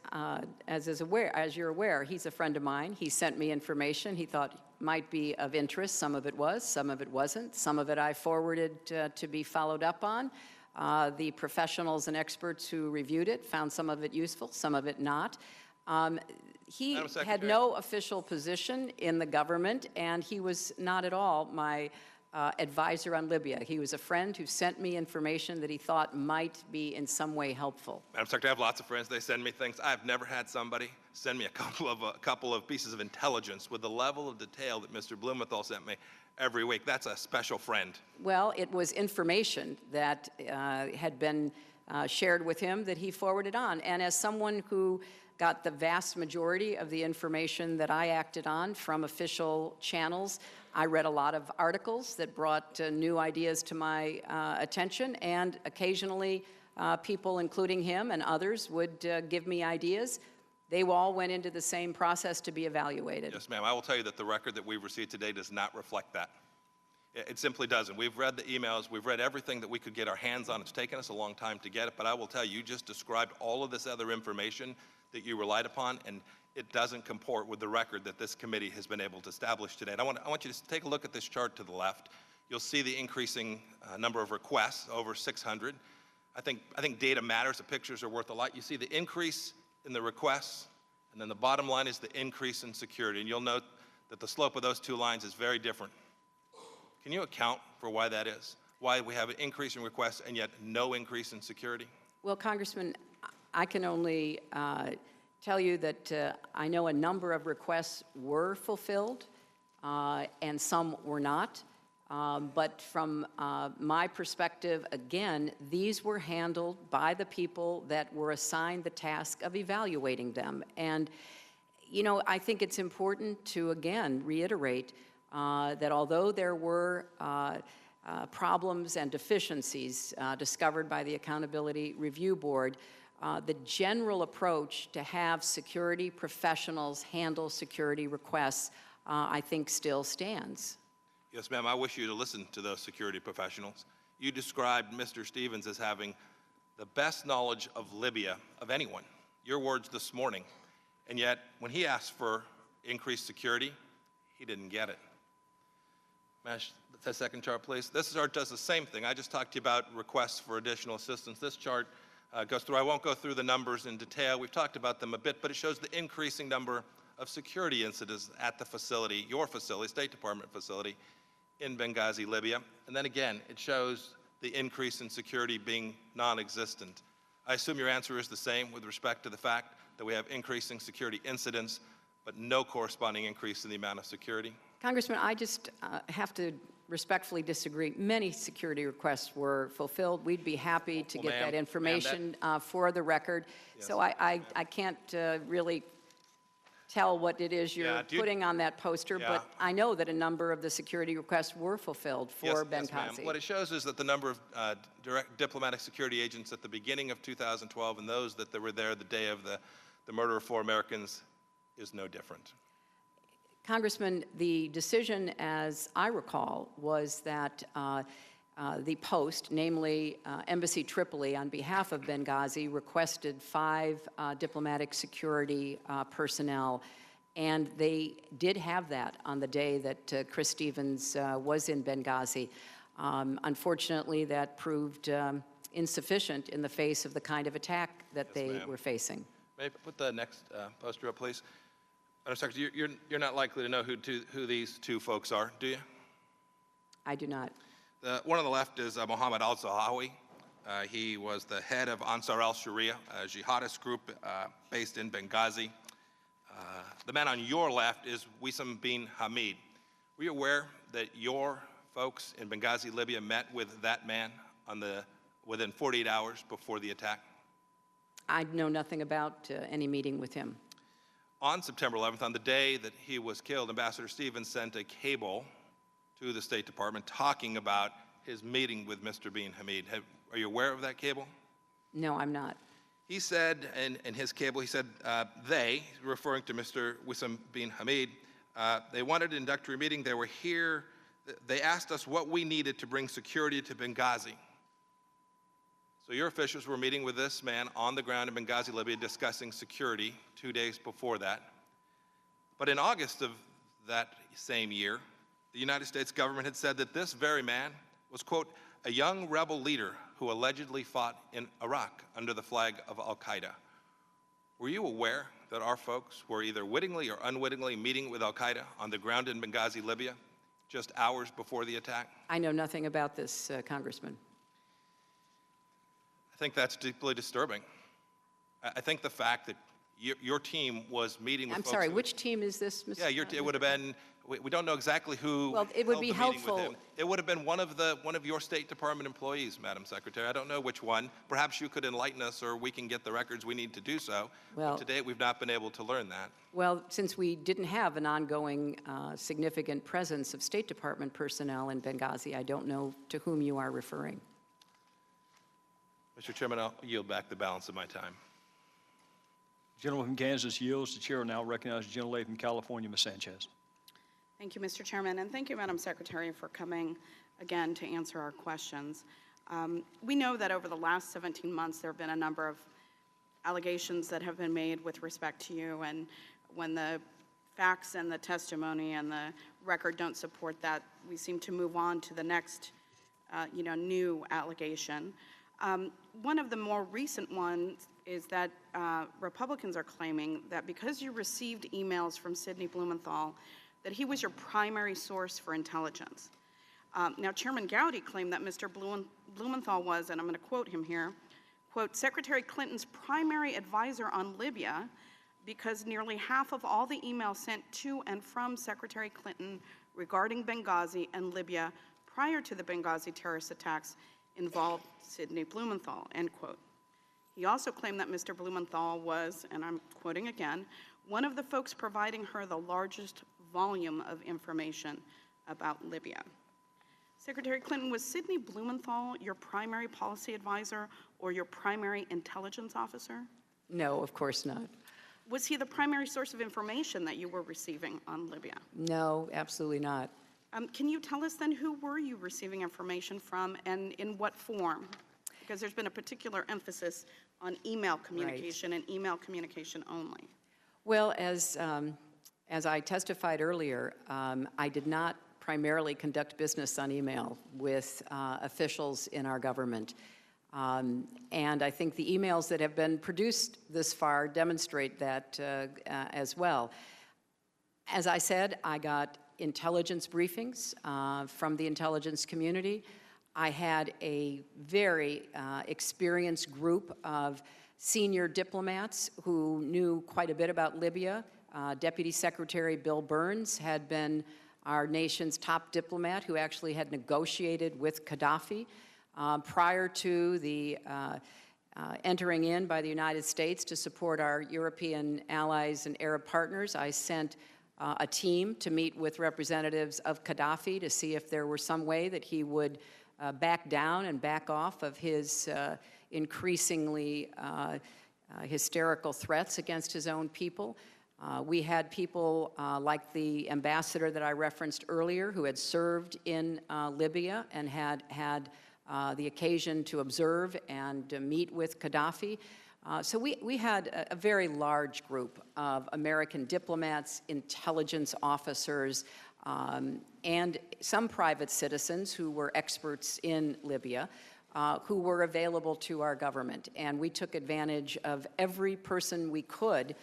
you're aware, he's a friend of mine. He sent me information he thought might be of interest. Some of it was, some of it wasn't. Some of it I forwarded to be followed up on. The professionals and experts who reviewed it found some of it useful, some of it not. He had no official position in the government, and he was not at all my advisor on Libya. He was a friend who sent me information that he thought might be in some way helpful. Madam Secretary, I have lots of friends. They send me things. I've never had somebody send me a couple of pieces of intelligence with the level of detail that Mr. Blumenthal sent me every week. That's a special friend. Well, it was information that had been shared with him that he forwarded on. And as someone who got the vast majority of the information that I acted on from official channels, I read a lot of articles that brought new ideas to my attention, and occasionally people, including him and others, would give me ideas. They all went into the same process to be evaluated. Yes, ma'am. I will tell you that the record that we've received today does not reflect that. It simply doesn't. We've read the emails. We've read everything that we could get our hands on. It's taken us a long time to get it, but I will tell you, you just described all of this other information that you relied upon, and it doesn't comport with the record that this committee has been able to establish today. And I want you to take a look at this chart to the left. You'll see the increasing number of requests, over 600. I think data matters. The pictures are worth a lot. You see the increase in the requests, and then the bottom line is the increase in security. And you'll note that the slope of those two lines is very different. Can you account for why that is? Why we have an increase in requests and yet no increase in security? Well, Congressman, I can only tell you that I know a number of requests were fulfilled and some were not. But from my perspective, again, these were handled by the people that were assigned the task of evaluating them. And, you know, I think it's important to, again, reiterate that although there were problems and deficiencies discovered by the Accountability Review Board, the general approach to have security professionals handle security requests, I think, still stands. Yes, ma'am. I wish you to listen to those security professionals. You described Mr. Stevens as having the best knowledge of Libya of anyone. Your words this morning. And yet, when he asked for increased security, he didn't get it. Mash, the second chart, please. This chart does the same thing. I just talked to you about requests for additional assistance. This chart goes through. I won't go through the numbers in detail. We've talked about them a bit, but it shows the increasing number of security incidents at the facility, your facility, State Department facility, in Benghazi, Libya. And then again, it shows the increase in security being non-existent. I assume your answer is the same with respect to the fact that we have increasing security incidents, but no corresponding increase in the amount of security? Congressman, I just have to respectfully disagree. Many security requests were fulfilled. We'd be happy to get that information for the record. Yes. So I can't really tell what it is you're putting on that poster, but I know that a number of the security requests were fulfilled for Benghazi. Yes, what it shows is that the number of direct diplomatic security agents at the beginning of 2012 and those that were there the day of the murder of 4 Americans is no different. Congressman, the decision, as I recall, was that the Post, namely Embassy Tripoli, on behalf of Benghazi, requested 5 diplomatic security personnel, and they did have that on the day that Chris Stevens was in Benghazi. Unfortunately, that proved insufficient in the face of the kind of attack that they were facing. May I put the next poster up, please? Madam Secretary, you're not likely to know who these 2 folks are, do you? I do not. One on the left is Mohammed al-Zahawi. He was the head of Ansar al-Sharia, a jihadist group based in Benghazi. The man on your left is Wissam bin Hamid. Were you aware that your folks in Benghazi, Libya, met with that man within 48 hours before the attack? I know nothing about any meeting with him. On September 11th, on the day that he was killed, Ambassador Stevens sent a cable to the State Department talking about his meeting with Mr. bin Hamid. Are you aware of that cable? No, I'm not. He said in his cable, he said, they, referring to Mr. Wissam bin Hamid, They wanted an introductory meeting. They were here. They asked us what we needed to bring security to Benghazi. So your officials were meeting with this man on the ground in Benghazi, Libya, discussing security 2 days before that. But in August of that same year, the United States government had said that this very man was, quote, a young rebel leader who allegedly fought in Iraq under the flag of al-Qaeda. Were you aware that our folks were either wittingly or unwittingly meeting with al-Qaeda on the ground in Benghazi, Libya, just hours before the attack? I know nothing about this, Congressman. I think that's deeply disturbing. I think the fact that your team was meeting with I'm folks sorry, who- which team is this, Mr. Yeah, it would have been, we don't know exactly who Well, it would held be the meeting with helpful- him. It would have been one of your State Department employees, Madam Secretary. I don't know which one. Perhaps you could enlighten us, or we can get the records we need to do so. Well- But to date, we've not been able to learn that. Well, since we didn't have an ongoing significant presence of State Department personnel in Benghazi, I don't know to whom you are referring. Mr. Chairman, I'll yield back the balance of my time. Gentleman from Kansas yields. The chair will now recognize the gentlelady from California, Ms. Sanchez. Thank you, Mr. Chairman, and thank you, Madam Secretary, for coming again to answer our questions. We know that over the last 17 months, there have been a number of allegations that have been made with respect to you, and when the facts and the testimony and the record don't support that, we seem to move on to the next, new allegation. One of the more recent ones is that Republicans are claiming that because you received emails from Sidney Blumenthal, that he was your primary source for intelligence. Now, Chairman Gowdy claimed that Mr. Blumenthal was, and I'm going to quote him here, quote, Secretary Clinton's primary advisor on Libya, because nearly half of all the emails sent to and from Secretary Clinton regarding Benghazi and Libya prior to the Benghazi terrorist attacks involved Sidney Blumenthal, end quote. He also claimed that Mr. Blumenthal was, and I'm quoting again, one of the folks providing her the largest volume of information about Libya. Secretary Clinton, was Sidney Blumenthal your primary policy advisor or your primary intelligence officer? No, of course not. Was he the primary source of information that you were receiving on Libya? No, absolutely not. Can you tell us then who were you receiving information from and in what form? Because there's been a particular emphasis on email communication and email communication only. Well, as I testified earlier, I did not primarily conduct business on email with officials in our government. And I think the emails that have been produced this far demonstrate that as well. As I said, I got intelligence briefings from the intelligence community. I had a very experienced group of senior diplomats who knew quite a bit about Libya. Deputy Secretary Bill Burns had been our nation's top diplomat who actually had negotiated with Gaddafi. Prior to the entering in by the United States to support our European allies and Arab partners, I sent a team to meet with representatives of Gaddafi to see if there were some way that he would back down and back off of his increasingly hysterical threats against his own people. We had people like the ambassador that I referenced earlier who had served in Libya and had the occasion to observe and meet with Gaddafi. So we had a very large group of American diplomats, intelligence officers, and some private citizens who were experts in Libya who were available to our government. And we took advantage of every person we could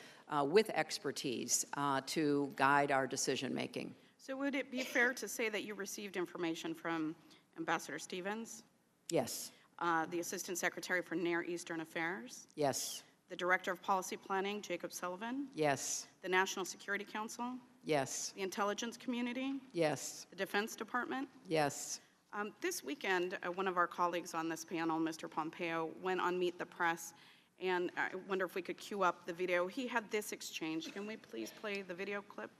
with expertise to guide our decision-making. So would it be fair to say that you received information from Ambassador Stevens? Yes. The Assistant Secretary for Near Eastern Affairs? Yes. The Director of Policy Planning, Jacob Sullivan? Yes. The National Security Council? Yes. The Intelligence Community? Yes. The Defense Department? Yes. This weekend, one of our colleagues on this panel, Mr. Pompeo, went on Meet the Press, and I wonder if we could cue up the video. He had this exchange. Can we please play the video clip?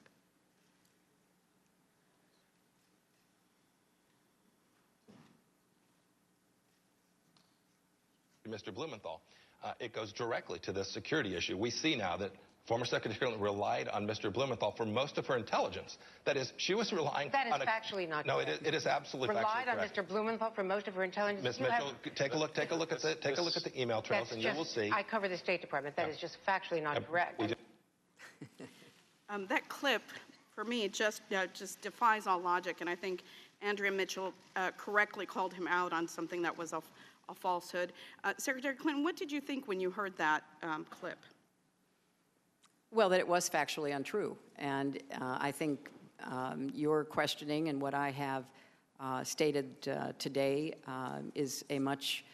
Mr. Blumenthal, it goes directly to this security issue. We see now that Former Secretary Clinton relied on Mr. Blumenthal for most of her intelligence. That is, she was relying That is on factually not No, correct. it is absolutely Relied factually on correct. Mr. Blumenthal for most of her intelligence. Ms. You have- Mitchell, take a look at the email trails, That's and you will just- see. I cover the State Department. That is just factually not correct. We do- That clip, for me, just defies all logic, and I think Andrea Mitchell correctly called him out on something that was a falsehood. Secretary Clinton, what did you think when you heard that clip? Well, that it was factually untrue. And I think your questioning and what I have stated today is a much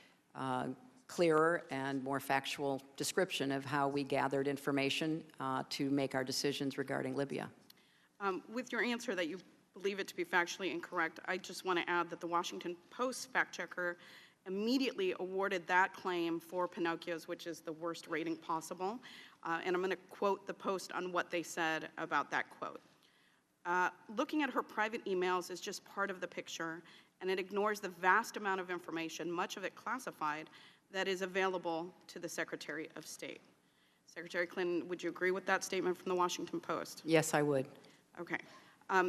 clearer and more factual description of how we gathered information to make our decisions regarding Libya. With your answer that you believe it to be factually incorrect, I just want to add that the Washington Post fact checker immediately awarded that claim for Pinocchio's, which is the worst rating possible. And I'm going to quote the Post on what they said about that quote. Looking at her private emails is just part of the picture, and it ignores the vast amount of information, much of it classified, that is available to the Secretary of State. Secretary Clinton, would you agree with that statement from the Washington Post? Yes, I would. Okay.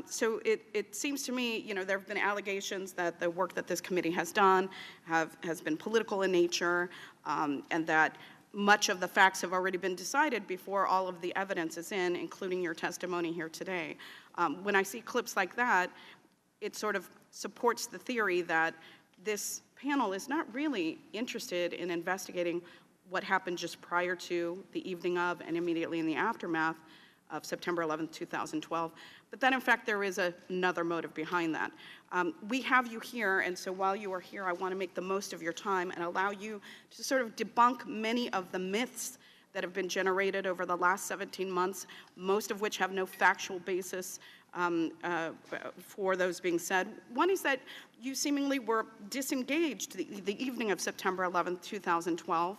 So it seems to me, there have been allegations that the work that this committee has done has been political in nature, and that much of the facts have already been decided before all of the evidence is in, including your testimony here today. When I see clips like that, it sort of supports the theory that this panel is not really interested in investigating what happened just prior to, the evening of, and immediately in the aftermath of September 11, 2012, but that in fact there is another motive behind that. We have you here, and so while you are here, I want to make the most of your time and allow you to sort of debunk many of the myths that have been generated over the last 17 months, most of which have no factual basis for those being said. One is that you seemingly were disengaged the evening of September 11, 2012.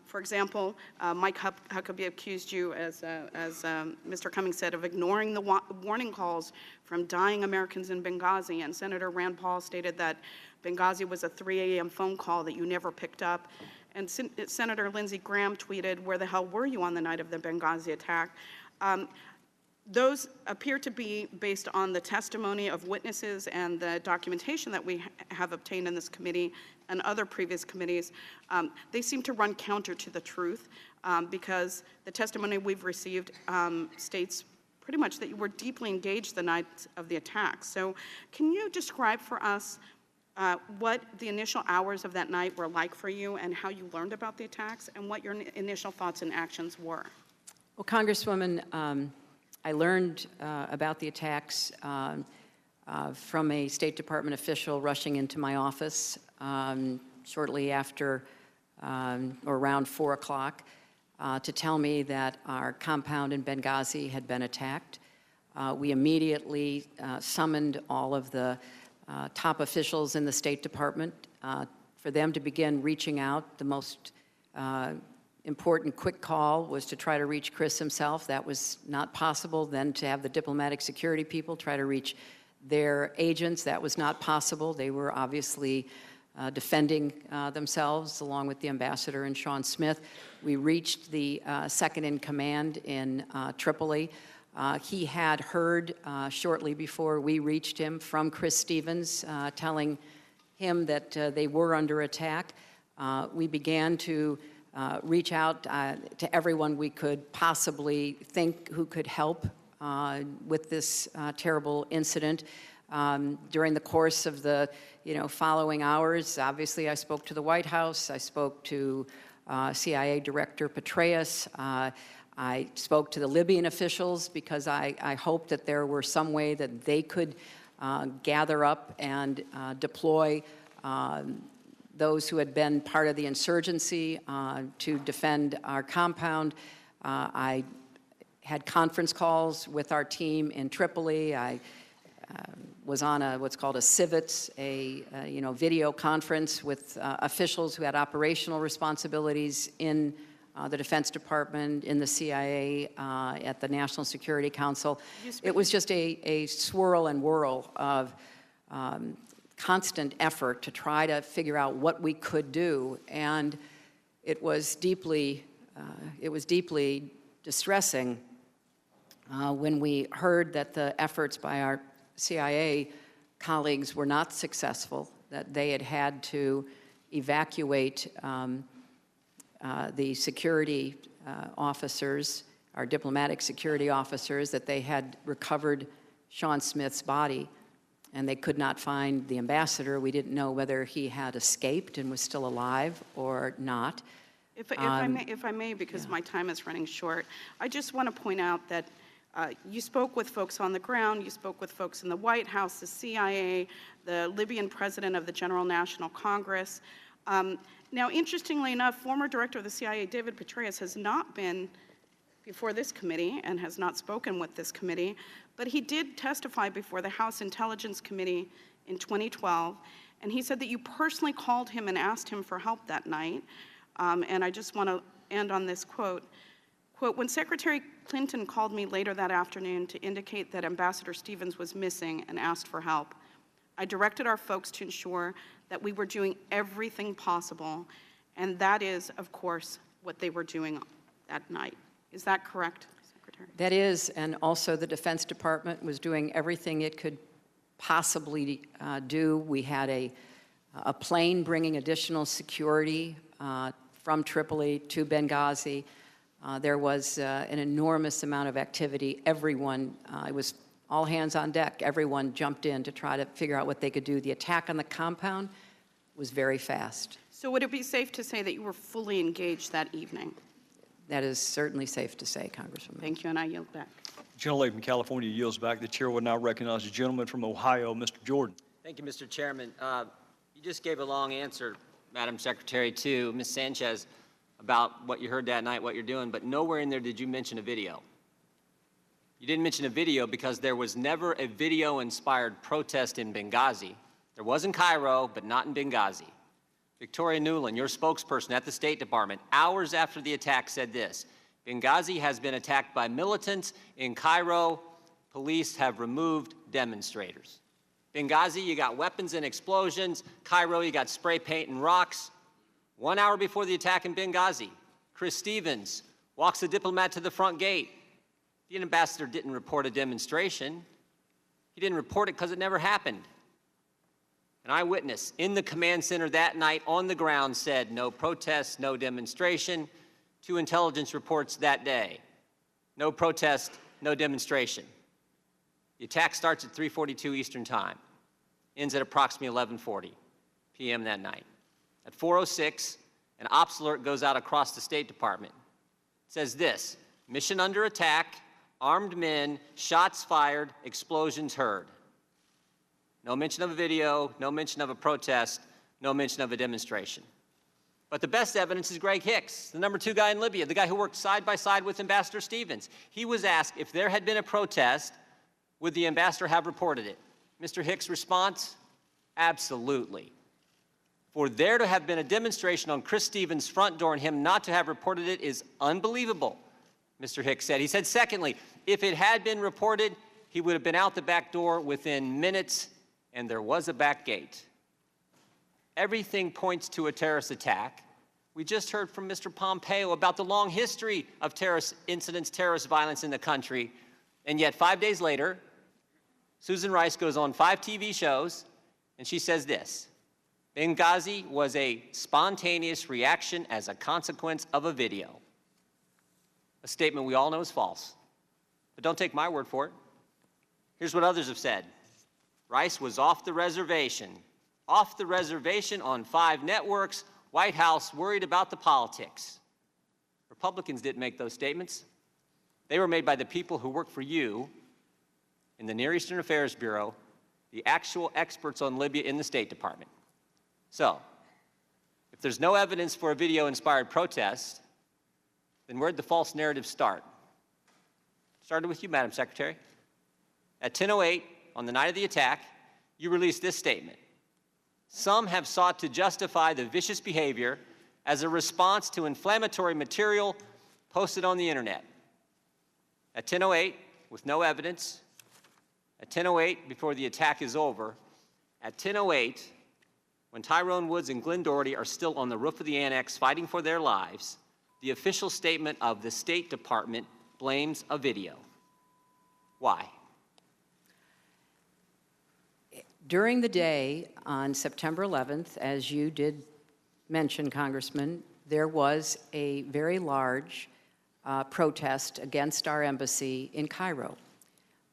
For example, Mike Huckabee accused you, as Mr. Cummings said, of ignoring the warning calls from dying Americans in Benghazi, and Senator Rand Paul stated that Benghazi was a 3 a.m. phone call that you never picked up. And Senator Lindsey Graham tweeted, "Where the hell were you on the night of the Benghazi attack?" Those appear to be based on the testimony of witnesses and the documentation that we have obtained in this committee and other previous committees. They seem to run counter to the truth because the testimony we've received states pretty much that you were deeply engaged the night of the attack. So can you describe for us what the initial hours of that night were like for you and how you learned about the attacks and what your initial thoughts and actions were? Well, Congresswoman, I learned about the attacks from a State Department official rushing into my office shortly after or around 4 o'clock to tell me that our compound in Benghazi had been attacked. We immediately summoned all of the top officials in the State Department for them to begin reaching out. The most important quick call was to try to reach Chris himself. That was not possible. Then to have the diplomatic security people try to reach their agents, that was not possible. They were obviously defending themselves along with the ambassador and Sean Smith. We reached the second in command in Tripoli. He had heard shortly before we reached him from Chris Stevens telling him that they were under attack. We began to reach out to everyone we could possibly think who could help with this terrible incident. During the course of the following hours, obviously I spoke to the White House, I spoke to CIA Director Petraeus, I spoke to the Libyan officials because I hoped that there were some way that they could gather up and deploy those who had been part of the insurgency to defend our compound. I had conference calls with our team in Tripoli. I was on what's called a CIVITS, a video conference with officials who had operational responsibilities in the Defense Department, in the CIA, at the National Security Council. It was just a swirl and whirl of constant effort to try to figure out what we could do, and it was deeply distressing when we heard that the efforts by our CIA colleagues were not successful, that they had had to evacuate the security officers, our diplomatic security officers, that they had recovered Sean Smith's body, and they could not find the ambassador. We didn't know whether he had escaped and was still alive or not. If I may, because my time is running short, I just want to point out that you spoke with folks on the ground, you spoke with folks in the White House, the CIA, the Libyan president of the General National Congress. Now, interestingly enough, former director of the CIA, David Petraeus, has not been before this committee and has not spoken with this committee, but he did testify before the House Intelligence Committee in 2012, and he said that you personally called him and asked him for help that night. And I just want to end on this quote. Quote, when Secretary Clinton called me later that afternoon to indicate that Ambassador Stevens was missing and asked for help, I directed our folks to ensure that we were doing everything possible, and that is, of course, what they were doing that night. Is that correct, Secretary? That is, and also the Defense Department was doing everything it could possibly do. We had a plane bringing additional security from Tripoli to Benghazi. There was an enormous amount of activity. Everyone, it was all hands on deck. Everyone jumped in to try to figure out what they could do. The attack on the compound was very fast. So would it be safe to say that you were fully engaged that evening? That is certainly safe to say, Congresswoman. Thank you, and I yield back. Gentlelady from California yields back. The chair will now recognize the gentleman from Ohio, Mr. Jordan. Thank you, Mr. Chairman. You just gave a long answer, Madam Secretary, to Ms. Sanchez about what you heard that night, what you're doing, but nowhere in there did you mention a video. You didn't mention a video because there was never a video-inspired protest in Benghazi. There was in Cairo, but not in Benghazi. Victoria Nuland, your spokesperson at the State Department, hours after the attack said this: Benghazi has been attacked by militants. In Cairo, police have removed demonstrators. Benghazi, you got weapons and explosions. Cairo, you got spray paint and rocks. 1 hour before the attack in Benghazi, Chris Stevens walks a diplomat to the front gate. The ambassador didn't report a demonstration. He didn't report it because it never happened. An eyewitness in the command center that night on the ground said no protest, no demonstration. 2 intelligence reports that day. No protest, no demonstration. The attack starts at 3:42 Eastern Time, ends at approximately 11:40 p.m. that night. At 4:06, an ops alert goes out across the State Department. It says this: mission under attack, armed men, shots fired, explosions heard. No mention of a video, no mention of a protest, no mention of a demonstration. But the best evidence is Greg Hicks, the #2 guy in Libya, the guy who worked side by side with Ambassador Stevens. He was asked if there had been a protest, would the ambassador have reported it? Mr. Hicks' response, absolutely. For there to have been a demonstration on Chris Stevens' front door and him not to have reported it is unbelievable, Mr. Hicks said. He said, secondly, if it had been reported, he would have been out the back door within minutes, and there was a back gate. Everything points to a terrorist attack. We just heard from Mr. Pompeo about the long history of terrorist incidents, terrorist violence in the country, and yet 5 days later, Susan Rice goes on 5 TV shows, and she says this: Benghazi was a spontaneous reaction as a consequence of a video. A statement we all know is false, but don't take my word for it. Here's what others have said. Rice was off the reservation on 5 networks, White House worried about the politics. Republicans didn't make those statements. They were made by the people who work for you in the Near Eastern Affairs Bureau, the actual experts on Libya in the State Department. So, if there's no evidence for a video-inspired protest, then where'd the false narrative start? It started with you, Madam Secretary. At 10:08, on the night of the attack, you released this statement: some have sought to justify the vicious behavior as a response to inflammatory material posted on the internet. At 10:08, with no evidence, at 10:08, before the attack is over, at 10:08, when Tyrone Woods and Glenn Doherty are still on the roof of the annex fighting for their lives, the official statement of the State Department blames a video. Why? During the day on September 11th, as you did mention, Congressman, there was a very large protest against our embassy in Cairo.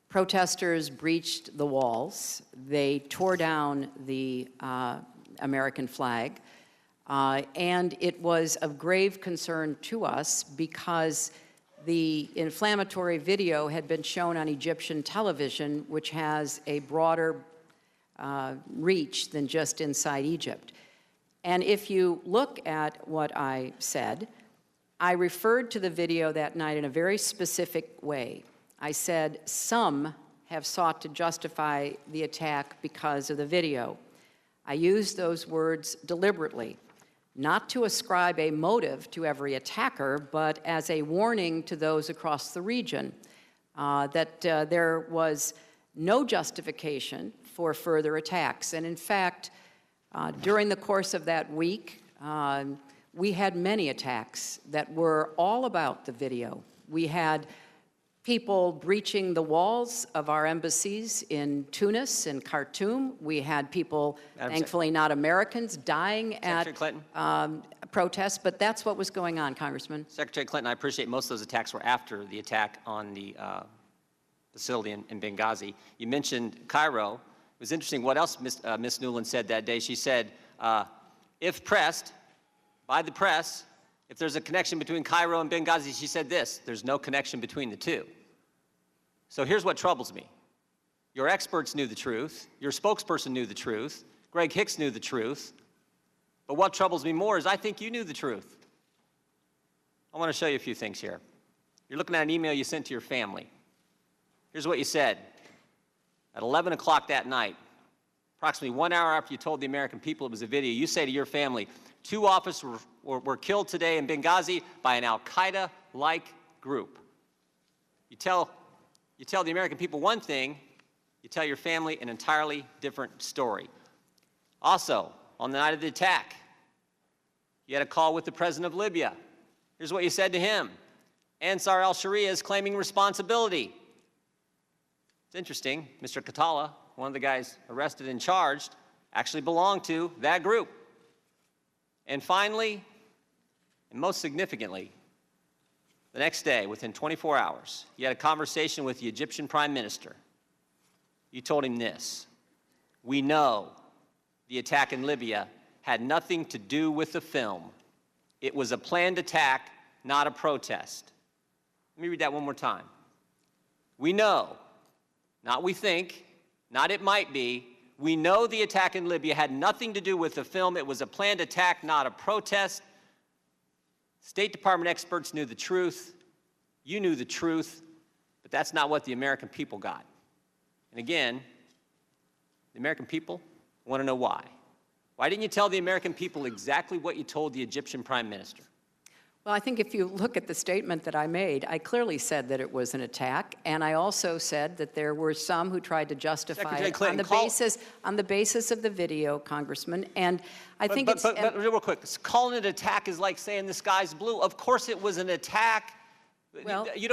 Protesters breached the walls. They tore down the American flag. And it was of grave concern to us because the inflammatory video had been shown on Egyptian television, which has a broader reach than just inside Egypt. And if you look at what I said, I referred to the video that night in a very specific way. I said, some have sought to justify the attack because of the video. I used those words deliberately, not to ascribe a motive to every attacker, but as a warning to those across the region that there was no justification for further attacks. And in fact, during the course of that week, we had many attacks that were all about the video. We had people breaching the walls of our embassies in Tunis and Khartoum. We had people, thankfully not Americans, dying at protests, but that's what was going on, Congressman. Secretary Clinton, I appreciate most of those attacks were after the attack on the facility in Benghazi. You mentioned Cairo. It was interesting what else Ms. Newland said that day. She said, if pressed by the press, if there's a connection between Cairo and Benghazi, she said this, there's no connection between the two. So here's what troubles me. Your experts knew the truth. Your spokesperson knew the truth. Greg Hicks knew the truth. But what troubles me more is I think you knew the truth. I want to show you a few things here. You're looking at an email you sent to your family. Here's what you said. At 11 o'clock that night, approximately 1 hour after you told the American people it was a video, you say to your family, 2 officers were killed today in Benghazi by an al-Qaeda-like group. You tell the American people one thing, you tell your family an entirely different story. Also, on the night of the attack, you had a call with the president of Libya. Here's what you said to him. Ansar al-Sharia is claiming responsibility. It's interesting, Mr. Katala, one of the guys arrested and charged, actually belonged to that group. And finally, and most significantly, the next day, within 24 hours, you had a conversation with the Egyptian Prime Minister. You told him this: we know the attack in Libya had nothing to do with the film. It was a planned attack, not a protest. Let me read that one more time. We know, not we think, not it might be, we know the attack in Libya had nothing to do with the film. It was a planned attack, not a protest. State Department experts knew the truth. You knew the truth, but that's not what the American people got. And again, the American people want to know why. Why didn't you tell the American people exactly what you told the Egyptian Prime Minister? Well, I think if you look at the statement that I made, I clearly said that it was an attack, and I also said that there were some who tried to justify it on the basis of the video, Congressman. And I think But real quick, calling it an attack is like saying the sky's blue. Of course it was an attack. Well, we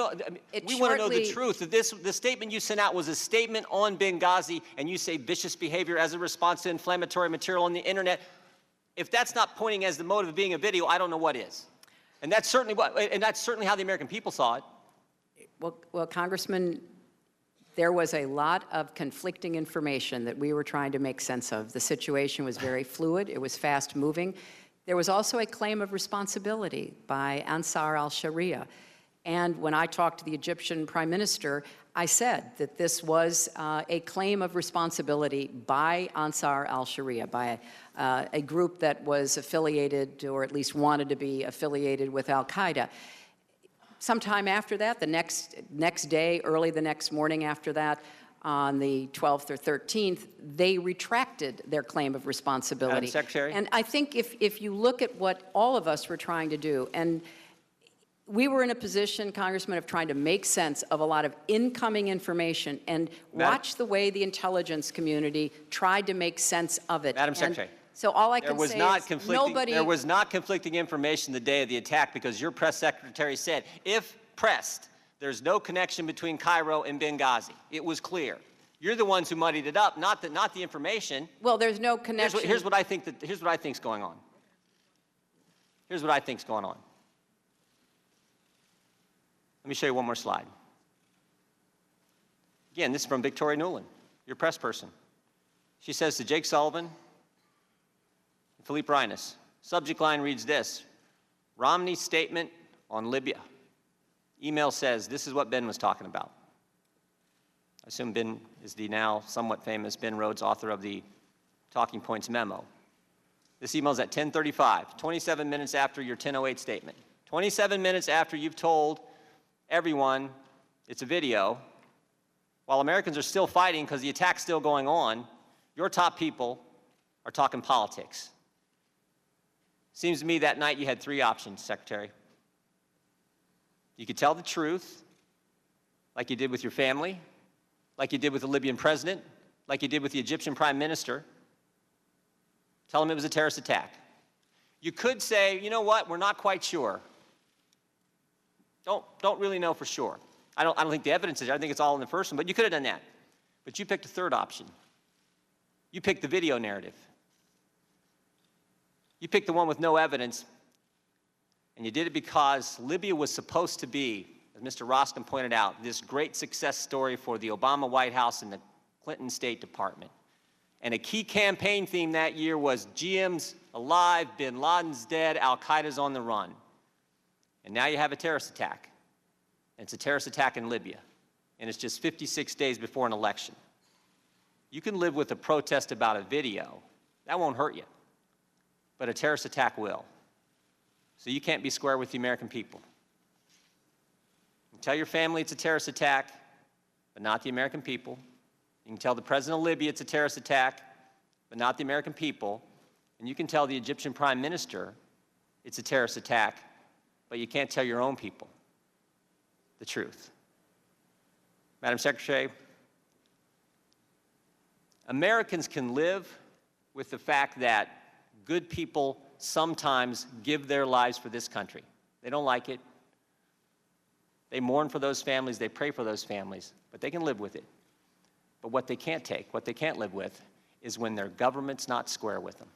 want to know the truth. The statement you sent out was a statement on Benghazi, and you say vicious behavior as a response to inflammatory material on the internet. If that's not pointing as the motive of being a video, I don't know what is. And that's certainly how the American people saw it. Well, Congressman, there was a lot of conflicting information that we were trying to make sense of. The situation was very fluid. It was fast moving. There was also a claim of responsibility by Ansar al-Sharia. And when I talked to the Egyptian Prime Minister, I said that this was a claim of responsibility by Ansar al-Sharia, by a group that was affiliated, or at least wanted to be affiliated with al-Qaeda. Sometime after that, the next day, early the next morning after that, on the 12th or 13th, they retracted their claim of responsibility. Madam Secretary? And I think if you look at what all of us were trying to do, and we were in a position, Congressman, of trying to make sense of a lot of incoming information and watch the way the intelligence community tried to make sense of it. Madam Secretary. So all I There can was say not is conflicting, nobody. there was not conflicting information the day of the attack because your press secretary said, if pressed, there's no connection between Cairo and Benghazi. It was clear. You're the ones who muddied it up, not the information. Well, there's no connection. Here's what I think's going on. Here's what I think's going on. Let me show you one more slide. Again, this is from Victoria Nuland, your press person. She says to Jake Sullivan and Philippe Reines, subject line reads this: Romney's statement on Libya. Email says this is what Ben was talking about. I assume Ben is the now somewhat famous Ben Rhodes, author of the Talking Points memo. This email is at 10:35, 27 minutes after your 10:08 statement. 27 minutes after you've told everyone it's a video, while Americans are still fighting because the attack's still going on, your top people are talking politics. Seems to me that night you had three options, Secretary. You could tell the truth, like you did with your family, like you did with the Libyan president, like you did with the Egyptian prime minister. Tell them it was a terrorist attack. You could say, you know what, we're not quite sure. Don't really know for sure. I don't think the evidence is there. I think it's all in the first one, but you could have done that. But you picked a third option. You picked the video narrative. You picked the one with no evidence, and you did it because Libya was supposed to be, as Mr. Roskin pointed out, this great success story for the Obama White House and the Clinton State Department. And a key campaign theme that year was GM's alive, bin Laden's dead, Al-Qaeda's on the run. And now you have a terrorist attack. And it's a terrorist attack in Libya. And it's just 56 days before an election. You can live with a protest about a video. That won't hurt you. But a terrorist attack will. So you can't be square with the American people. You can tell your family it's a terrorist attack, but not the American people. You can tell the president of Libya it's a terrorist attack, but not the American people. And you can tell the Egyptian prime minister it's a terrorist attack, but you can't tell your own people the truth. Madam Secretary, Americans can live with the fact that good people sometimes give their lives for this country. They don't like it. They mourn for those families. They pray for those families. But they can live with it. But what they can't take, what they can't live with, is when their government's not square with them.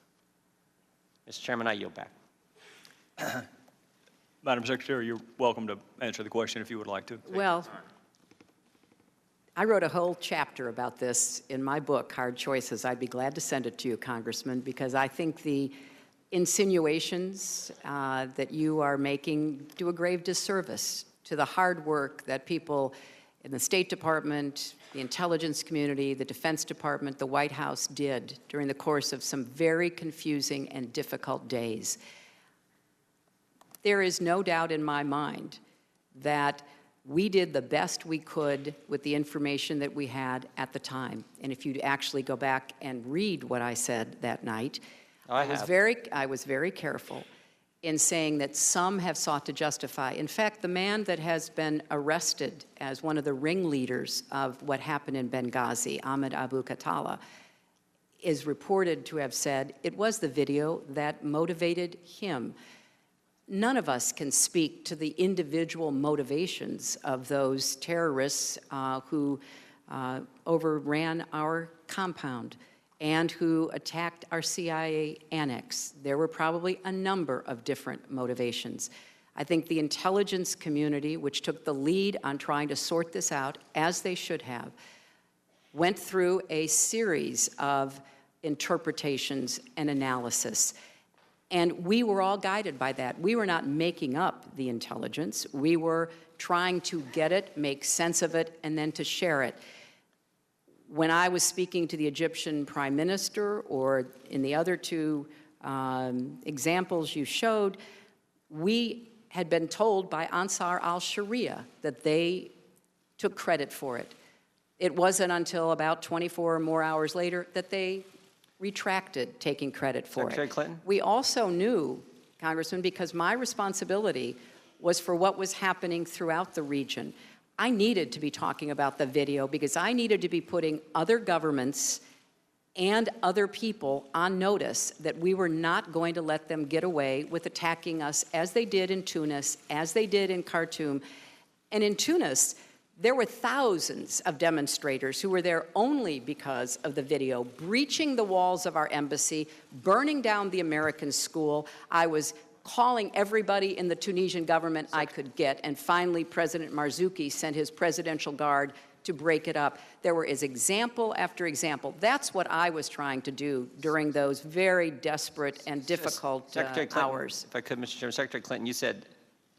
Mr. Chairman, I yield back. Madam Secretary, you're welcome to answer the question if you would like to. Well, I wrote a whole chapter about this in my book, Hard Choices. I'd be glad to send it to you, Congressman, because I think the insinuations that you are making do a grave disservice to the hard work that people in the State Department, the intelligence community, the Defense Department, the White House did during the course of some very confusing and difficult days. There is no doubt in my mind that we did the best we could with the information that we had at the time. And if you actually go back and read what I said that night, I was very careful in saying that some have sought to justify. In fact, the man that has been arrested as one of the ringleaders of what happened in Benghazi, Ahmed Abu Khattala, is reported to have said it was the video that motivated him. None of us can speak to the individual motivations of those terrorists who overran our compound and who attacked our CIA annex. There were probably a number of different motivations. I think the intelligence community, which took the lead on trying to sort this out, as they should have, went through a series of interpretations and analysis. And we were all guided by that. We were not making up the intelligence. We were trying to get it, make sense of it, and then to share it. When I was speaking to the Egyptian prime minister, or in the other two examples you showed, we had been told by Ansar al-Sharia that they took credit for it. It wasn't until about 24 or more hours later that they retracted taking credit for Secretary it. Clinton? We also knew, Congressman, because my responsibility was for what was happening throughout the region. I needed to be talking about the video because I needed to be putting other governments and other people on notice that we were not going to let them get away with attacking us as they did in Tunis, as they did in Khartoum. And in Tunis, there were thousands of demonstrators who were there only because of the video, breaching the walls of our embassy, burning down the American school. I was calling everybody in the Tunisian government I could get, and finally President Marzouki sent his presidential guard to break it up. There were example after example. That's what I was trying to do during those very desperate and difficult Secretary Clinton, hours. if I could, Mr. Chairman, Secretary Clinton, you said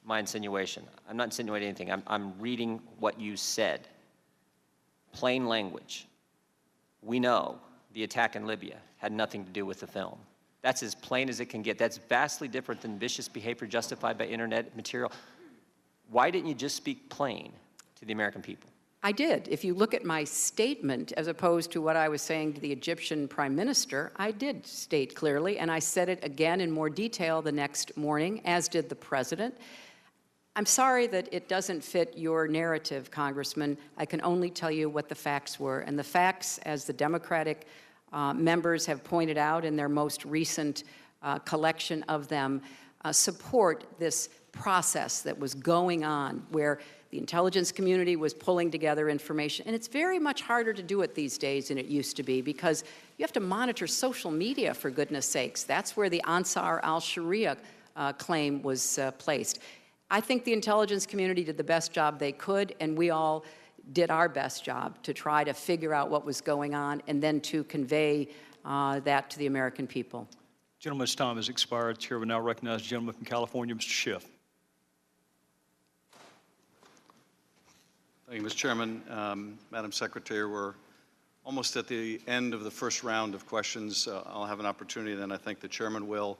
my insinuation. I'm not insinuating anything. I'm reading what you said. Plain language. We know the attack in Libya had nothing to do with the film. That's as plain as it can get. That's vastly different than vicious behavior justified by internet material. Why didn't you just speak plain to the American people? I did. If you look at my statement, as opposed to what I was saying to the Egyptian prime minister, I did state clearly, and I said it again in more detail the next morning, as did the president. I'm sorry that it doesn't fit your narrative, Congressman. I can only tell you what the facts were. And the facts, as the Democratic members have pointed out in their most recent collection of them, support this process that was going on where the intelligence community was pulling together information. And it's very much harder to do it these days than it used to be because you have to monitor social media, for goodness sakes. That's where the Ansar al-Sharia claim was placed. I think the intelligence community did the best job they could, and we all did our best job to try to figure out what was going on and then to convey that to the American people. Gentleman's time has expired. Chair will now recognize the gentleman from California, Mr. Schiff. Thank you, Mr. Chairman. Madam Secretary, we're almost at the end of the first round of questions. I'll have an opportunity, then I think the chairman will,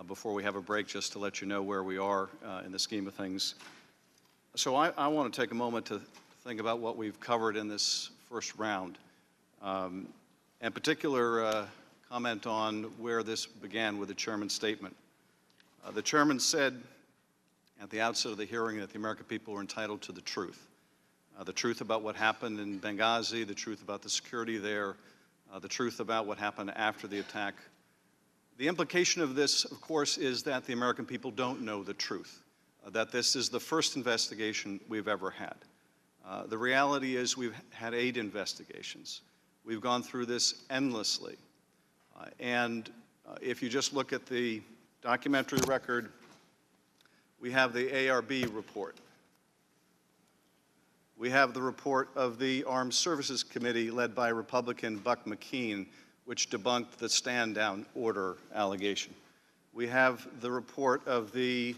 before we have a break, just to let you know where we are in the scheme of things. So I want to take a moment to think about what we've covered in this first round. In particular, comment on where this began with the chairman's statement. The chairman said at the outset of the hearing that the American people were entitled to the truth about what happened in Benghazi, the truth about the security there, the truth about what happened after the attack. The implication of this, of course, is that the American people don't know the truth, that this is the first investigation we've ever had. The reality is we've had 8 investigations. We've gone through this endlessly. And if you just look at the documentary record, we have the ARB report. We have the report of the Armed Services Committee led by Republican Buck McKean, which debunked the stand-down order allegation. We have the report of the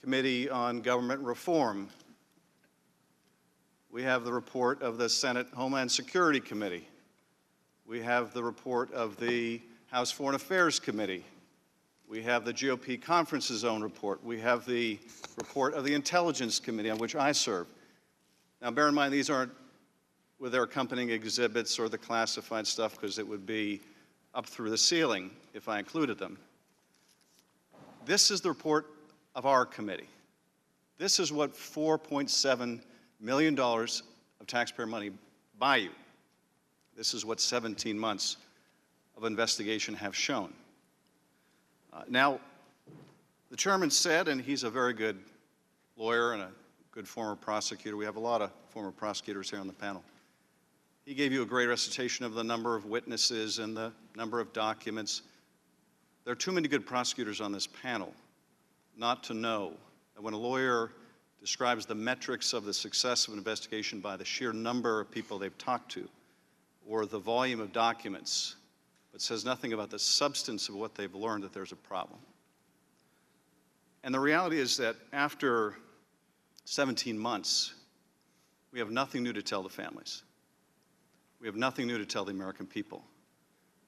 Committee on Government Reform. We have the report of the Senate Homeland Security Committee. We have the report of the House Foreign Affairs Committee. We have the GOP Conference's own report. We have the report of the Intelligence Committee, on which I serve. Now, bear in mind, these aren't with their accompanying exhibits or the classified stuff, because it would be up through the ceiling if I included them. This is the report of our committee. This is what $4.7 million of taxpayer money buy you. This is what 17 months of investigation have shown. Now, the chairman said, and he's a very good lawyer and a good former prosecutor. We have a lot of former prosecutors here on the panel. He gave you a great recitation of the number of witnesses and the number of documents. There are too many good prosecutors on this panel not to know that when a lawyer describes the metrics of the success of an investigation by the sheer number of people they've talked to or the volume of documents, but says nothing about the substance of what they've learned, that there's a problem. And the reality is that after 17 months, we have nothing new to tell the families. We have nothing new to tell the American people.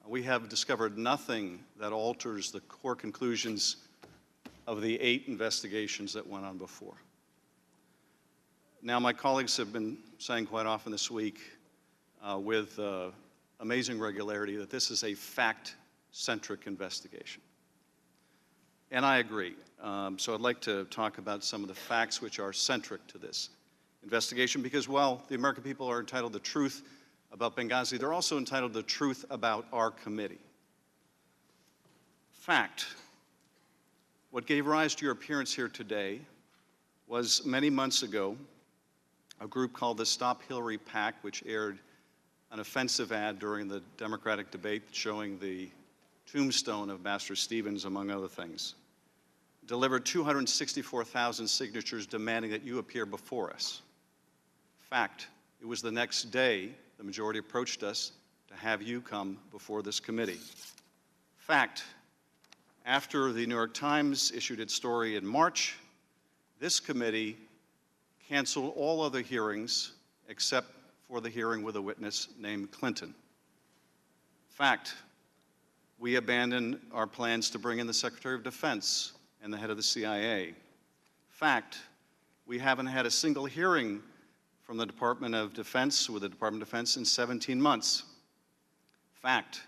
We have discovered nothing that alters the core conclusions of the 8 investigations that went on before. Now, my colleagues have been saying quite often this week with amazing regularity that this is a fact-centric investigation. And I agree. So I'd like to talk about some of the facts which are centric to this investigation because while the American people are entitled to truth, about Benghazi, they're also entitled The Truth About Our Committee. Fact, what gave rise to your appearance here today was many months ago, a group called the Stop Hillary PAC, which aired an offensive ad during the Democratic debate showing the tombstone of Ambassador Stevens, among other things, delivered 264,000 signatures demanding that you appear before us. Fact, it was the next day the majority approached us to have you come before this committee. Fact, after the New York Times issued its story in March, this committee canceled all other hearings except for the hearing with a witness named Clinton. Fact, we abandoned our plans to bring in the Secretary of Defense and the head of the CIA. Fact, we haven't had a single hearing from the Department of Defense with the Department of Defense in 17 months. Fact,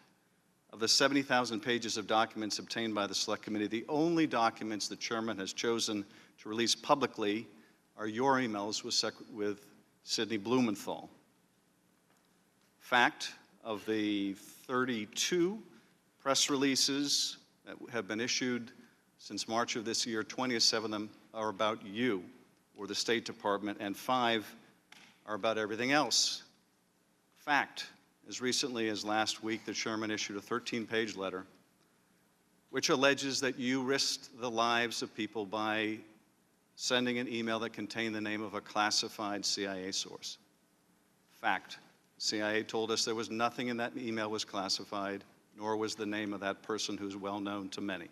of the 70,000 pages of documents obtained by the Select Committee, the only documents the chairman has chosen to release publicly are your emails with Sidney Blumenthal. Fact, of the 32 press releases that have been issued since March of this year, 27 of them are about you or the State Department, and 5 are about everything else. Fact, as recently as last week, the chairman issued a 13-page letter which alleges that you risked the lives of people by sending an email that contained the name of a classified CIA source. Fact, CIA told us there was nothing in that email was classified, nor was the name of that person who's well known to many.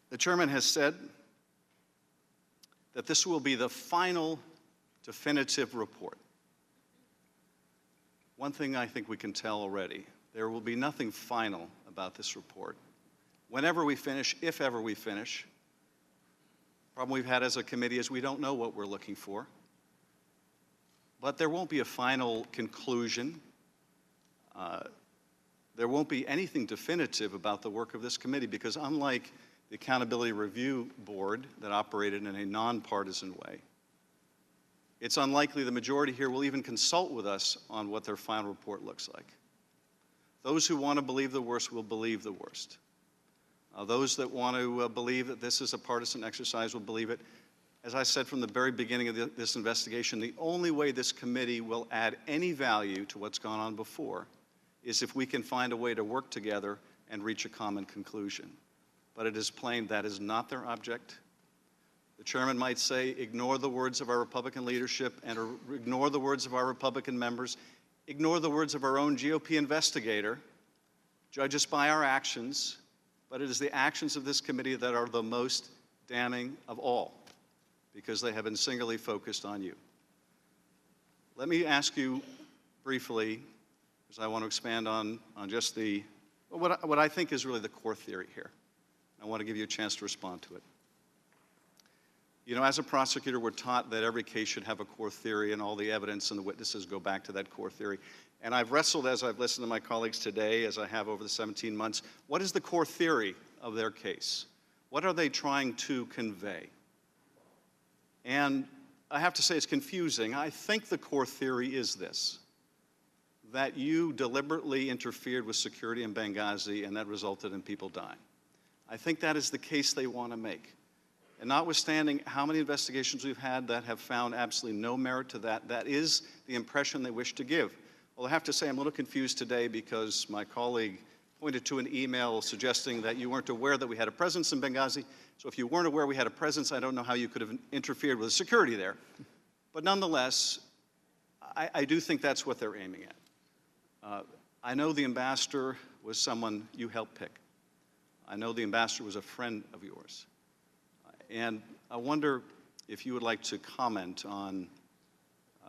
The chairman has said that this will be the final definitive report. One thing I think we can tell already, there will be nothing final about this report. Whenever we finish, if ever we finish, the problem we've had as a committee is we don't know what we're looking for. But there won't be a final conclusion. There won't be anything definitive about the work of this committee because unlike the Accountability Review Board that operated in a nonpartisan way, it's unlikely the majority here will even consult with us on what their final report looks like. Those who want to believe the worst will believe the worst. Those that want to believe that this is a partisan exercise will believe it. As I said from the very beginning of this investigation, the only way this committee will add any value to what's gone on before is if we can find a way to work together and reach a common conclusion. But it is plain that is not their object. The chairman might say, ignore the words of our Republican leadership and ignore the words of our Republican members, ignore the words of our own GOP investigator, judge us by our actions, but it is the actions of this committee that are the most damning of all because they have been singularly focused on you. Let me ask you briefly, because I want to expand on just what I think is really the core theory here. I want to give you a chance to respond to it. You know, as a prosecutor, we're taught that every case should have a core theory and all the evidence and the witnesses go back to that core theory. And I've wrestled as I've listened to my colleagues today, as I have over the 17 months, what is the core theory of their case? What are they trying to convey? And I have to say it's confusing. I think the core theory is this, that you deliberately interfered with security in Benghazi and that resulted in people dying. I think that is the case they want to make. And notwithstanding how many investigations we've had that have found absolutely no merit to that, that is the impression they wish to give. Well, I have to say I'm a little confused today because my colleague pointed to an email suggesting that you weren't aware that we had a presence in Benghazi. So if you weren't aware we had a presence, I don't know how you could have interfered with security there. But nonetheless, I do think that's what they're aiming at. I know the ambassador was someone you helped pick. I know the ambassador was a friend of yours. And I wonder if you would like to comment on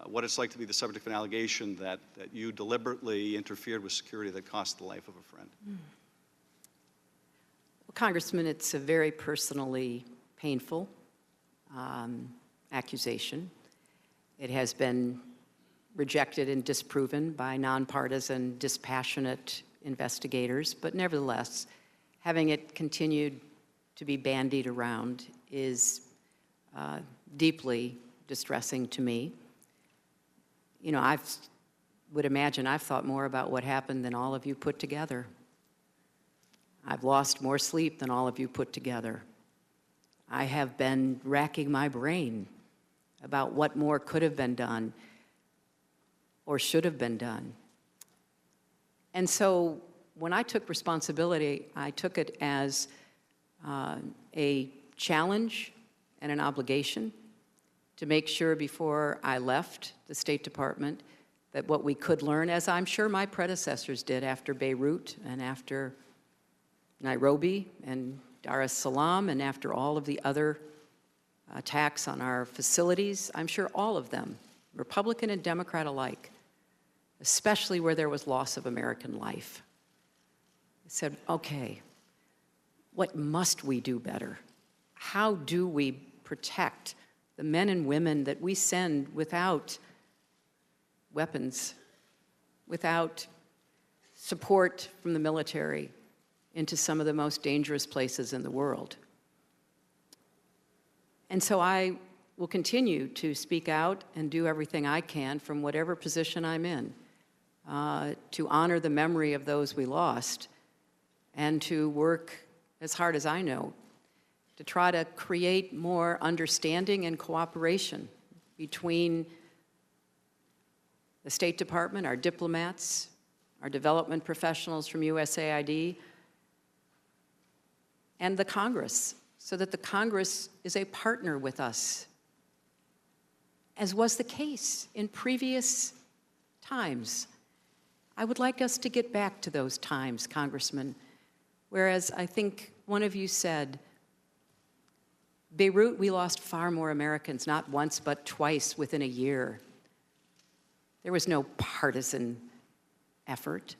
what it's like to be the subject of an allegation that you deliberately interfered with security that cost the life of a friend. Well, Congressman, it's a very personally painful accusation. It has been rejected and disproven by nonpartisan, dispassionate investigators, but nevertheless, having it continued to be bandied around is deeply distressing to me. You know, I would imagine I've thought more about what happened than all of you put together. I've lost more sleep than all of you put together. I have been racking my brain about what more could have been done or should have been done. And so when I took responsibility, I took it as a challenge and an obligation to make sure before I left the State Department that what we could learn, as I'm sure my predecessors did after Beirut and after Nairobi and Dar es Salaam and after all of the other attacks on our facilities, I'm sure all of them, Republican and Democrat alike, especially where there was loss of American life, said, okay, what must we do better? How do we protect the men and women that we send without weapons, without support from the military into some of the most dangerous places in the world? And so I will continue to speak out and do everything I can from whatever position I'm in to honor the memory of those we lost and to work as hard as I know to try to create more understanding and cooperation between the State Department, our diplomats, our development professionals from USAID, and the Congress, so that the Congress is a partner with us, as was the case in previous times. I would like us to get back to those times, Congressman, whereas I think one of you said, Beirut, we lost far more Americans, not once, but twice within a year. There was no partisan effort.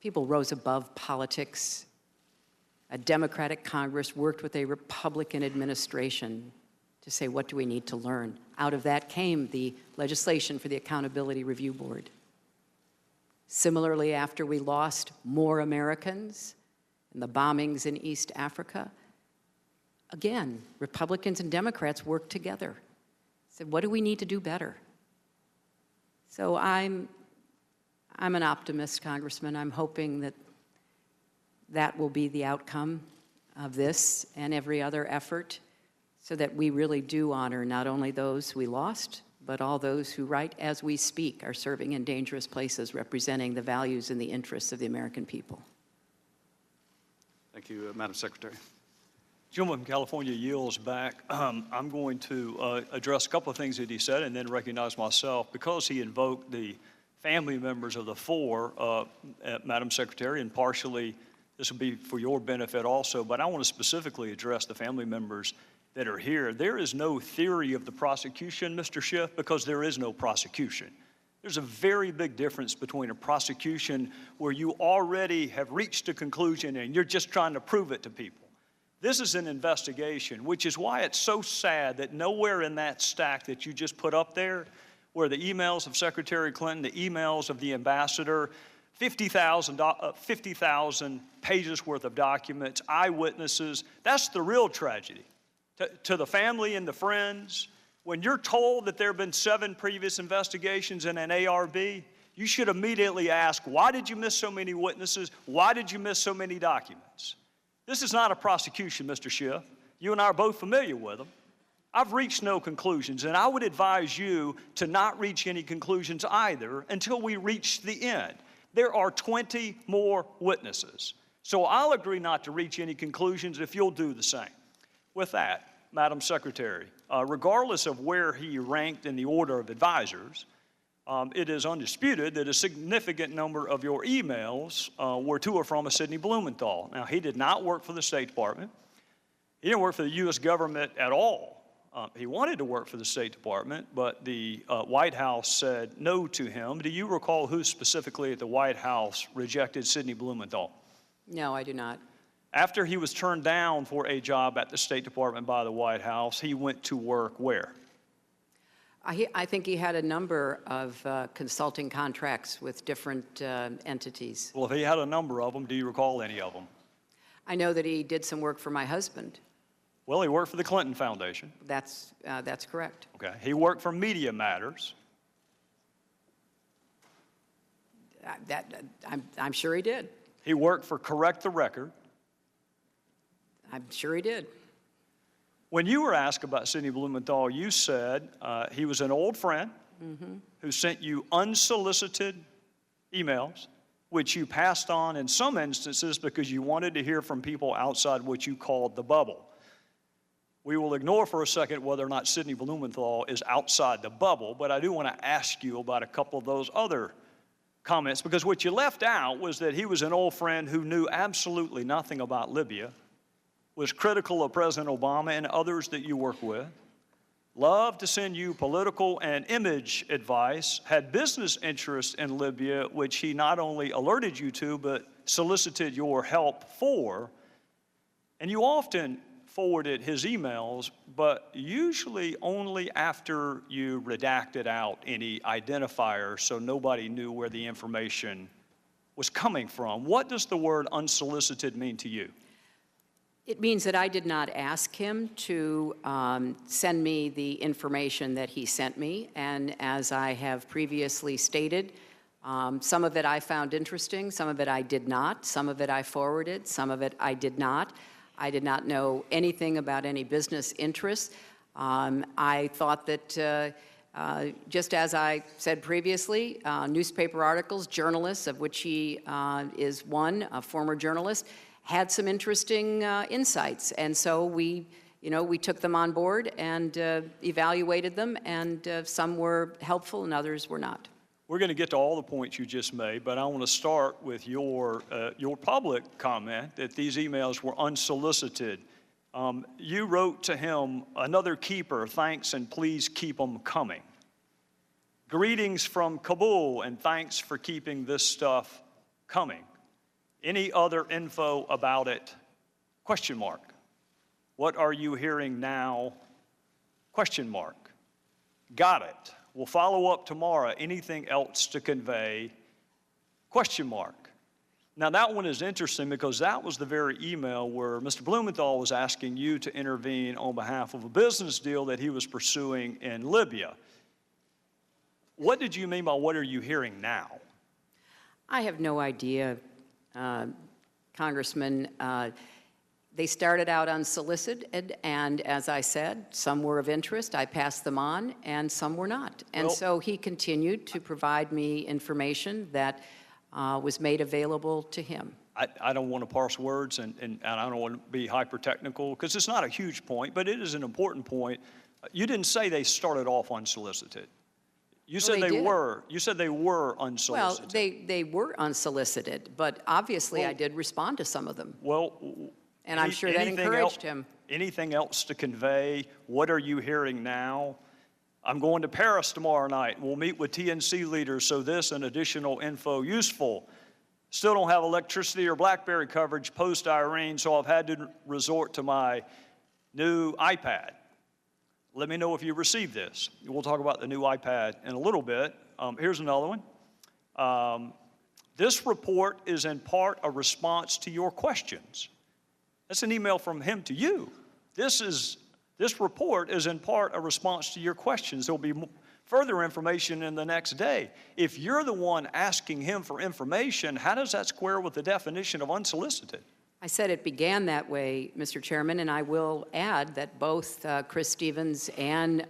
People rose above politics. A Democratic Congress worked with a Republican administration to say, what do we need to learn? Out of that came the legislation for the Accountability Review Board. Similarly, after we lost more Americans in the bombings in East Africa, again, Republicans and Democrats worked together. Said, what do we need to do better? So I'm an optimist, Congressman. I'm hoping that that will be the outcome of this and every other effort so that we really do honor not only those we lost, but all those who, right as we speak, are serving in dangerous places, representing the values and the interests of the American people. Thank you, Madam Secretary. Gentleman from California yields back. I'm going to address a couple of things that he said and then recognize myself. Because he invoked the family members of the four, Madam Secretary, and partially this will be for your benefit also, but I want to specifically address the family members that are here. There is no theory of the prosecution, Mr. Schiff, because there is no prosecution. There's a very big difference between a prosecution where you already have reached a conclusion and you're just trying to prove it to people. This is an investigation, which is why it's so sad that nowhere in that stack that you just put up there, where the emails of Secretary Clinton, the emails of the ambassador, 50,000 pages worth of documents, eyewitnesses, that's the real tragedy. To the family and the friends, when you're told that there have been 7 previous investigations in an ARB, you should immediately ask, why did you miss so many witnesses? Why did you miss so many documents? This is not a prosecution, Mr. Schiff. You and I are both familiar with them. I've reached no conclusions, and I would advise you to not reach any conclusions either until we reach the end. There are 20 more witnesses. So I'll agree not to reach any conclusions if you'll do the same. With that, Madam Secretary, regardless of where he ranked in the order of advisors, it is undisputed that a significant number of your emails were to or from a Sidney Blumenthal. Now, he did not work for the State Department. He didn't work for the U.S. government at all. He wanted to work for the State Department, but the White House said no to him. Do you recall who specifically at the White House rejected Sidney Blumenthal? No, I do not. After he was turned down for a job at the State Department by the White House, he went to work where? I think he had a number of consulting contracts with different entities. Well, if he had a number of them, do you recall any of them? I know that he did some work for my husband. Well, he worked for the Clinton Foundation. That's correct. Okay. He worked for Media Matters. I'm sure he did. He worked for Correct the Record. I'm sure he did. When you were asked about Sidney Blumenthal, you said he was an old friend who sent you unsolicited emails, which you passed on in some instances because you wanted to hear from people outside what you called the bubble. We will ignore for a second whether or not Sidney Blumenthal is outside the bubble, but I do want to ask you about a couple of those other comments, because what you left out was that he was an old friend who knew absolutely nothing about Libya, was critical of President Obama and others that you work with, loved to send you political and image advice, had business interests in Libya, which he not only alerted you to, but solicited your help for. And you often forwarded his emails, but usually only after you redacted out any identifiers so nobody knew where the information was coming from. What does the word unsolicited mean to you? It means that I did not ask him to send me the information that he sent me, and as I have previously stated, some of it I found interesting, some of it I did not, some of it I forwarded, some of it I did not. I did not know anything about any business interests. I thought that, just as I said previously, newspaper articles, journalists, of which he is one, a former journalist, had some interesting insights. And so we took them on board and evaluated them, and some were helpful and others were not. We're going to get to all the points you just made, but I want to start with your public comment that these emails were unsolicited. You wrote to him, "Another keeper, thanks and please keep them coming. Greetings from Kabul and thanks for keeping this stuff coming. Any other info about it? Question mark. What are you hearing now? Question mark. Got it. We'll follow up tomorrow. Anything else to convey? Question mark." Now that one is interesting because that was the very email where Mr. Blumenthal was asking you to intervene on behalf of a business deal that he was pursuing in Libya. What did you mean by what are you hearing now? I have no idea, Congressman. They started out unsolicited, and as I said, some were of interest. I passed them on, and some were not. And so he continued to provide me information that was made available to him. I don't want to parse words, and I don't want to be hyper-technical, because it's not a huge point, but it is an important point. You didn't say they started off unsolicited. You said they were. You said they were unsolicited. Well, they were unsolicited, but obviously I did respond to some of them. Well, and I'm sure that encouraged him. Anything else to convey? What are you hearing now? I'm going to Paris tomorrow night. We'll meet with TNC leaders, so this and additional info useful. Still don't have electricity or BlackBerry coverage post-Irene, so I've had to resort to my new iPad. Let me know if you received this. We'll talk about the new iPad in a little bit. Here's another one. This report is in part a response to your questions. That's an email from him to you. This report is in part a response to your questions. There'll be further information in the next day. If you're the one asking him for information, how does that square with the definition of unsolicited? I said it began that way, Mr. Chairman, and I will add that both Chris Stevens and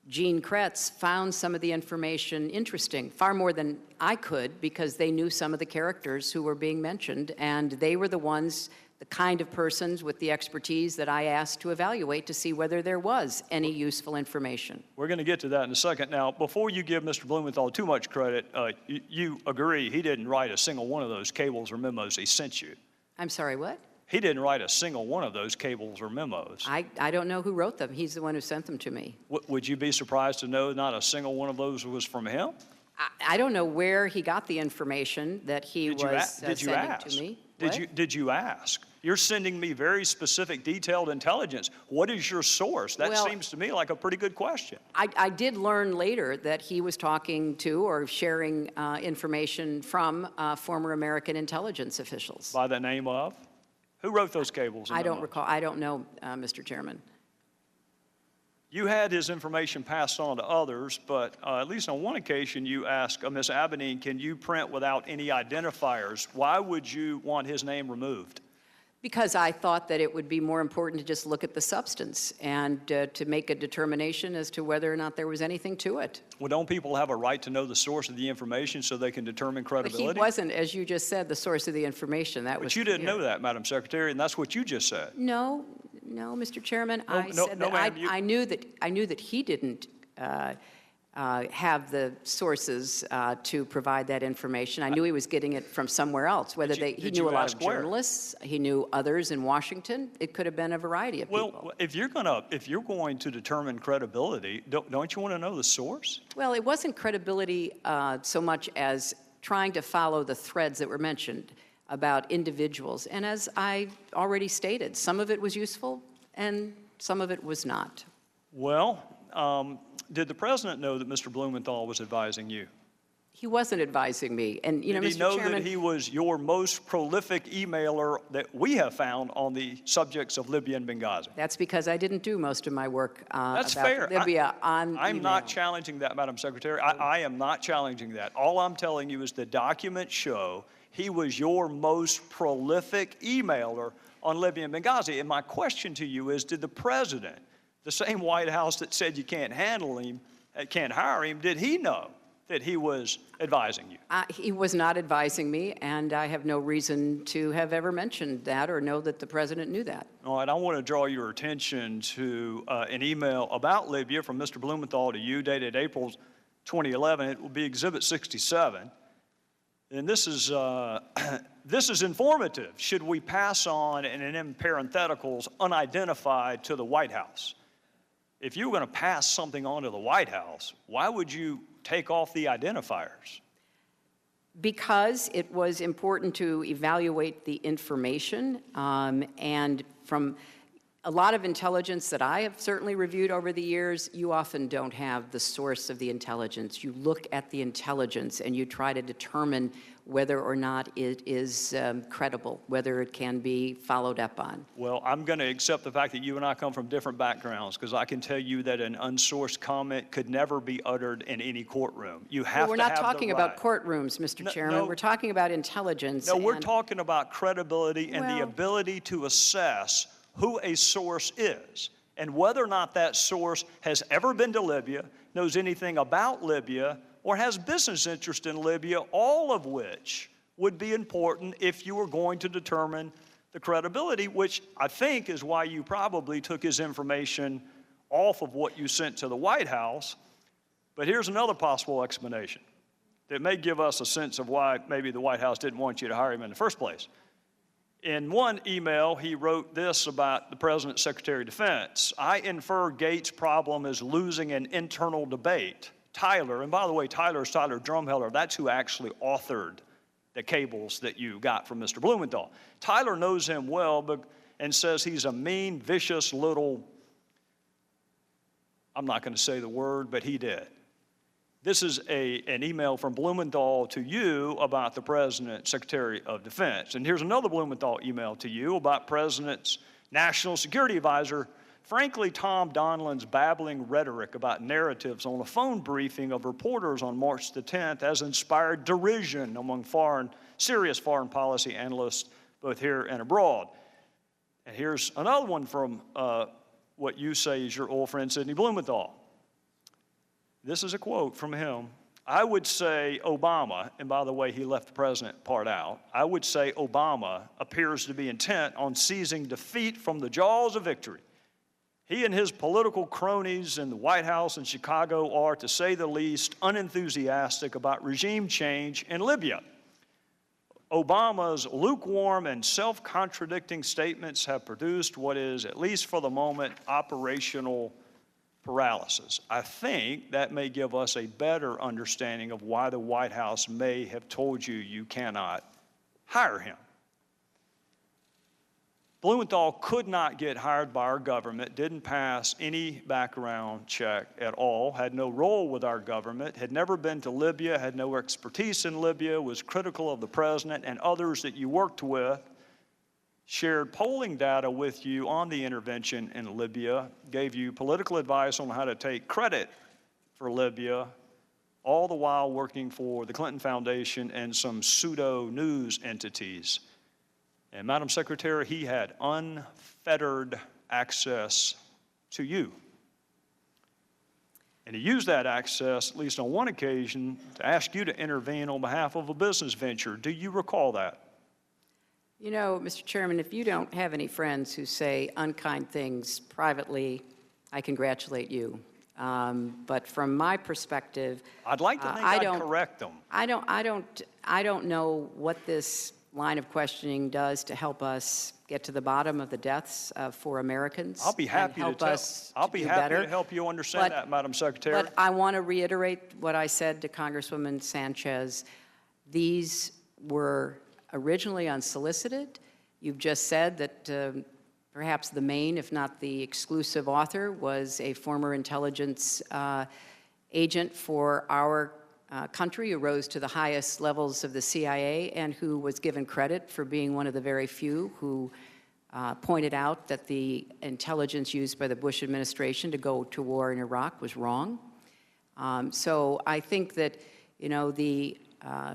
Gene Kretz found some of the information interesting, far more than I could, because they knew some of the characters who were being mentioned, and they were the ones, the kind of persons with the expertise that I asked to evaluate to see whether there was any useful information. We're going to get to that in a second. Now, before you give Mr. Blumenthal too much credit, you agree he didn't write a single one of those cables or memos he sent you. I'm sorry, what? He didn't write a single one of those cables or memos. I don't know who wrote them. He's the one who sent them to me. Would you be surprised to know not a single one of those was from him? I don't know where he got the information that he was sending to me. Did you ask? You're sending me very specific, detailed intelligence. What is your source? That seems to me like a pretty good question. I did learn later that he was talking to or sharing information from former American intelligence officials. By the name of? Who wrote those cables? and I don't memos? recall, I don't know, Mr. Chairman. You had his information passed on to others, but at least on one occasion you asked Ms. Abedine, can you print without any identifiers? Why would you want his name removed? Because I thought that it would be more important to just look at the substance and to make a determination as to whether or not there was anything to it. Well, don't people have a right to know the source of the information so they can determine But credibility? he wasn't, as you just said, the source of the information. That was But you didn't clear. know that, Madam Secretary, and that's what you just said. No, no, Mr. Chairman. I no, said no, that ma'am, I knew that he didn't have the sources to provide that information. I knew he was getting it from somewhere else, whether he did knew you a lot ask of where? journalists, he knew others in Washington. It could have been a variety of people. Well, if you're going to determine credibility, don't you want to know the source? Well, it wasn't credibility so much as trying to follow the threads that were mentioned about individuals. And as I already stated, some of it was useful and some of it was not. Well, did the president know that Mr. Blumenthal was advising you? He wasn't advising me. And, you know, Did he Mr. know Chairman, that he was your most prolific emailer that we have found on the subjects of Libya and Benghazi? that's because I didn't do most of my work That's about fair. Libya on I'm email. not challenging that, Madam Secretary. I am not challenging that. All I'm telling you is the documents show he was your most prolific emailer on Libya and Benghazi. And my question to you is, did the president, the same White House that said you can't handle him, can't hire him, did he know that he was advising you? He was not advising me, and I have no reason to have ever mentioned that or know that the president knew that. All right, I want to draw your attention to an email about Libya from Mr. Blumenthal to you dated April 2011. It will be Exhibit 67. And this is, this is informative. Should we pass on, and in parentheticals, unidentified to the White House? If you were going to pass something on to the White House, why would you take off the identifiers? Because it was important to evaluate the information, and from a lot of intelligence that I have certainly reviewed over the years, you often don't have the source of the intelligence. You look at the intelligence and you try to determine whether or not it is credible, whether it can be followed up on. Well, I'm going to accept the fact that you and I come from different backgrounds, because I can tell you that an unsourced comment could never be uttered in any courtroom. You have Well, we're to not have talking the about right. courtrooms, Mr. Chairman. no. We're talking about intelligence. No, we're and- talking about credibility and the Well- ability to assess who a source is and whether or not that source has ever been to Libya, knows anything about Libya, or has business interest in Libya, all of which would be important if you were going to determine the credibility, which I think is why you probably took his information off of what you sent to the White House. But here's another possible explanation that may give us a sense of why maybe the White House didn't want you to hire him in the first place. In one email, he wrote this about the President's Secretary of Defense. I infer Gates' problem is losing an internal debate. Tyler, and by the way, Tyler is Tyler Drumheller. That's who actually authored the cables that you got from Mr. Blumenthal. Tyler knows him well and says he's a mean, vicious little, I'm not going to say the word, but he did. This is an email from Blumenthal to you about the President's Secretary of Defense. And here's another Blumenthal email to you about President's National Security Advisor. Frankly, Tom Donilon's babbling rhetoric about narratives on a phone briefing of reporters on March the 10th has inspired derision among serious foreign policy analysts, both here and abroad. And here's another one from what you say is your old friend, Sidney Blumenthal. This is a quote from him. I would say Obama, and by the way, he left the president part out, I would say Obama appears to be intent on seizing defeat from the jaws of victory. He and his political cronies in the White House and Chicago are, to say the least, unenthusiastic about regime change in Libya. Obama's lukewarm and self-contradicting statements have produced what is, at least for the moment, operational paralysis. I think that may give us a better understanding of why the White House may have told you you cannot hire him. Blumenthal could not get hired by our government, didn't pass any background check at all, had no role with our government, had never been to Libya, had no expertise in Libya, was critical of the president and others that you worked with. shared polling data with you on the intervention in Libya, gave you political advice on how to take credit for Libya, all the while working for the Clinton Foundation and some pseudo-news entities. And Madam Secretary, he had unfettered access to you. And he used that access, at least on one occasion, to ask you to intervene on behalf of a business venture. Do you recall that? You know, Mr. Chairman, if you don't have any friends who say unkind things privately, I congratulate you. But from my perspective, I'd like to think I'd correct them. I don't know what this line of questioning does to help us get to the bottom of the deaths of 4 Americans. I'll be happy and help us I'll be do happy better. to help you understand that, Madam Secretary. But I want to reiterate what I said to Congresswoman Sanchez. These were originally unsolicited. You've just said that perhaps the main, if not the exclusive author, was a former intelligence agent for our country who rose to the highest levels of the CIA and who was given credit for being one of the very few who pointed out that the intelligence used by the Bush administration to go to war in Iraq was wrong. So I think that, you know, the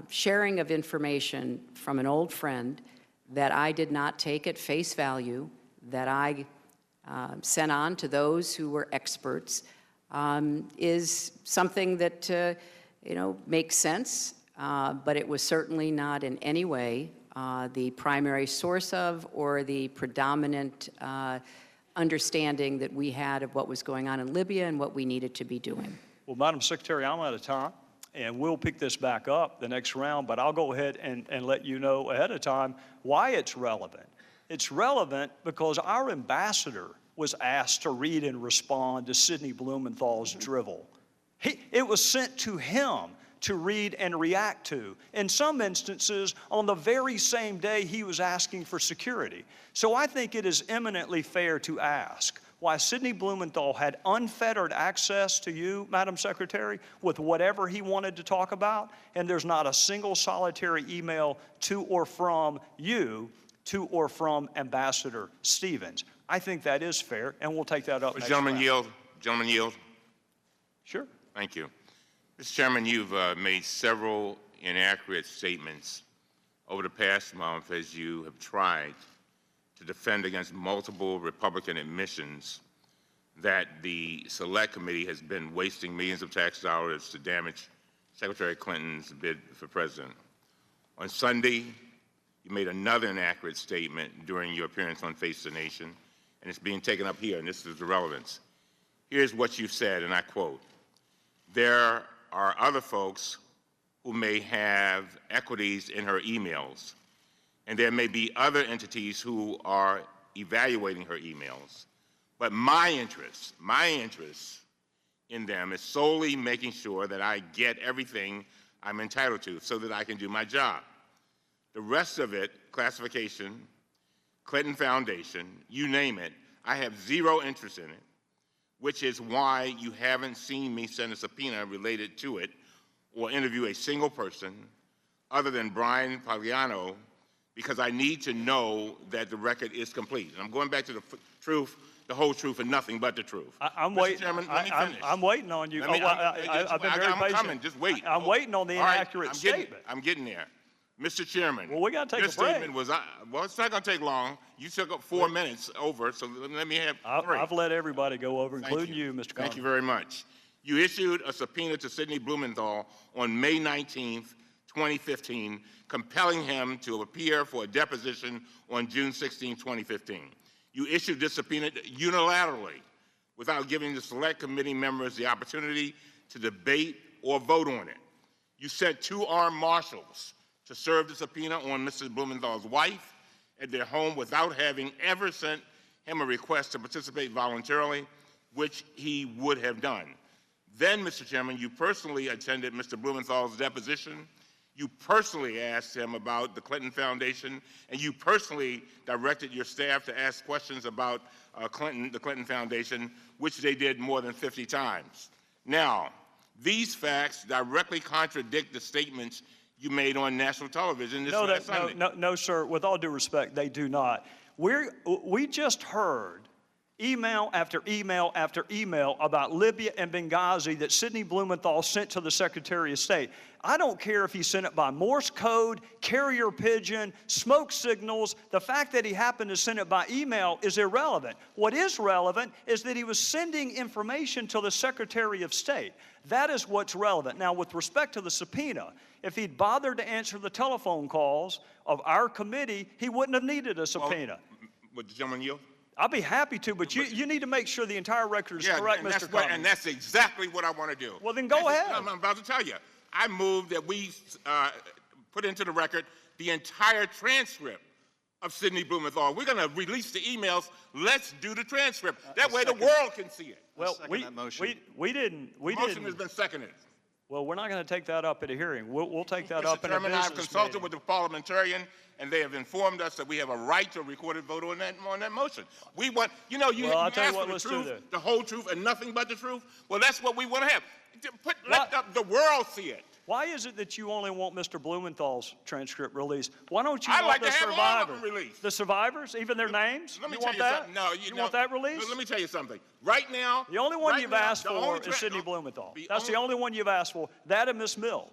sharing of information from an old friend that I did not take at face value, that I sent on to those who were experts, is something that, you know, makes sense, but it was certainly not in any way the primary source of or the predominant understanding that we had of what was going on in Libya and what we needed to be doing. Well, Madam Secretary, I'm out of time, and we'll pick this back up the next round, but I'll go ahead and let you know ahead of time why it's relevant. It's relevant because our ambassador was asked to read and respond to Sidney Blumenthal's drivel. It was sent to him to read and react to. In some instances, on the very same day he was asking for security. So I think it is eminently fair to ask why Sidney Blumenthal had unfettered access to you, Madam Secretary, with whatever he wanted to talk about, and there's not a single solitary email to or from you, to or from Ambassador Stevens. I think that is fair, and we'll take that up next Gentleman round. yield. Gentleman yield. Sure. Thank you. Mr. Chairman, you've made several inaccurate statements over the past month as you have tried to defend against multiple Republican admissions that the Select Committee has been wasting millions of tax dollars to damage Secretary Clinton's bid for president. On Sunday, you made another inaccurate statement during your appearance on Face the Nation, and it's being taken up here, and this is the relevance. Here's what you said, and I quote, "There are other folks who may have equities in her emails, and there may be other entities who are evaluating her emails. But my interest in them is solely making sure that I get everything I'm entitled to so that I can do my job. The rest of it, classification, Clinton Foundation, you name it, I have zero interest in it, which is why you haven't seen me send a subpoena related to it or interview a single person other than Brian Pagliano, because I need to know that the record is complete." And I'm going back to the truth, the whole truth, and nothing but the truth. I'm Mr. waiting. Chairman, let me finish. I'm waiting on you. I've been very patient. coming. Just wait. I'm waiting on the inaccurate statement. I'm getting there. Mr. Chairman. Well, we got to take your a break. statement was, well, it's not going to take long. You took up 4 minutes over, so let me have 3. I've let everybody go over, Thank including you, Mr. Congress. Thank you very much. You issued a subpoena to Sidney Blumenthal on May 19th, 2015, compelling him to appear for a deposition on June 16, 2015. You issued this subpoena unilaterally without giving the Select Committee members the opportunity to debate or vote on it. You sent 2 armed marshals to serve the subpoena on Mrs. Blumenthal's wife at their home without having ever sent him a request to participate voluntarily, which he would have done. Then, Mr. Chairman, you personally attended Mr. Blumenthal's deposition. You personally asked him about the Clinton Foundation, and you personally directed your staff to ask questions about the Clinton Foundation, which they did more than 50 times. Now, these facts directly contradict the statements you made on national television this No, last Sunday. no, sir. With all due respect, they do not. We just heard email after email after email about Libya and Benghazi that Sidney Blumenthal sent to the Secretary of State. I don't care if he sent it by Morse code, carrier pigeon, smoke signals. The fact that he happened to send it by email is irrelevant. What is relevant is that he was sending information to the Secretary of State. That is what's relevant. Now, with respect to the subpoena, if he'd bothered to answer the telephone calls of our committee, he wouldn't have needed a subpoena. Would the gentleman yield? I'll be happy to, but you need to make sure the entire record is correct, Mr. Cummings. And that's exactly what I want to do. Well, then go ahead. I'm about to tell you. I move that we put into the record the entire transcript of Sidney Blumenthal. We're going to release the emails. Let's do the transcript. That way the world can see it. Well, we didn't. The motion has been seconded. Well, we're not going to take that up at a hearing. We'll take that up in a Chairman, business I've consulted meeting. with the parliamentarian, and they have informed us that we have a right to a recorded vote on that motion. We want, you Well, I'll tell you ask what, for let's the do truth, that. the whole truth, and nothing but the truth. Well, that's what we want to have. Let the world see it. Why is it that you only want Mr. Blumenthal's transcript released? Why don't you I'd want like the to have all of survivors? them released. The survivors, even their names? Let me You tell want you that? something. No, You want that released? Let me tell you something. Right now, The only one right you've now, asked the for only is Sidney Blumenthal. the That's the only one you've asked for. That and Ms. Mills.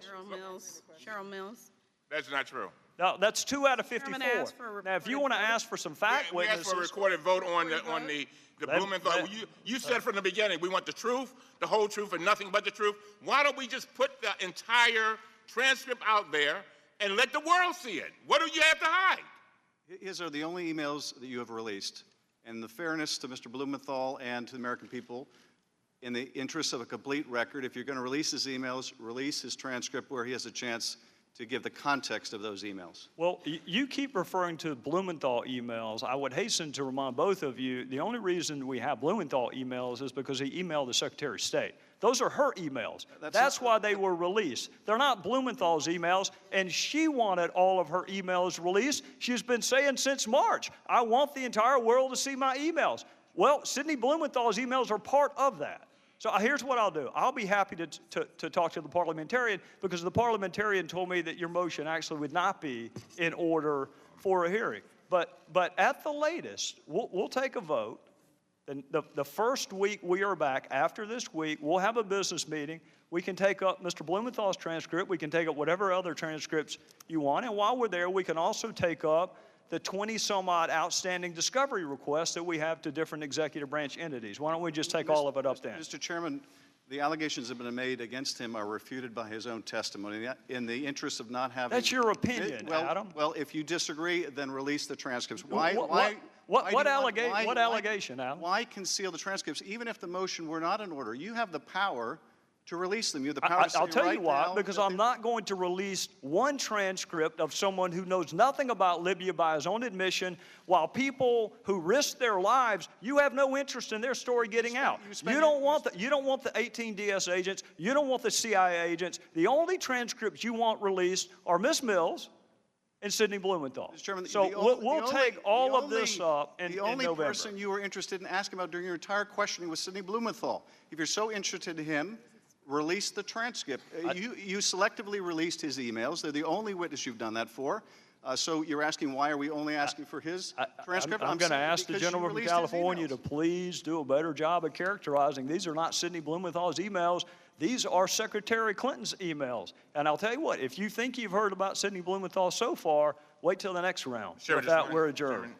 Cheryl Mills. That's not true. Now, that's 2 out of 54. Chairman asked for a Now, if you recorded want to vote. ask for some fact We asked witnesses, for a recorded vote on the Blumenthal. You said from the beginning, we want the truth, the whole truth, and nothing but the truth. Why don't we just put the entire transcript out there and let the world see it? What do you have to hide? His are the only emails that you have released. And the fairness to Mr. Blumenthal and to the American people, in the interest of a complete record, if you're going to release his emails, release his transcript where he has a chance to give the context of those emails. well, you keep referring to Blumenthal emails. I would hasten to remind both of you, the only reason we have Blumenthal emails is because he emailed the Secretary of State. Those are her emails. That's why they were released. They're not Blumenthal's emails, and she wanted all of her emails released. She's been saying since March, I want the entire world to see my emails. Well, Sidney Blumenthal's emails are part of that. So here's what I'll do. I'll be happy to talk to the parliamentarian, because the parliamentarian told me that your motion actually would not be in order for a hearing. But at the latest, we'll take a vote. The first week we are back, after this week, we'll have a business meeting. We can take up Mr. Blumenthal's transcript. We can take up whatever other transcripts you want. And while we're there, we can also take up the 20-some-odd outstanding discovery requests that we have to different executive branch entities. Why don't we just take all of it up then? Mr. Chairman, the allegations that have been made against him are refuted by his own testimony. In the interest of not having... That's your opinion, Adam. Well, if you disagree, then release the transcripts. What allegation, Adam? Why conceal the transcripts, even if the motion were not in order? You have the power to release them. You have the power to say I'll tell right you why, now because that I'm not going to release one transcript of someone who knows nothing about Libya by his own admission, while people who risk their lives, you have no interest in their story getting out. You don't want the 18 DS agents. You don't want the CIA agents. The only transcripts you want released are Ms. Mills and Sidney Blumenthal. Mr. Chairman, So we'll take all of this up in The only November. person you were interested in asking about during your entire questioning was Sidney Blumenthal. If you're so interested in him, release the transcript. You selectively released his emails. They're the only witness you've done that for. So you're asking, why are we only asking for his transcript? I'm going to saying ask the because you gentleman from released his California emails. to please do a better job of characterizing. These are not Sidney Blumenthal's emails. These are Secretary Clinton's emails. And I'll tell you what, if you think you've heard about Sidney Blumenthal so far, wait till the next round. With that, we're adjourned.